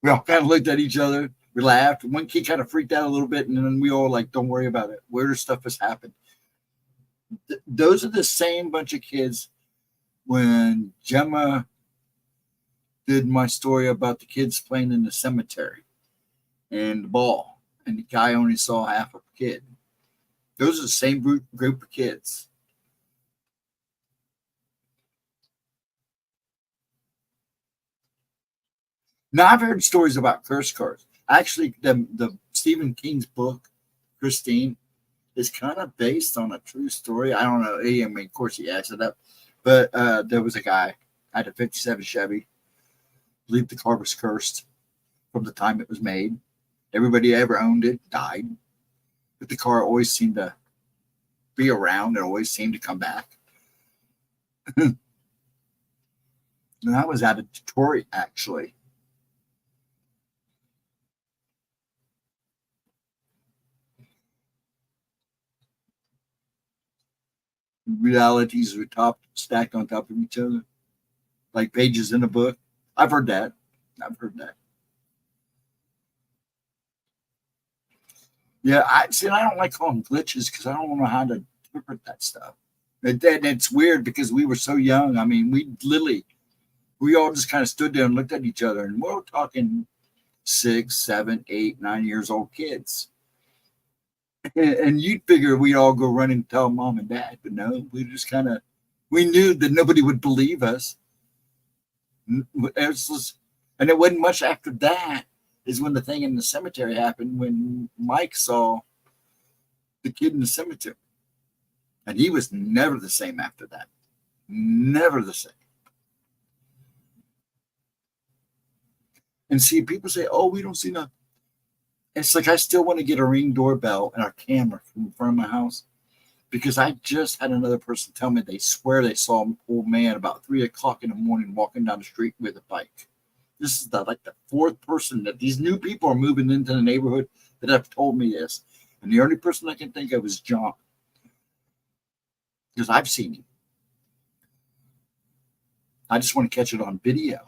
We all kind of looked at each other. We laughed. One kid kind of freaked out a little bit, and then we all like, don't worry about it. Weirder stuff has happened. Those are the same bunch of kids when Gemma did my story about the kids playing in the cemetery and the ball, and the guy only saw half a kid. Those are the same group of kids. Now, I've heard stories about curse cards. Actually, the Stephen King's book, Christine, is kind of based on a true story. I don't know. I mean, of course, he adds it up. But there was a guy, had a 57 Chevy. I believe the car was cursed from the time it was made. Everybody ever owned it died. But the car always seemed to be around. It always seemed to come back. And that was out of Detroit, actually. realities were stacked on top of each other, like pages in a book. I've heard that. I've heard that. Yeah, I see. I don't like calling them glitches because I don't know how to interpret that stuff. It's weird because we were so young. I mean, we all just kind of stood there and looked at each other, and we're talking 6, 7, 8, 9 years old kids. And you'd figure we'd all go run and tell mom and dad, but no, we knew that nobody would believe us. And it wasn't much after that is when the thing in the cemetery happened, when Mike saw the kid in the cemetery. And he was never the same after that. Never the same. And see, people say, oh, we don't see nothing. It's like I still want to get a Ring doorbell and our camera from in front of my house, because I just had another person tell me they swear they saw an old man about 3 o'clock in the morning walking down the street with a bike. This is the fourth person that these new people are moving into the neighborhood that have told me this. And the only person I can think of is John, because I've seen him. I just want to catch it on video.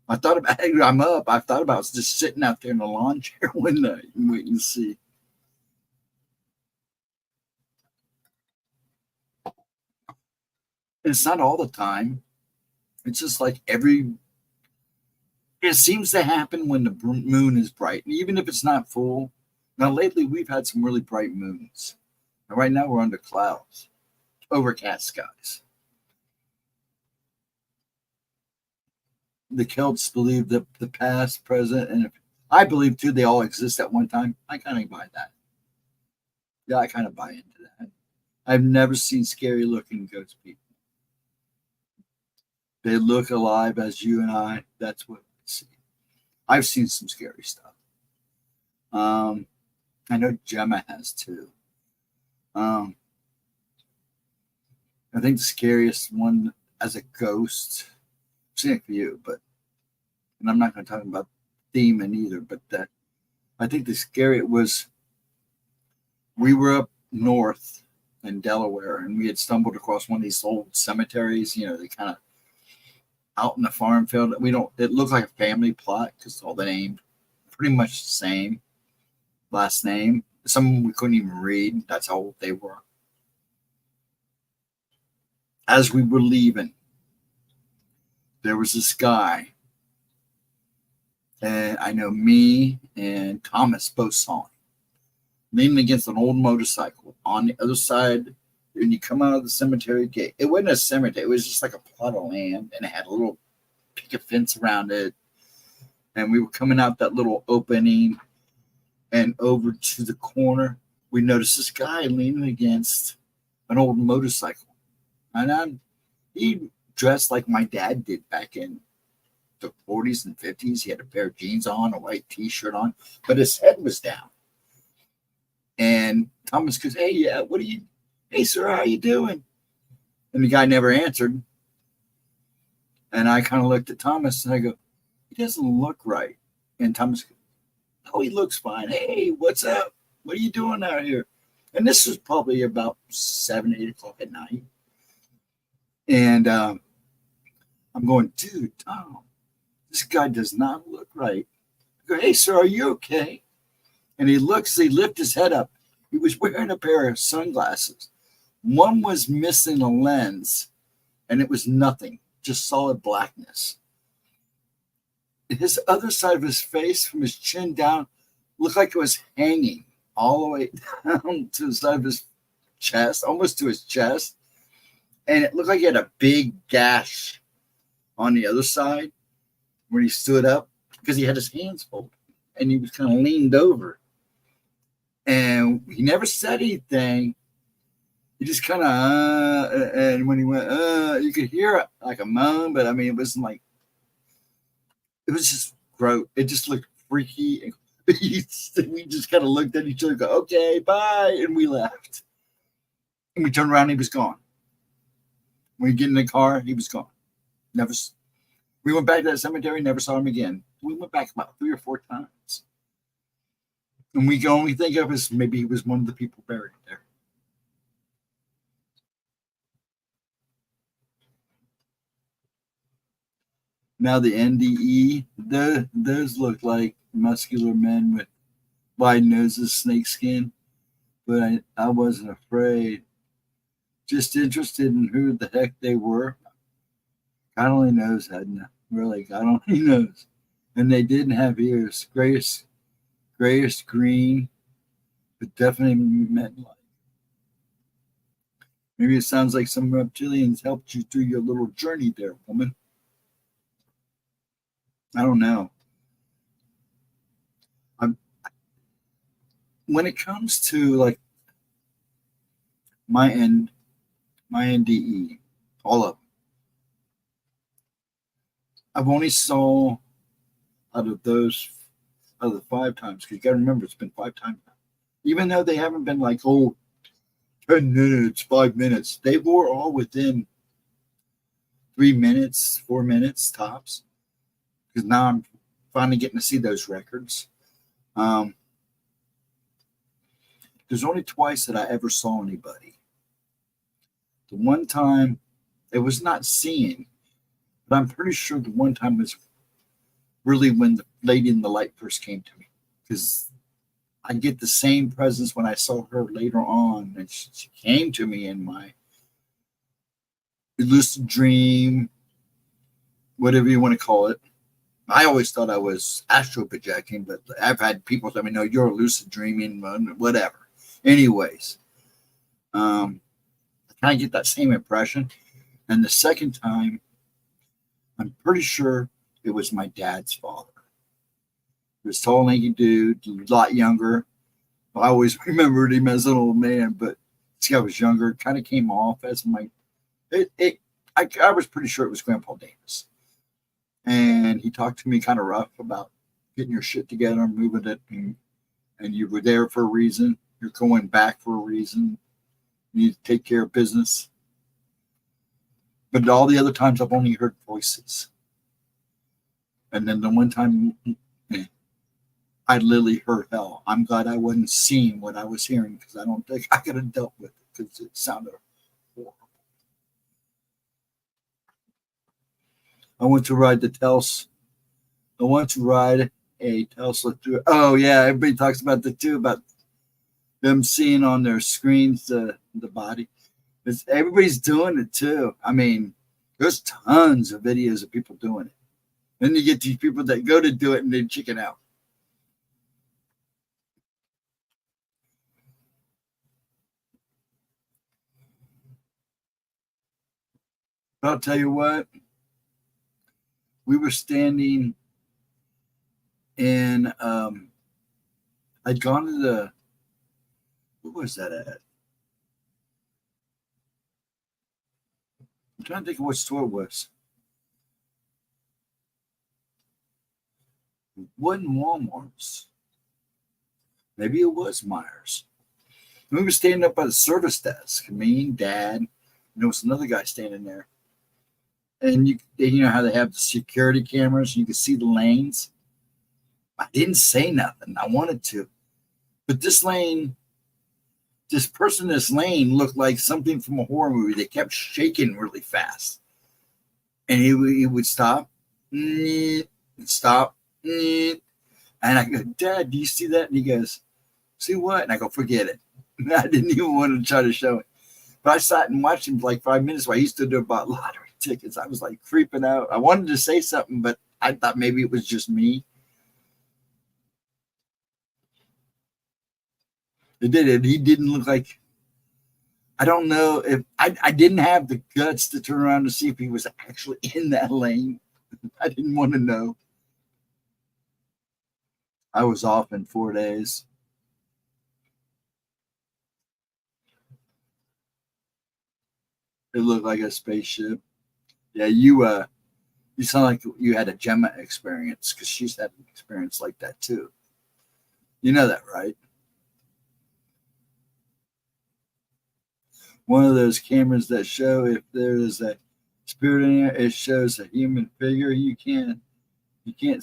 I thought about it. I'm up. I thought about just sitting out there in the lawn chair one night and waiting to see. It's not all the time. It's just like it seems to happen when the moon is bright, and even if it's not full. Now, lately, we've had some really bright moons. And right now, we're under clouds, overcast skies. The Celts believe that the past, present, and I believe too they all exist at one time. I kind of buy that. Yeah, I kind of buy into that. I've never seen scary looking ghost people. They look alive as you and I. That's what we see. I've seen some scary stuff. I know Gemma has too. I think the scariest one as a ghost, I've seen a few, and I'm not going to talk about demon either, but I think the scary was, we were up north in Delaware, and we had stumbled across one of these old cemeteries. They kind of out in the farm field. It looked like a family plot because all the names pretty much the same last name. Some we couldn't even read. That's how old they were. As we were leaving, there was this guy, and I know me and Thomas both saw him leaning against an old motorcycle on the other side. When you come out of the cemetery gate, it wasn't a cemetery, it was just like a plot of land, and it had a little picket fence around it. And we were coming out that little opening and over to the corner, we noticed this guy leaning against an old motorcycle. And he dressed like my dad did back in the 40s and 50s. He had a pair of jeans on, a white t-shirt on, but his head was down. And Thomas goes, hey, yeah, hey, sir, how you doing? And the guy never answered. And I kind of looked at Thomas and I go, he doesn't look right. And Thomas goes, oh, he looks fine. Hey, what's up? What are you doing out here? And this was probably about 7, 8 o'clock at night. And I'm going, dude, Tom, this guy does not look right. I go, hey, sir, are you okay? And he lifts his head up. He was wearing a pair of sunglasses. One was missing a lens, and it was nothing, just solid blackness. His other side of his face, from his chin down, looked like it was hanging all the way down to the side of his chest, almost to his chest. And it looked like he had a big gash on the other side when he stood up, because he had his hands folded and he was kind of leaned over. And he never said anything. He just kind of, and when he went, you could hear it like a moan, but I mean, it wasn't like, it was just gross. It just looked freaky. And we just kind of looked at each other and go, okay, bye. And we left. And we turned around and he was gone. When we get in the car, he was gone. We went back to that cemetery, never saw him again. We went back about 3 or 4 times. And we can only think of as maybe he was one of the people buried there. Now the NDE, those look like muscular men with wide noses, snake skin. But I wasn't afraid. Just interested in who the heck they were. God only knows, Edna. Really, God only knows. And they didn't have ears. Grayish green, but definitely meant like. Maybe it sounds like some reptilians helped you through your little journey there, woman. I don't know. When it comes to like my NDE, all of them, I've only saw out of the 5 times, because you got to remember it's been 5 times now. Even though they haven't been like, 10 minutes, 5 minutes, they were all within 3 minutes, 4 minutes tops. Because now I'm finally getting to see those records. There's only twice that I ever saw anybody. The one time, it was not seeing, but I'm pretty sure the one time was really when the lady in the light first came to me. Because I get the same presence when I saw her later on. And she came to me in my lucid dream, whatever you want to call it. I always thought I was astral projecting, but I've had people tell me, no, you're lucid dreaming, whatever. Anyways, I kind of get that same impression. And the second time, I'm pretty sure it was my dad's father. He was a tall, lanky dude, a lot younger. I always remembered him as an old man, but this guy was younger. Kind of came off as my. I was pretty sure it was Grandpa Davis. And he talked to me kind of rough about getting your shit together and moving it. And you were there for a reason. You're going back for a reason. You need to take care of business. But all the other times I've only heard voices. And then the one time I literally heard hell. I'm glad I wasn't seeing what I was hearing, because I don't think I could have dealt with it, because it sounded horrible. I want to ride the Tesla. I want to ride a Tesla through. Oh yeah, everybody talks about the two, about them seeing on their screens the body. Everybody's doing it too. I mean, there's tons of videos of people doing it. Then you get these people that go to do it and they chicken out. But I'll tell you what. We were standing in, I'd gone to the, what was that at? I'm trying to think of what store it was. It wasn't Walmart's. Maybe it was Myers. We were standing up by the service desk. Me, Dad, and there was another guy standing there. And you know how they have the security cameras, you can see the lanes. I didn't say nothing. I wanted to. But this person in this lane looked like something from a horror movie. They kept shaking really fast. And he would stop, stop, and I go, Dad, do you see that? And he goes, see what? And I go, forget it. I didn't even want to try to show it. But I sat and watched him for like 5 minutes while he stood there about lottery tickets. I was like creeping out. I wanted to say something, but I thought maybe it was just me. It did it. He didn't look like, I don't know if I didn't have the guts to turn around to see if he was actually in that lane. I didn't want to know. I was off in 4 days. It looked like a spaceship. Yeah, you sound like you had a Gemma experience, because she's had an experience like that too. You know that, right? One of those cameras that show if there's a spirit in there, it shows a human figure. You can't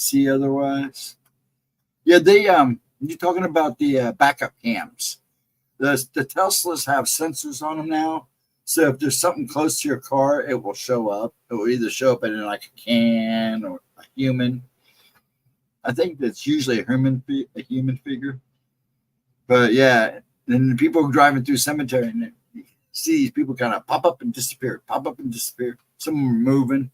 see otherwise. Yeah, you're talking about the backup cams. The Teslas have sensors on them now So if there's something close to your car, it will show up. It will either show up in like a can or a human. I think that's usually a human figure. But yeah, then people driving through cemetery and you see these people kind of pop up and disappear, pop up and disappear. Some are moving.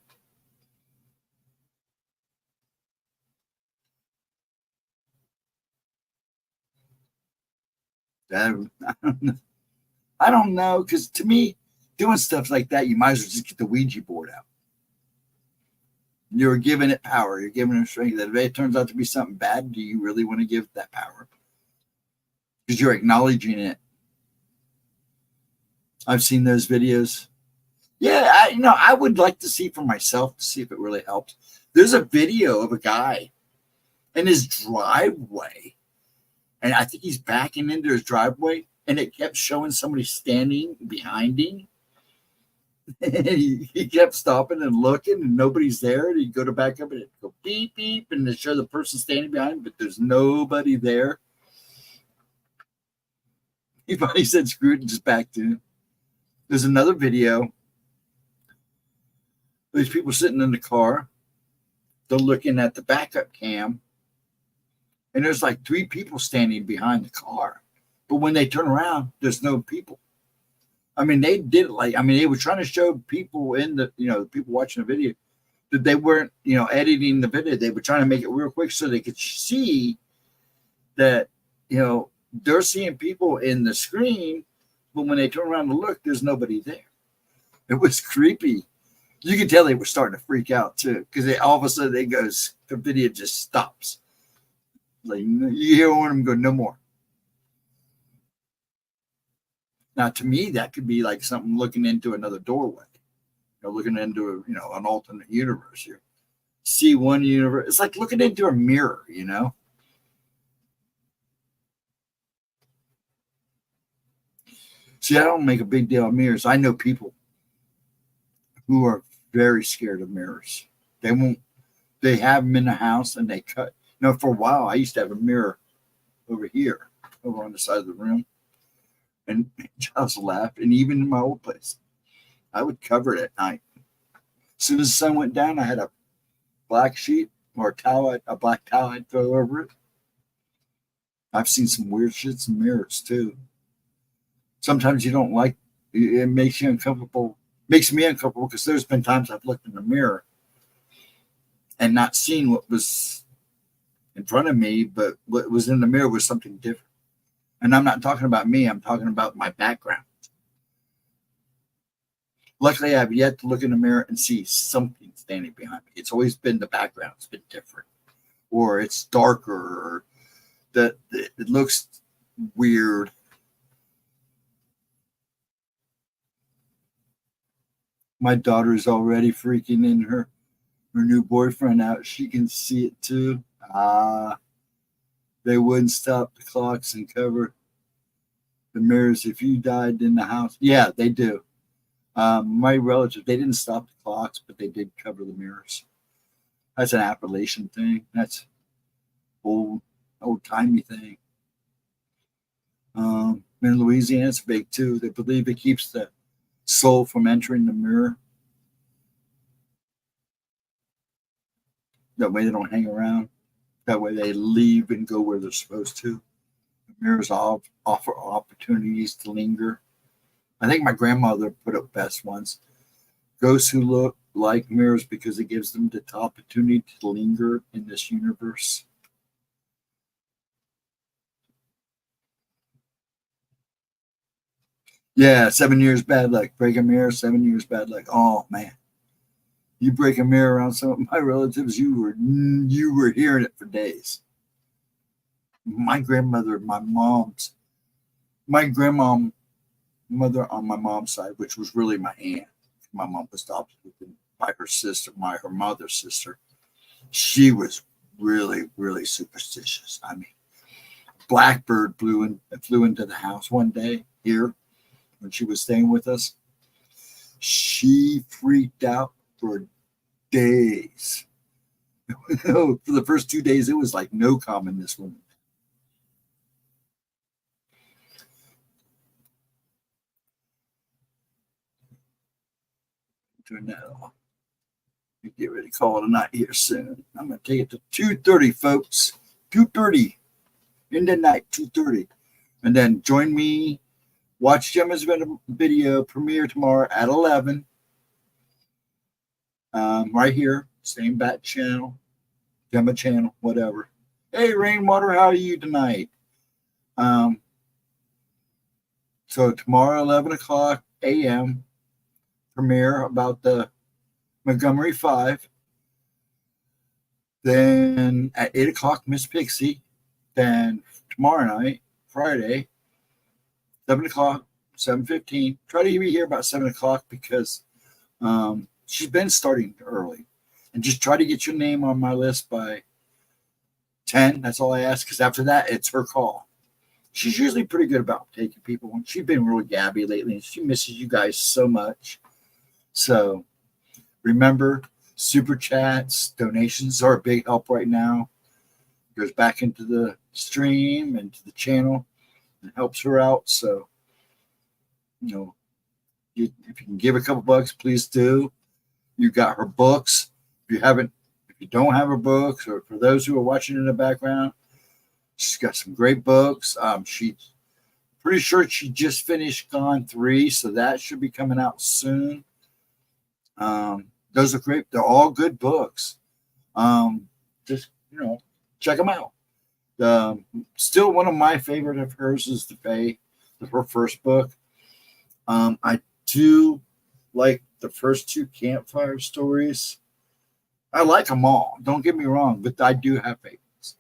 I don't know, because to me, doing stuff like that, you might as well just get the Ouija board out. You're giving it power. You're giving it strength. That if it turns out to be something bad, do you really want to give that power? Because you're acknowledging it. I've seen those videos. Yeah, I would like to see for myself to see if it really helps. There's a video of a guy in his driveway, and I think he's backing into his driveway, and it kept showing somebody standing behind him. And he kept stopping and looking, and nobody's there. And he'd go to back up, and it'd go beep, beep, and it show the person standing behind him, but there's nobody there. He finally said, screw it, and just backed in. There's another video. There's people sitting in the car. They're looking at the backup cam, and there's like 3 people standing behind the car. But when they turn around, there's no people. I mean, they did it they were trying to show people in the, people watching the video that they weren't, editing the video. They were trying to make it real quick so they could see that, they're seeing people in the screen, but when they turn around to look, there's nobody there. It was creepy. You could tell they were starting to freak out too, because all of a sudden the video just stops. Like, you hear one of them go, no more. Now, to me, that could be like something looking into another doorway, looking into an alternate universe here. See one universe. It's like looking into a mirror, See, I don't make a big deal of mirrors. I know people who are very scared of mirrors. They have them in the house and they cut. For a while, I used to have a mirror over here, over on the side of the room. And just laughed. And even in my old place, I would cover it at night. As soon as the sun went down, I had a black sheet or a black towel I'd throw over it. I've seen some weird shits in mirrors too. Sometimes you don't like it, makes you uncomfortable. Makes me uncomfortable because there's been times I've looked in the mirror and not seen what was in front of me, but what was in the mirror was something different. And I'm not talking about me. I'm talking about my background. Luckily, I've yet to look in the mirror and see something standing behind me. It's always been the background. It's been different. Or it's darker. Or that it looks weird. My daughter's already freaking in her new boyfriend out. She can see it too. They wouldn't stop the clocks and cover the mirrors if you died in the house. Yeah, they do. My relatives, they didn't stop the clocks, but they did cover the mirrors. That's an Appalachian thing. That's old-timey thing. In Louisiana, it's big too. They believe it keeps the soul from entering the mirror. That way they don't hang around. That way they leave and go where they're supposed to. The mirrors offer opportunities to linger. I think my grandmother put it best once. Ghosts who look like mirrors because it gives them the opportunity to linger in this universe. Yeah, 7 years bad luck. Break a mirror, 7 years bad luck. Oh man. You break a mirror around some of my relatives, you were hearing it for days. My grandmother, my grandmother on my mom's side, which was really my aunt. My mom was adopted by her sister, her mother's sister. She was really, really superstitious. I mean, blackbird flew into the house one day here when she was staying with us. She freaked out for days. For the first 2 days, it was like no calm in this woman. to know. We get ready to call it a night here soon. I'm going to take it to 2:30, folks. 2:30 in the night, 2:30. And then join me. Watch Gemma's video premiere tomorrow at 11. Right here. Same bat channel. Gemma channel, whatever. Hey, Rainwater, how are you tonight? So tomorrow, 11 o'clock a.m., premiere about the Montgomery 5. Then at 8 o'clock, Miss Pixie. Then tomorrow night, Friday, 7 o'clock, 7:15. Try to be here about 7 o'clock because she's been starting early. And just try to get your name on my list by 10. That's all I ask, because after that, it's her call. She's usually pretty good about taking people. And she's been really gabby lately, and she misses you guys so much. So remember, super chats, donations are a big help right now. It goes back into the stream and to the channel and helps her out. So, you know, if you can give a couple bucks, please do. You got her books. If you don't have her books, or for those who are watching in the background, she's got some great books. She's pretty sure she just finished Gone 3, so that should be coming out soon. Those are great. They're all good books. Just, check them out. Still one of my favorite of hers is the Fae, her first book. I do like the first 2 campfire stories. I like them all. Don't get me wrong, but I do have favorites.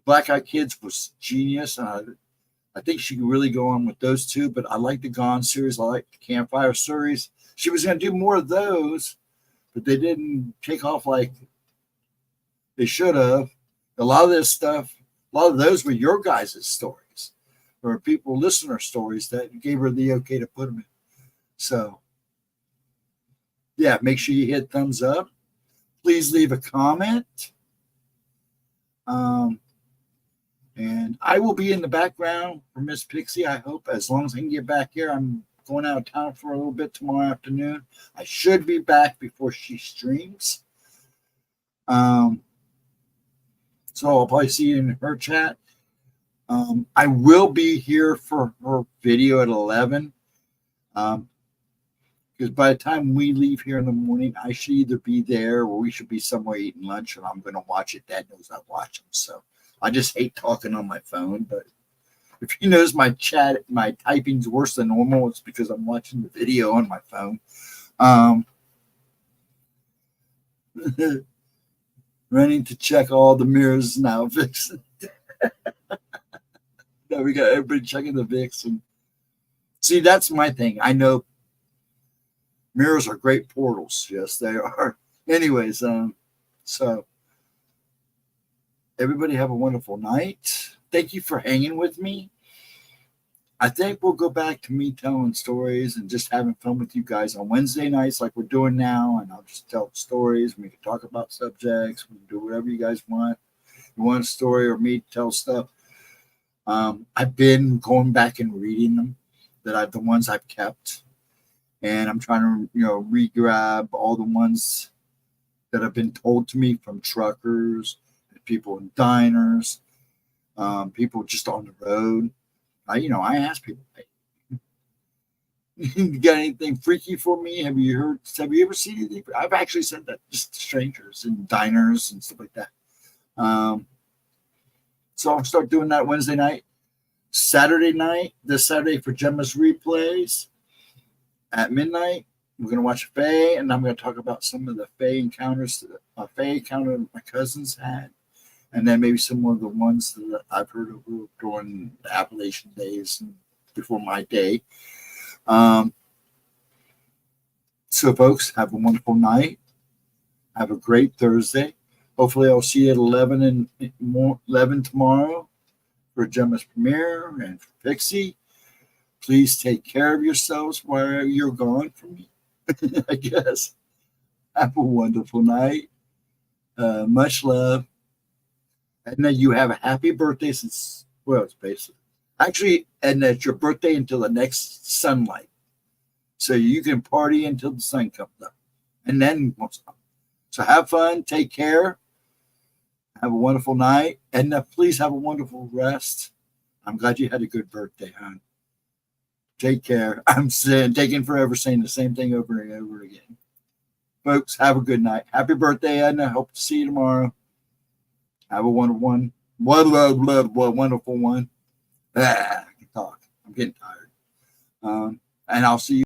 Black Eyed Kids was genius. I think she could really go on with those 2, but I like the Gone series. I like the Campfire series. She was going to do more of those, but they didn't take off like they should have. A lot of this stuff, a lot of those were your guys' stories, or people, listener stories that gave her the okay to put them in. So, yeah, make sure you hit thumbs up. Please leave a comment. And I will be in the background for Miss Pixie, I hope, as long as I can get back here. I'm going out of town for a little bit tomorrow afternoon. I should be back before she streams. So I'll probably see you in her chat. I will be here for her video at 11. Because by the time we leave here in the morning, I should either be there or we should be somewhere eating lunch, and I'm going to watch it. Dad knows I watch them. So I just hate talking on my phone. But if he knows my chat, my typing's worse than normal, it's because I'm watching the video on my phone. Running to check all the mirrors now, Vixen. No, we got everybody checking the Vixen. See, that's my thing. I know mirrors are great portals. Yes, they are. Anyways, so everybody have a wonderful night. Thank you for hanging with me. I think we'll go back to me telling stories and just having fun with you guys on Wednesday nights like we're doing now. And I'll just tell stories. We can talk about subjects. We can do whatever you guys want. You want a story or me to tell stuff. I've been going back and reading them, the ones I've kept. And I'm trying to, re-grab all the ones that have been told to me from truckers, people in diners, people just on the road. I ask people, hey, you got anything freaky for me? Have you ever seen anything? I've actually said that just to strangers in diners and stuff like that. So I'll start doing that Wednesday night. Saturday night, this Saturday for Gemma's replays at midnight, we're going to watch Fae, and I'm going to talk about some of the Fae encounters, Fae encounter my cousins had, and then maybe some of the ones that I've heard of during the Appalachian days and before my day. So, folks, have a wonderful night. Have a great Thursday. Hopefully, I'll see you at 11 tomorrow for Gemma's premiere and for Pixie. Please take care of yourselves while you're gone from me, I guess. Have a wonderful night. Much love. And that you have a happy birthday it's basically. Actually, and that your birthday until the next sunlight. So you can party until the sun comes up. And then, so have fun, take care, have a wonderful night, and please have a wonderful rest. I'm glad you had a good birthday, hon. Take care. I'm taking forever saying the same thing over and over again. Folks, have a good night. Happy birthday, Edna. Hope to see you tomorrow. Have a wonderful one. Wonderful one. I can talk. I'm getting tired. And I'll see you.